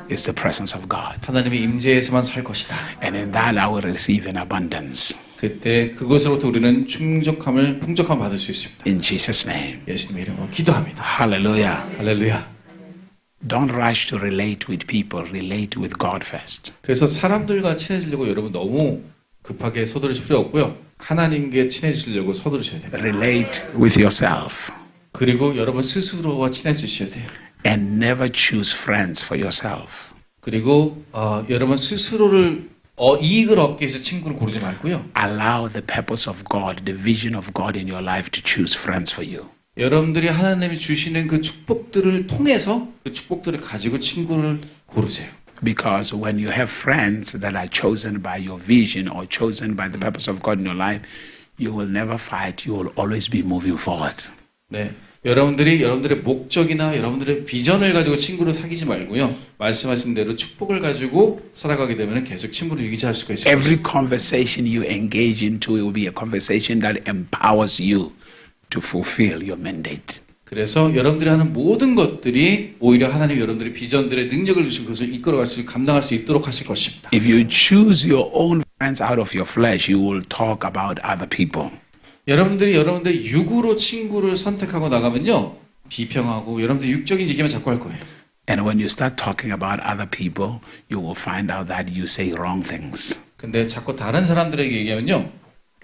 It's the presence of God. 하나님의 임재에서만 살 것이다. And in that I will receive in abundance. 그때 그것으로부터 우리는 풍족함을 받을 수 있습니다. In Jesus' name. 예수님의 이름으로 기도합니다. Hallelujah. 할렐루야. Don't rush to relate with people. Relate with God first. 그래서 사람들과 친해지려고 여러분 너무 급하게 서두르실 필요 없고요. 하나님께 친해지려고 서두르셔야 돼요. Relate with yourself. 그리고 여러분 스스로와 친해지셔야 돼요. And never choose friends for yourself. 그리고 여러분 스스로를 이익을 얻기 위해서 친구를 고르지 말고요. Allow the purpose of God, the vision of God in your life to choose friends for you. 여러분들이 하나님이 주시는 그 축복들을 통해서 그 축복들을 가지고 친구를 고르세요. Because when you have friends that are chosen by your vision or chosen by the purpose of God in your life, you will never fight. You will always be moving forward. 네, 여러분들의 목적이나 여러분들의 비전을 가지고 친구를 사귀지 말고요. 말씀하신 대로 축복을 가지고 살아가게 되면 계속 친구를 유지할 수가 있어요. Every conversation you engage into, it will be a conversation that empowers you to fulfill your mandate. 그래서 여러분들이 하는 모든 것들이 오히려 하나님 여러분들의 비전들의 능력을 주신 것을 이끌어갈 수, 감당할 수 있도록 하실 것입니다. If you choose your own friends out of your flesh, you will talk about other people. 여러분들의 육으로 친구를 선택하고 나가면요, 비평하고 여러분들 육적인 얘기만 자꾸 할 거예요. And when you start talking about other people, you will find out that you say wrong things. 근데 자꾸 다른 사람들에게 얘기하면요,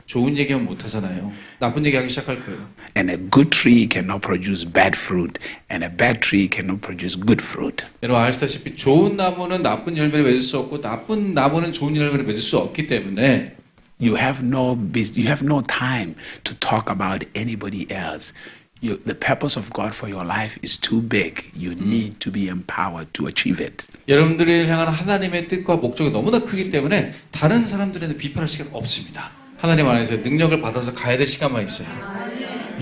좋은 얘기하면 못 하잖아요. 나쁜 얘기하기 시작할 거예요. And a good tree cannot produce bad fruit, and a bad tree cannot produce good fruit. 여러분 아시다시피 좋은 나무는 나쁜 열매를 맺을 수 없고 나쁜 나무는 좋은 열매를 맺을 수 없기 때문에 You have no time to talk about anybody else. The purpose of God for your life is too big. You need to be empowered to achieve it. 여러분들을 향한 하나님의 뜻과 목적이 너무나 크기 때문에 다른 사람들에게 비판할 시간 없습니다. 하나님 안에서 능력을 받아서 가야 될 시간만 있어요.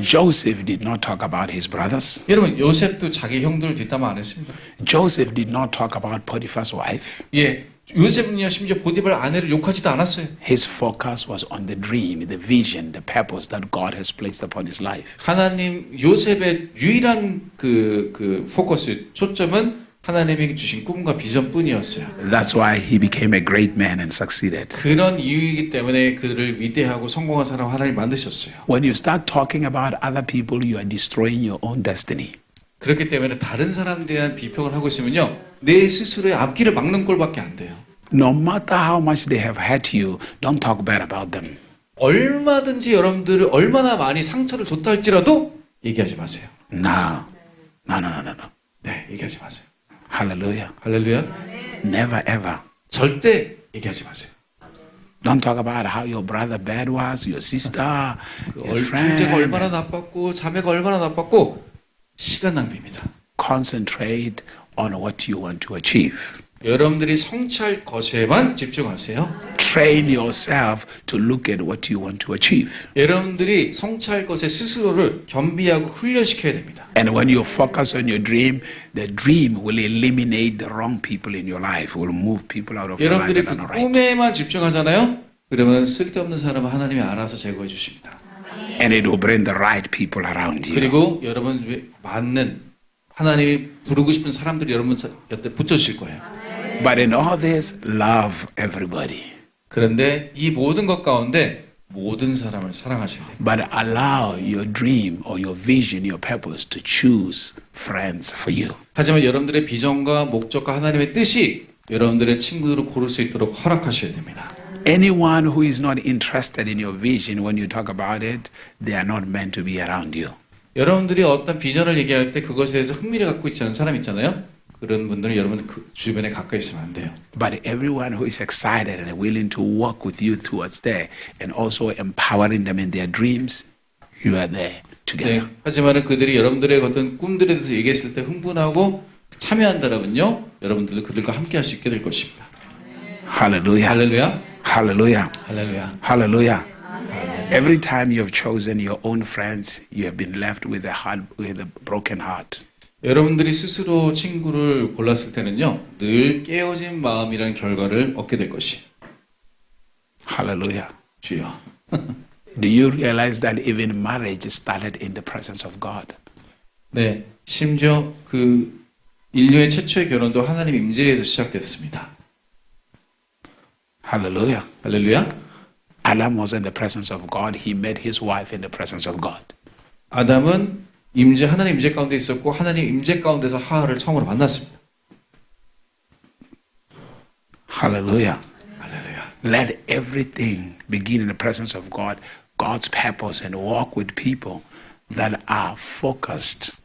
Joseph did not talk about his brothers. 여러분 요셉도 자기 형들을 뒷담화 안 했습니다. Joseph did not talk about Potiphar's wife. 예, 요셉은요 심지어 보디발 아내를 욕하지도 않았어요. His focus was on the dream, the vision, the purpose that God has placed upon his life. 하나님 요셉의 유일한 그 포커스 초점은 하나님이 주신 꿈과 비전뿐이었어요. That's why he became a great man and succeeded. 그런 이유이기 때문에 그를 위대하고 성공한 사람 하나님 만드셨어요. When you start talking about other people, you are destroying your own destiny. 그렇기 때문에 다른 사람에 대한 비평을 하고 있으면요, 내 스스로의 앞길을 막는 꼴밖에 안 돼요. No matter how much they have hurt you, don't talk bad about them. 얼마든지 여러분들을 얼마나 많이 상처를 줬다 할지라도 얘기하지 마세요. No. 네, 얘기하지 마세요. Hallelujah. 할렐루야. Never ever. 절대 얘기하지 마세요. Don't talk about how your brother bad was, your sister, your 형제가 friend. 얼마나 나빴고 자매가 얼마나 나빴고 시간 낭비입니다. Concentrate on what you want to achieve. 여러분들이 성취할 것에만 집중하세요. Train yourself to look at what you want to achieve. 여러분들이 성취할 것에 스스로를 겸비하고 훈련시켜야 됩니다. And when you focus on your dream, the dream will eliminate the wrong people in your life, will move people out of your life 여러분들이 that 그 are not right. 꿈에만 집중하잖아요. 그러면 쓸데없는 사람은 하나님이 알아서 제거해 주십니다. And it will bring the right people around you. 그리고 여러분 위에 맞는 하나님이 부르고 싶은 사람들이 여러분 곁에 붙여주실 거예요. But in all this, love everybody. 그런데 이 모든 것 가운데 모든 사람을 사랑하셔야 돼요. But allow your dream or your vision, your purpose to choose friends for you. 하지만 여러분들의 비전과 목적과 하나님의 뜻이 여러분들의 친구들을 고를 수 있도록 허락하셔야 됩니다. Anyone who is not interested in your vision, when you talk about it, they are not meant to be around you. 여러분들이 어떤 비전을 얘기할 때 그것에 대해서 흥미를 갖고 있지 않은 사람 있잖아요. 그런 분들은 여러분 그 주변에 가까이 있으면 안 돼요. But everyone who is excited and willing to work with you towards there and also empowering them in their dreams, you are there together. 네, 하지만 그들이 여러분들의 어떤 꿈들에 대해서 얘기했을 때 흥분하고 참여한다라면요, 여러분들도 그들과 함께 할 수 있게 될 것입니다. Hallelujah. 할렐루야, Hallelujah. 할렐루야. Hallelujah. Every time you have chosen your own friends, you have been left with a broken heart. 여러분들이 스스로 친구를 골랐을 때는요, 늘 깨어진 마음이라는 결과를 얻게 될 것이. Hallelujah. 주여. Do you realize that even marriage started in the presence of God? 네, 심지어 그 인류의 최초의 결혼도 하나님 임재에서 시작됐습니다. Hallelujah. 할렐루야. Adam was in the presence of God. He met his wife in the presence of God. 아담은 하나님 임재 가운데 있었고 하나님 임재 가운데서 하와를 처음으로 만났습니다. Hallelujah. 할렐루야. Let everything begin in the presence of God, God's purpose, and walk with people that are focused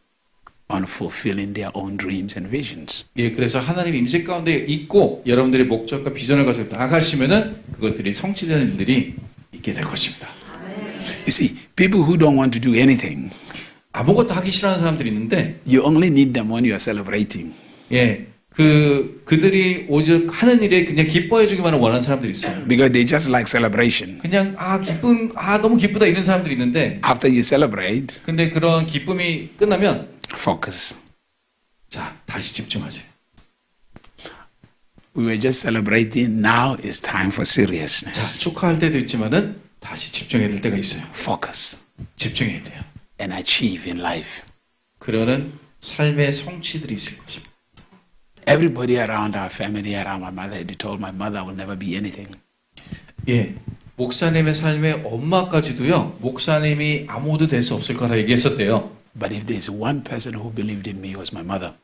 on fulfilling their own dreams and visions. 예, 그래서 하나님 임재 가운데 있고 여러분들의 목적과 비전을 가지고 나가시면은 그것들이 성취되는 일들이 있게 될 것입니다. You see, people who don't want to do anything, 아무것도 하기 싫어하는 사람들이 있는데, you only need them when you are celebrating. 예, 그들이 오직 하는 일에 그냥 기뻐해주기만을 원하는 사람들이 있어요. Because they just like celebration. 그냥 너무 기쁘다 이런 사람들이 있는데, After you celebrate, 근데 그런 기쁨이 끝나면 focus. 자 다시 집중하세요. We were just celebrating. Now it's time for 자 seriousness. 축하할 때도 있지만은 다시 집중해야 될 때가 있어요. Focus 집중해야 돼요. and achieve in life. 그러는 삶의 성취들이 있을 것입니다. Everybody around our family, around my mother, they told my mother will never be anything. 예, 목사님의 삶의 엄마까지도요. 목사님이 아무도 될 수 없을 거라 얘기했었대요. But if there's one person who believed in me, it was my mother.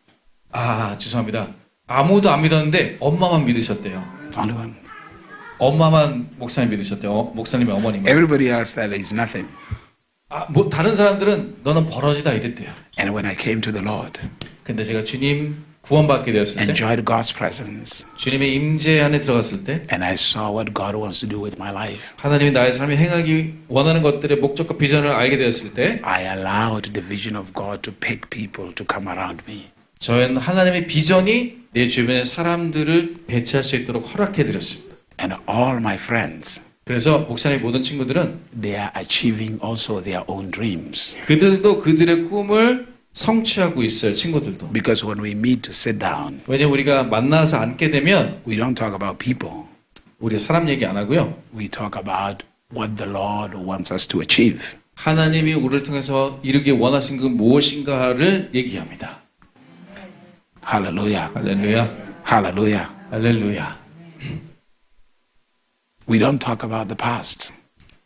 아, 죄송합니다. 아무도 안 믿었는데 엄마만 믿으셨대요. Only one. 엄마만 목사님 믿으셨대요. 목사님의 어머님은. Everybody else said it's nothing. 아, 뭐 다른 사람들은 너는 버러지다 이랬대요. And when I came to the Lord, 근데 제가 주님 구원받게 되었을 때, enjoyed God's presence, 주님의 임재 안에 들어갔을 때, and I saw what God wants to do with my life, 하나님이 나의 삶에 행하기 원하는 것들의 목적과 비전을 알게 되었을 때, I allowed the vision of God to pick people to come around me. 저는 하나님의 비전이 내 주변의 사람들을 배치할 수 있도록 허락해 드렸습니다. And all my friends, 그래서 목사님 모든 친구들은 they are achieving also their own dreams. 그들도 그들의 꿈을 성취하고 있어요. 친구들도. Because when we meet to sit down, 왜냐면 우리가 만나서 앉게 되면 we don't talk about people. 우리 사람 얘기 안 하고요. We talk about what the Lord wants us to achieve. 하나님이 우리를 통해서 이루기 원하신 그 무엇인가를 얘기합니다. Hallelujah. 할렐루야. Hallelujah. 할렐루야. We don't talk about the past.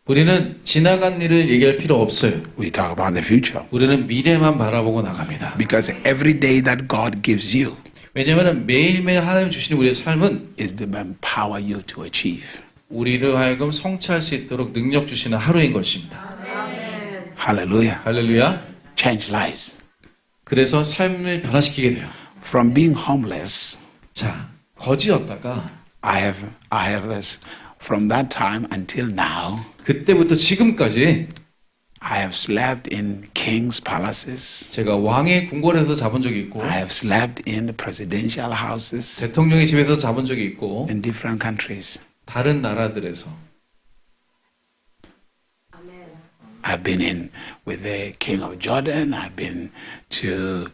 우리는 지나간 일을 얘기할 필요 없어요. We talk about the future. 우리는 미래만 바라보고 나갑니다. Because every day that God gives you 왜냐하면 매일매일 하나님 주시는 우리의 삶은 is to empower you to achieve. 우리를 하여금 성취할 수 있도록 능력 주시는 하루인 것입니다. Hallelujah. 할렐루야. Change lives. 그래서 삶을 변화시키게 돼요. From being homeless, 자, 거지였다가 I have from that time until now, 그때부터 지금까지 I have slept in kings' palaces. 제가 왕의 궁궐에서 자본 적이 있고 I have slept in presidential houses 대통령의 집에서 자본 적이 있고 in different countries. 다른 나라들에서 I've been in with the king of Jordan. I've been to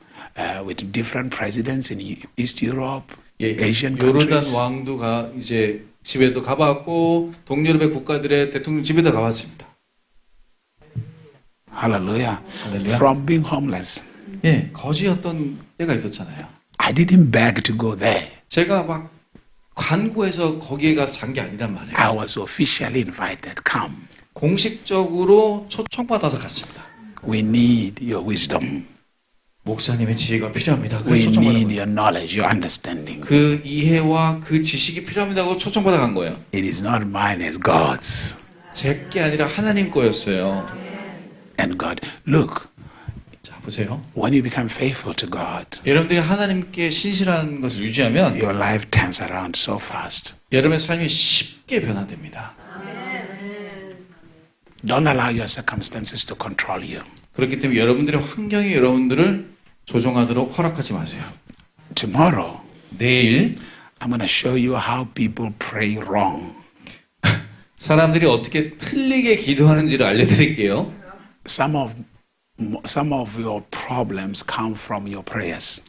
with different presidents in East Europe, 예, Asian 요르단 countries. 왕도 이제 집에도 가봤고 동유럽의 국가들의 대통령 집에도 가봤습니다. Hallelujah. Hallelujah. From being homeless, 예, 거지였던 때가 있었잖아요. I didn't beg to go there. 제가 막 관구해서 거기에 가서 잔 게 아니란 말이에요. I was officially invited. Come. 공식적으로 초청받아서 갔습니다. We need your wisdom. 목사님의 지혜가 필요합니다. We 그래서 초청받은 need 거예요. your knowledge, your understanding. 그 이해와 그 지식이 필요합니다고 초청받아 간 거예요. It is not mine, it's God's. 제 게 아니라 하나님 거였어요. And God, look, 자, 보세요. when you become faithful to God, 여러분들이 하나님께 신실한 것을 유지하면 your life turns around so fast. 여러분의 삶이 쉽게 변화됩니다. Don't allow your circumstances to control you. 그렇기 때문에 여러분들의 환경이 여러분들을 조종하도록 허락하지 마세요. Tomorrow, 내일 I'm going to show you how people pray wrong. 사람들이 어떻게 틀리게 기도하는지를 알려드릴게요. Some of your problems come from your prayers.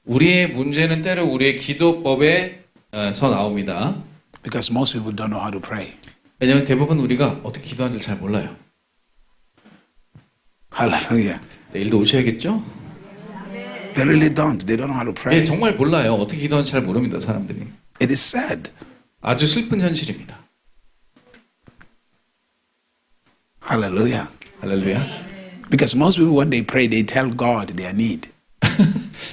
우리의 문제는 때로 우리의 기도법에서 나옵니다. Because most people don't know how to pray. 왜냐하면 대부분 우리가 어떻게 기도하는지 잘 몰라요. Hallelujah. 내일도 오셔야겠죠? They really don't. They don't know how to pray. 네, 정말 몰라요. 어떻게 기도하는지 잘 모릅니다, 사람들이. It is sad. 아주 슬픈 현실입니다. Hallelujah. 할렐루야. Because most people, when they pray, they tell God their need.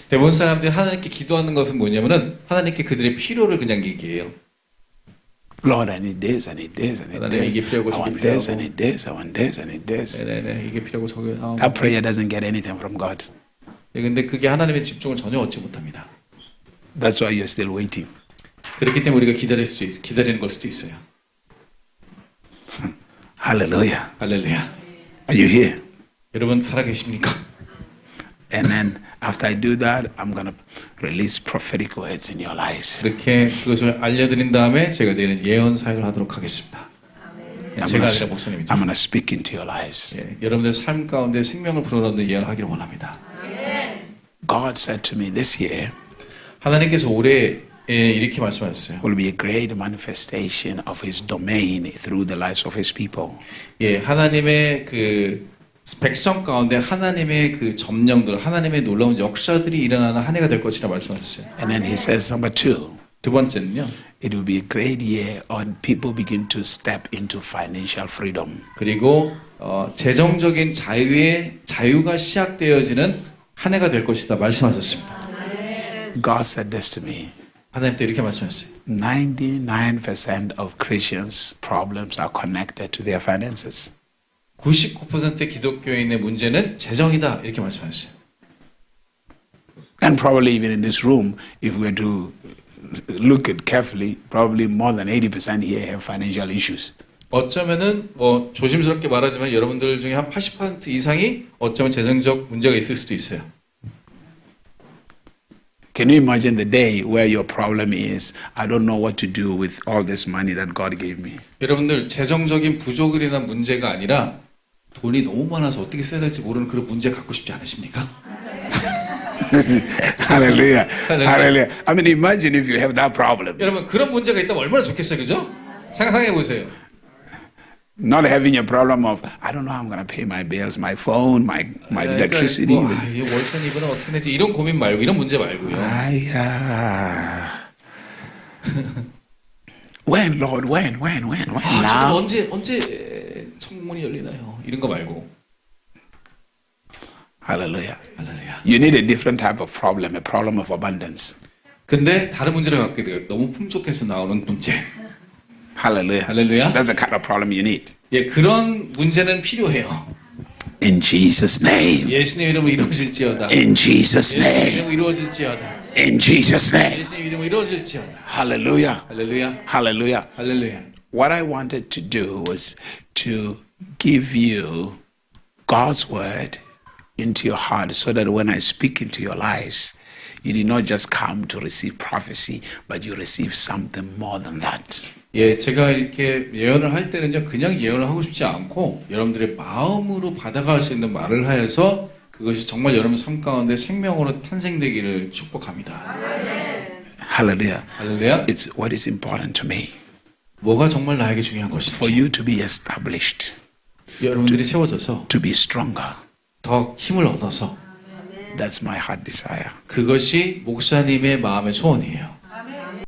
대부분 사람들이 하나님께 기도하는 것은 뭐냐면은 하나님께 그들의 필요를 그냥 얘기해요. Lord, I need this, I need this, I need 하나님, this. 이게 필요하고 I 저게 want this, I 필요하고. need this, I want this, I need this. 네네네, 이게 필요하고 저게. That prayer doesn't get anything from God. 근데 그게 하나님의 집중을 전혀 얻지 못합니다. That's why you're still waiting. 그렇기 때문에 우리가 기다리는 걸 수도 있어요. Hallelujah. 할렐루야. Are you here? 여러분 살아계십니까? And then after I do that, I'm going to release prophetic words in your lives. 그렇게 그것을 알려드린 다음에 제가 내일은 예언 사역을 하도록 하겠습니다. I'm 제가 아니라 going 목사님이죠. to speak into your lives. 예, 여러분들 삶 가운데 생명을 불어넣는 예언하기를 원합니다. God said to me this year 하나님께서 올해 이렇게 말씀하셨어요. will be a great manifestation of His domain through the lives of His people. 예, 하나님의 그 백성 가운데 하나님의 그 점령들, 하나님의 놀라운 역사들이 일어나는 한 해가 될 것이라 말씀하셨어요. And then He says, number two, 두 번째는요. it will be a great year when people begin to step into financial freedom. 그리고 재정적인 자유가 시작되어지는 한 해가 될 것이다 말씀하셨습니다. God said this to me. 하나님도 이렇게 말씀하셨어요. 99% of Christians' problems are connected to their finances. 99%의 기독교인의 문제는 재정이다 이렇게 말씀하셨어요. And probably even in this room, if we were to look at carefully, probably more than 80% here have financial issues. 어쩌면은 뭐 조심스럽게 말하지만 여러분들 중에 한 80% 이상이 어쩌면 재정적 문제가 있을 수도 있어요. Can you imagine the day where your problem is, I don't know what to do with all this money that God gave me? 여러분들 재정적인 부족을 인한 문제가 아니라 돈이 너무 많아서 어떻게 써야 될지 모르는 그런 문제 갖고 싶지 않으십니까? Hallelujah. Hallelujah. I mean, imagine if you have that problem. 여러분 그런 문제가 있다면 얼마나 좋겠어요, 그죠? 상상해 보세요. Not having a problem of, I don't know how I'm going to pay my bills, my phone, my electricity. 뭐, 이 월세 이번에 어떻게 내지 이런 고민 말고 이런 문제 말고요. When, Lord, when? 지금 Now? 언제 청문이 열리나요? 이런 거 말고. Hallelujah. 할렐루야. You need a different type of problem, a problem of abundance. 근데 다른 문제를 갖게 돼요. 너무 풍족해서 나오는 문제. Hallelujah. 할렐루야. That's the kind of problem you need. 예, 그런 문제는 필요해요. In Jesus' name. 예수님 이름으로 이루어질지어다. In Jesus' 예수님 name. 이름으로 이루어질지어다. In Jesus' name. 예수님 이름으로 이루어질지어다. Hallelujah. 할렐루야. Hallelujah. 할렐루야. what I wanted to do was to give you God's word into your heart so that when I speak into your lives, you did not just come to receive prophecy, but you receive something more than that. 예, 제가 이렇게 예언을 할 때는요, 그냥 예언을 하고 싶지 않고 여러분들의 마음으로 받아갈 수 있는 말을 하여서 그것이 정말 여러분 삶 가운데 생명으로 탄생되기를 축복합니다. Hallelujah. 할렐루야. It's what is important to me. 뭐가 정말 나에게 중요한 For 것인지 you to be established, 여러분들이 세워져서 to be stronger. 더 힘을 얻어서 That's my heart desire. 그것이 목사님의 마음의 소원이에요.